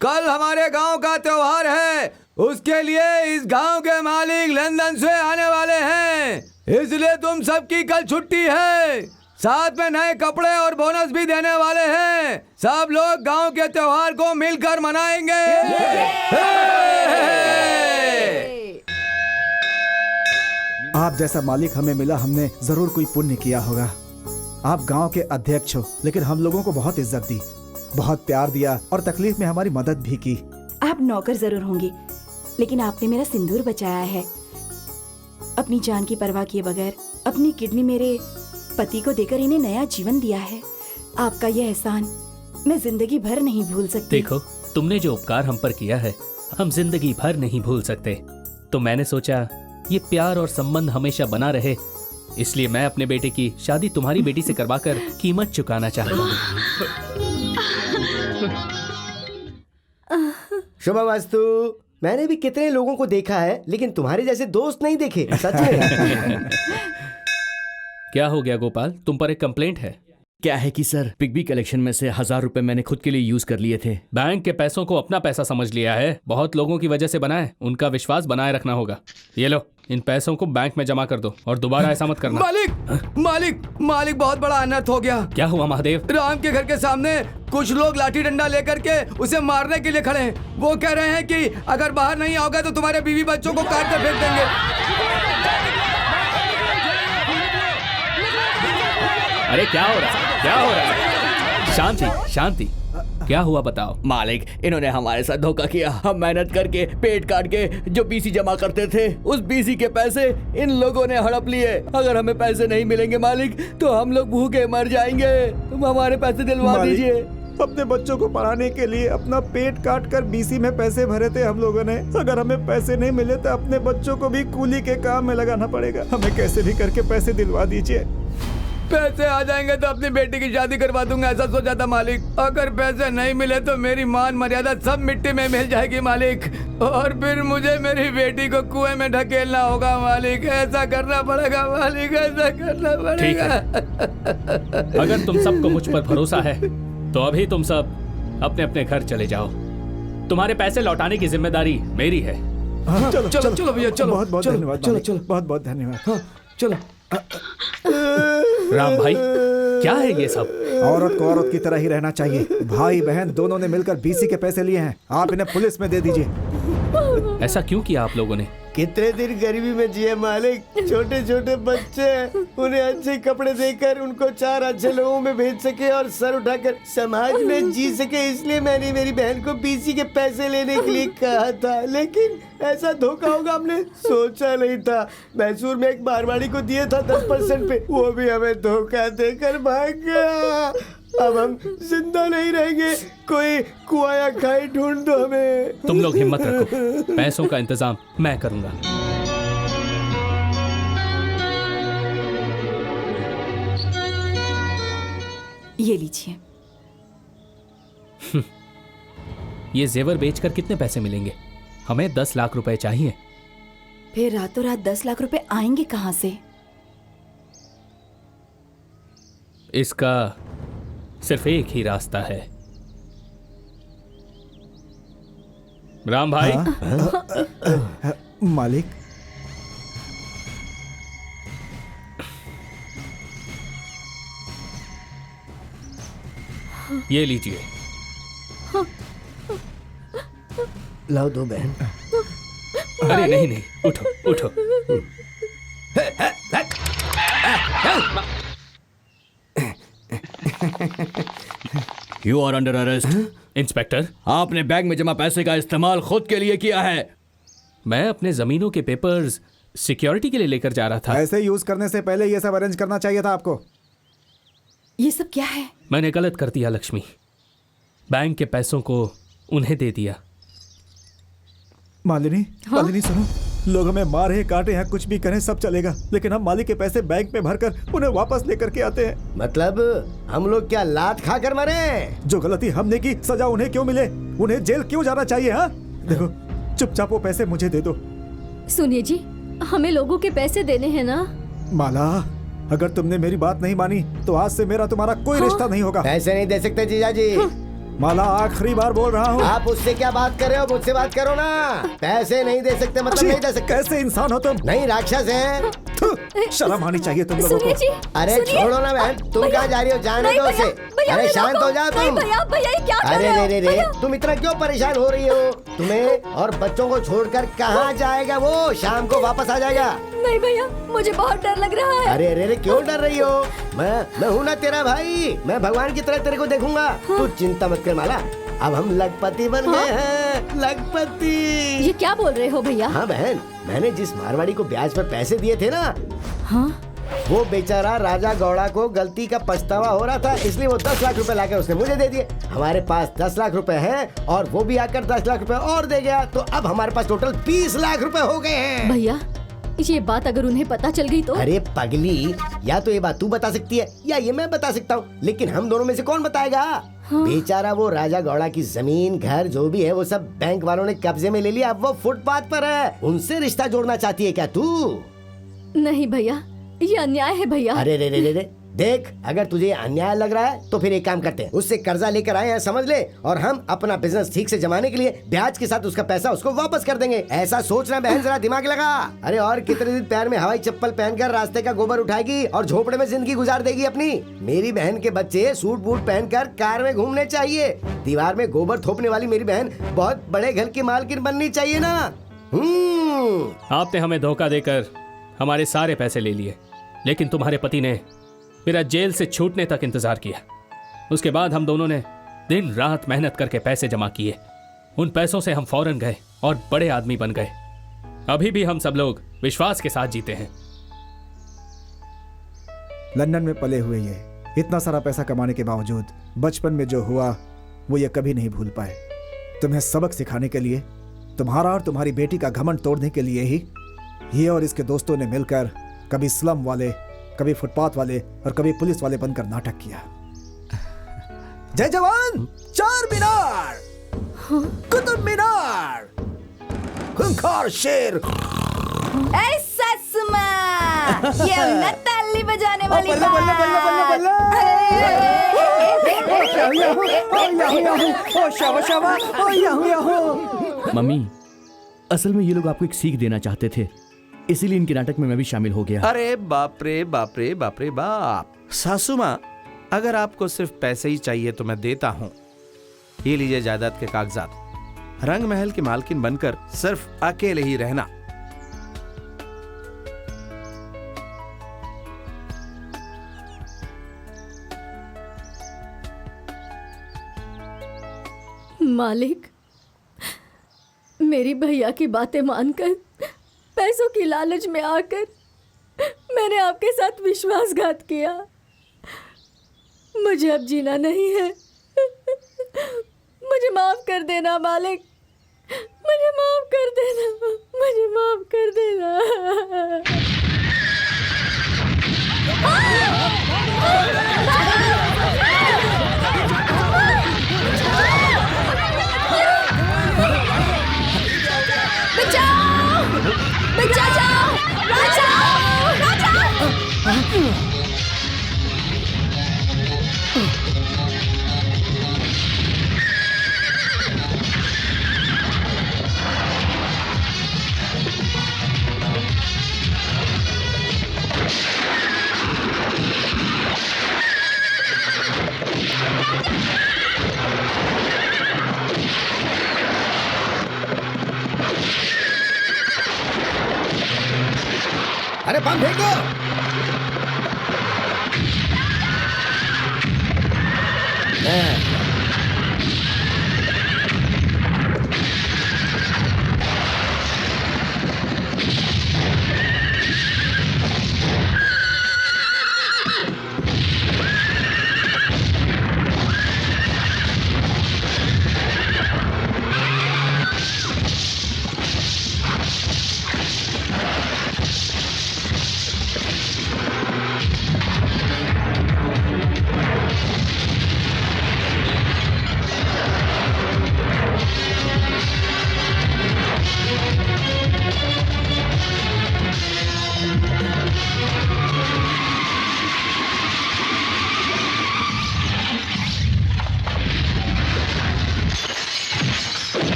B: कल हमारे गांव का त्योहार है, उसके लिए इस गांव के मालिक लंदन से आने वाले हैं, इसलिए तुम सबकी कल छुट्टी है। साथ में नए कपड़े और बोनस भी देने वाले हैं। सब लोग गांव के त्योहार को मिलकर मनाएंगे।
A: आप जैसा मालिक हमें मिला, हमने जरूर कोई पुण्य किया होगा। आप गांव के अध्यक्ष हो, लेकिन हम लोगों को बहुत इज्जत दी, बहुत प्यार दिया और तकलीफ में हमारी मदद भी की।
I: आप नौकर जरूर होंगे, लेकिन आपने मेरा सिंदूर बचाया है। अपनी जान की परवाह किए बगैर अपनी किडनी मेरे पति को देकर इन्हें नया जीवन दिया है। आपका यह एहसान मैं जिंदगी भर नहीं भूल सकती।
F: देखो, तुमने जो उपकार हम पर किया है हम जिंदगी भर नहीं भूल सकते। तो मैंने सोचा ये प्यार और संबंध हमेशा बना रहे, इसलिए मैं अपने बेटे की शादी तुम्हारी बेटी से करवाकर कीमत चुकाना चाहता हूँ।
D: शुभमस्तु। मैंने भी कितने लोगों को देखा है, लेकिन तुम्हारे जैसे दोस्त नहीं देखे, सच में।
F: क्या हो गया गोपाल, तुम पर एक कंप्लेंट है?
C: क्या है कि सर, पिग्बी कलेक्शन में से 1000 रुपए मैंने खुद के लिए यूज कर लिए थे।
F: बैंक के पैसों को अपना पैसा समझ लिया है, बहुत लोगों की वजह से बना है, उनका विश्वास बनाए रखना होगा। ये लो, इन पैसों को बैंक में जमा कर दो और दोबारा ऐसा मत करना।
B: मालिक मालिक मालिक, बहुत बड़ा अनर्थ हो गया।
F: क्या हुआ महादेव?
B: राम के घर के सामने कुछ लोग लाठी डंडा लेकर के उसे मारने के लिए खड़े हैं। वो कह रहे हैं कि अगर बाहर नहीं आओगे तो तुम्हारे बीवी बच्चों को काट कर फेंक देंगे।
F: अरे क्या हो रहा है, क्या हो रहा है? शांति शांति, क्या हुआ बताओ।
C: मालिक, इन्होंने हमारे साथ धोखा किया। हम मेहनत करके पेट काट के जो बीसी जमा करते थे, उस बीसी के पैसे इन लोगों ने हड़प लिए। अगर हमें पैसे नहीं मिलेंगे मालिक तो हम लोग भूखे मर जाएंगे। तुम हमारे पैसे दिलवा दीजिए।
A: अपने बच्चों को पढ़ाने के लिए अपना पेट काट कर बीसी में पैसे भरे थे हम लोगों ने। अगर हमें पैसे नहीं मिले तो अपने बच्चों को भी कूली के काम में लगाना पड़ेगा। हमें कैसे भी करके पैसे दिलवा दीजिए।
B: पैसे आ जाएंगे तो अपनी बेटी की शादी करवा दूंगा, ऐसा सोचा था मालिक। अगर पैसे नहीं मिले तो मेरी मान मर्यादा सब मिट्टी में मिल जाएगी मालिक, और फिर मुझे मेरी बेटी को कुएं में ढकेलना होगा मालिक। ऐसा करना पड़ेगा मालिक, ऐसा करना पड़ेगा।
F: अगर तुम सबको मुझ पर भरोसा है तो अभी तुम सब अपने अपने घर चले जाओ। तुम्हारे पैसे लौटाने की जिम्मेदारी मेरी है।
A: चलो
B: चलो चलो भैया, चलो
A: बहुत बहुत धन्यवाद।
B: चलो चलो,
A: बहुत बहुत धन्यवाद।
B: चलो।
F: राम भाई, क्या है ये सब?
A: औरत को औरत की तरह ही रहना चाहिए। भाई बहन दोनों ने मिलकर बीसी के पैसे लिए हैं, आप इन्हें पुलिस में दे दीजिए।
F: ऐसा क्यों किया आप लोगों ने?
D: कितने दिन गरीबी में जिए मालिक। छोटे छोटे बच्चे, उन्हें अच्छे कपड़े देकर उनको 4 अच्छे लोगों में भेज सके और सर उठाकर समाज में जी सके, इसलिए मैंने मेरी बहन को बीसी के पैसे लेने के लिए कहा था। लेकिन ऐसा धोखा होगा हमने सोचा नहीं था। मैसूर में एक मारवाड़ी को दिए था 10% पे, वो भी हमें धोखा देकर भाग गया। अब हम जिंदा नहीं रहेंगे, कोई कुआया खाई ढूंढ दो हमें।
F: तुम लोग हिम्मत रखो, पैसों का इंतजाम मैं करूंगा।
I: ये लीजिए।
F: ये जेवर बेचकर कितने पैसे मिलेंगे? हमें 10 लाख रुपए चाहिए।
I: फिर रातों रात 10 लाख रुपए आएंगे कहाँ से?
F: इसका सिर्फ एक ही रास्ता है। राम भाई।
A: मालिक,
F: ये लीजिए।
D: लाओ दो बहन।
F: अरे नहीं नहीं, उठो उठो।
C: You are under arrest.
F: Inspector,
C: आपने बैंक में जमा पैसे का इस्तेमाल खुद के लिए किया है।
F: मैं अपने जमीनों के पेपर्स सिक्योरिटी के लिए लेकर जा रहा था।
A: ऐसे यूज करने से पहले ये सब अरेंज करना चाहिए था आपको।
I: ये सब क्या है?
F: मैंने गलत कर दिया लक्ष्मी, बैंक के पैसों को उन्हें दे दिया।
A: मालिनी, मालिनी सुनो, लोग हमें मारे काटे हैं, कुछ भी करें सब चलेगा, लेकिन हम मालिक के पैसे बैंक में भरकर उन्हें वापस लेकर के आते हैं।
D: मतलब हम लोग क्या लात खाकर मरे?
A: जो गलती हमने की सजा उन्हें क्यों मिले? उन्हें जेल क्यों जाना चाहिए? हाँ देखो, चुपचाप वो पैसे मुझे दे दो।
E: सुनिए जी, हमें लोगों के पैसे देने हैं ना।
A: माला, अगर तुमने मेरी बात नहीं मानी तो आज से मेरा तुम्हारा कोई रिश्ता नहीं होगा।
D: पैसे नहीं दे सकते जीजा जी।
A: माला, आखिरी बार बोल रहा हूँ।
D: आप उससे क्या बात कर रहे हो? मुझसे बात करो ना। पैसे नहीं दे सकते मतलब नहीं दे सकते।
A: कैसे इंसान हो तुम?
D: नहीं, राक्षस है।
A: शर्म आनी चाहिए तुम लोगों को।
D: अरे छोड़ो ना बहन, तुम कहाँ जा रही हो? जाने दो उसे। अरे शांत हो जाओ तुम। अरे रे, तुम इतना क्यों परेशान हो रही हो? तुम्हें और बच्चों को छोड़कर कहाँ जाएगा वो? शाम को वापस आ जाएगा।
E: नहीं भैया, मुझे बहुत डर लग रहा है।
D: अरे रे, क्यों डर रही हो? मैं हूँ ना तेरा भाई। मैं भगवान की तरह तेरे को देखूंगा। तू चिंता मत कर माला, अब हम लखपति बन गए हैं। लखपति।
E: ये क्या बोल रहे हो भैया?
D: हाँ बहन, मैंने जिस मारवाड़ी को ब्याज पर पैसे दिए थे ना,
E: हाँ?
D: वो बेचारा राजा गौड़ा को गलती का पछतावा हो रहा था, इसलिए वो 10 लाख रुपए लाकर उसने मुझे दे दिए। हमारे पास 10 लाख रुपए हैं और वो भी आकर 10 लाख रुपए और दे गया, तो अब हमारे पास टोटल 20 लाख रुपए हो गए हैं।
E: भैया, ये बात अगर उन्हें पता चल गई तो?
D: अरे पगली, या तो ये बात तू बता सकती है या ये मैं बता सकता हूँ, लेकिन हम दोनों में से कौन बताएगा? हाँ? बेचारा वो राजा गौड़ा की जमीन घर जो भी है वो सब बैंक वालों ने कब्जे में ले लिया। अब वो फुटपाथ पर है। उनसे रिश्ता जोड़ना चाहती है क्या तू?
E: नहीं भैया, ये अन्याय है भैया।
D: अरे रे रे रे रे, देख, अगर तुझे अन्याय लग रहा है तो फिर एक काम करते हैं, उससे कर्जा लेकर आए हैं समझ ले, और हम अपना बिजनेस ठीक से जमाने के लिए ब्याज के साथ उसका पैसा उसको वापस कर देंगे। ऐसा सोचना बहन, जरा दिमाग लगा। अरे और कितने दिन पैर में हवाई चप्पल पहनकर रास्ते का गोबर उठाएगी और झोपड़े में जिंदगी गुजार देगी अपनी? मेरी बहन के बच्चे सूट बूट पहनकर कार में घूमने चाहिए। दीवार में गोबर थोपने वाली मेरी बहन बहुत बड़े घर की मालकिन बननी चाहिए ना।
F: आपने हमें धोखा देकर हमारे सारे पैसे ले लिए, लेकिन तुम्हारे पति ने मेरा जेल से छूटने तक इंतजार किया। उसके बाद हम दोनों ने दिन रात मेहनत करके पैसे जमा किए। उन पैसों से हम फौरन गए और बड़े आदमी बन गए। अभी भी हम सब लोग विश्वास के साथ जीते हैं।
A: लंदन में पले हुए ये इतना सारा पैसा कमाने के बावजूद बचपन में जो हुआ वो ये कभी नहीं भूल पाए। तुम्हें सबक सिखाने के लिए, तुम्हारा और तुम्हारी बेटी का घमंड तोड़ने के लिए ही ये और इसके दोस्तों ने मिलकर कभी स्लम वाले, कभी फुटपाथ वाले और कभी पुलिस वाले बनकर नाटक किया। जय जवान, चार मीनार, कुतुब मीनार, खूंखार शेर।
I: ऐसा सुमा, ये ना ताली बजाने वाली
L: बल्ले बल्ले बल्ले बल्ले बल्ले।
C: मम्मी, असल में ये लोग आपको एक सीख देना चाहते थे, इसीलिए इनके नाटक में मैं भी शामिल हो गया।
H: अरे बाप रे बाप रे बाप रे बाप। सासू माँ, अगर आपको सिर्फ पैसे ही चाहिए तो मैं देता हूँ। ये लीजिए जायदाद के कागजात। रंग महल की मालकिन बनकर सिर्फ अकेले ही रहना।
E: मालिक, मेरी भैया की बातें मानकर, पैसों की लालच में आकर मैंने आपके साथ विश्वासघात किया। मुझे अब जीना नहीं है। मुझे माफ कर देना मालिक, मुझे माफ कर देना, मुझे माफ कर देना।
D: बम फेंको।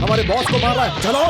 A: हमारे बॉस को मार रहा है, चलो।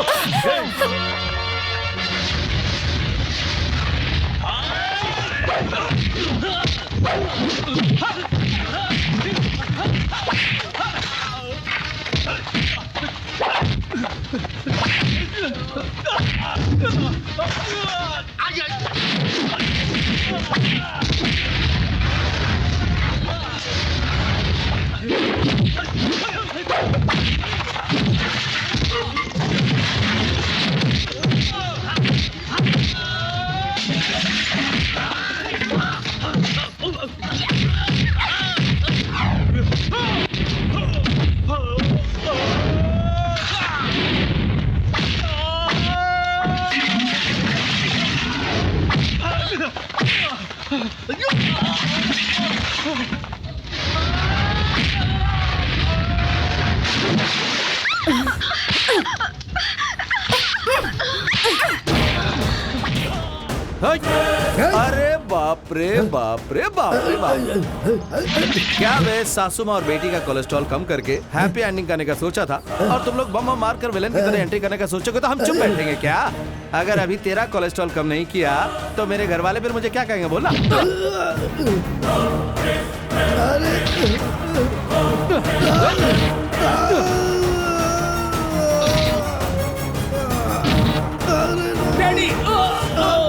H: अरे बाप रे बाप रे बाप रे बाप। क्या मैं सासू माँ और बेटी का कोलेस्ट्रॉल कम करके हैप्पी एंडिंग करने का सोचा था और तुम लोग बम मार कर विलेन की तरह एंट्री करने का सोचोगे तो हम चुप बैठेंगे क्या? अगर अभी तेरा कोलेस्ट्रॉल कम नहीं किया तो मेरे घर वाले फिर मुझे क्या कहेंगे बोलना?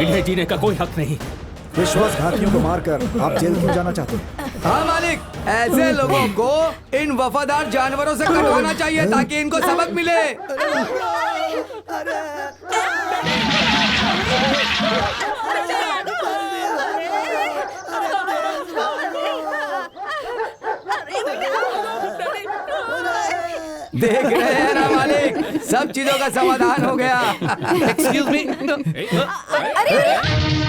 F: इन्हें जीने का कोई हक नहीं।
A: विश्वासघातियों को मारकर आप जेल क्यों जाना चाहते हैं?
C: हाँ मालिक, ऐसे लोगों को इन वफादार जानवरों से कटवाना चाहिए ताकि इनको सबक मिले। देख रहे हैं ना मालिक, सब चीजों का समाधान हो गया।
H: Excuse me.
I: अरे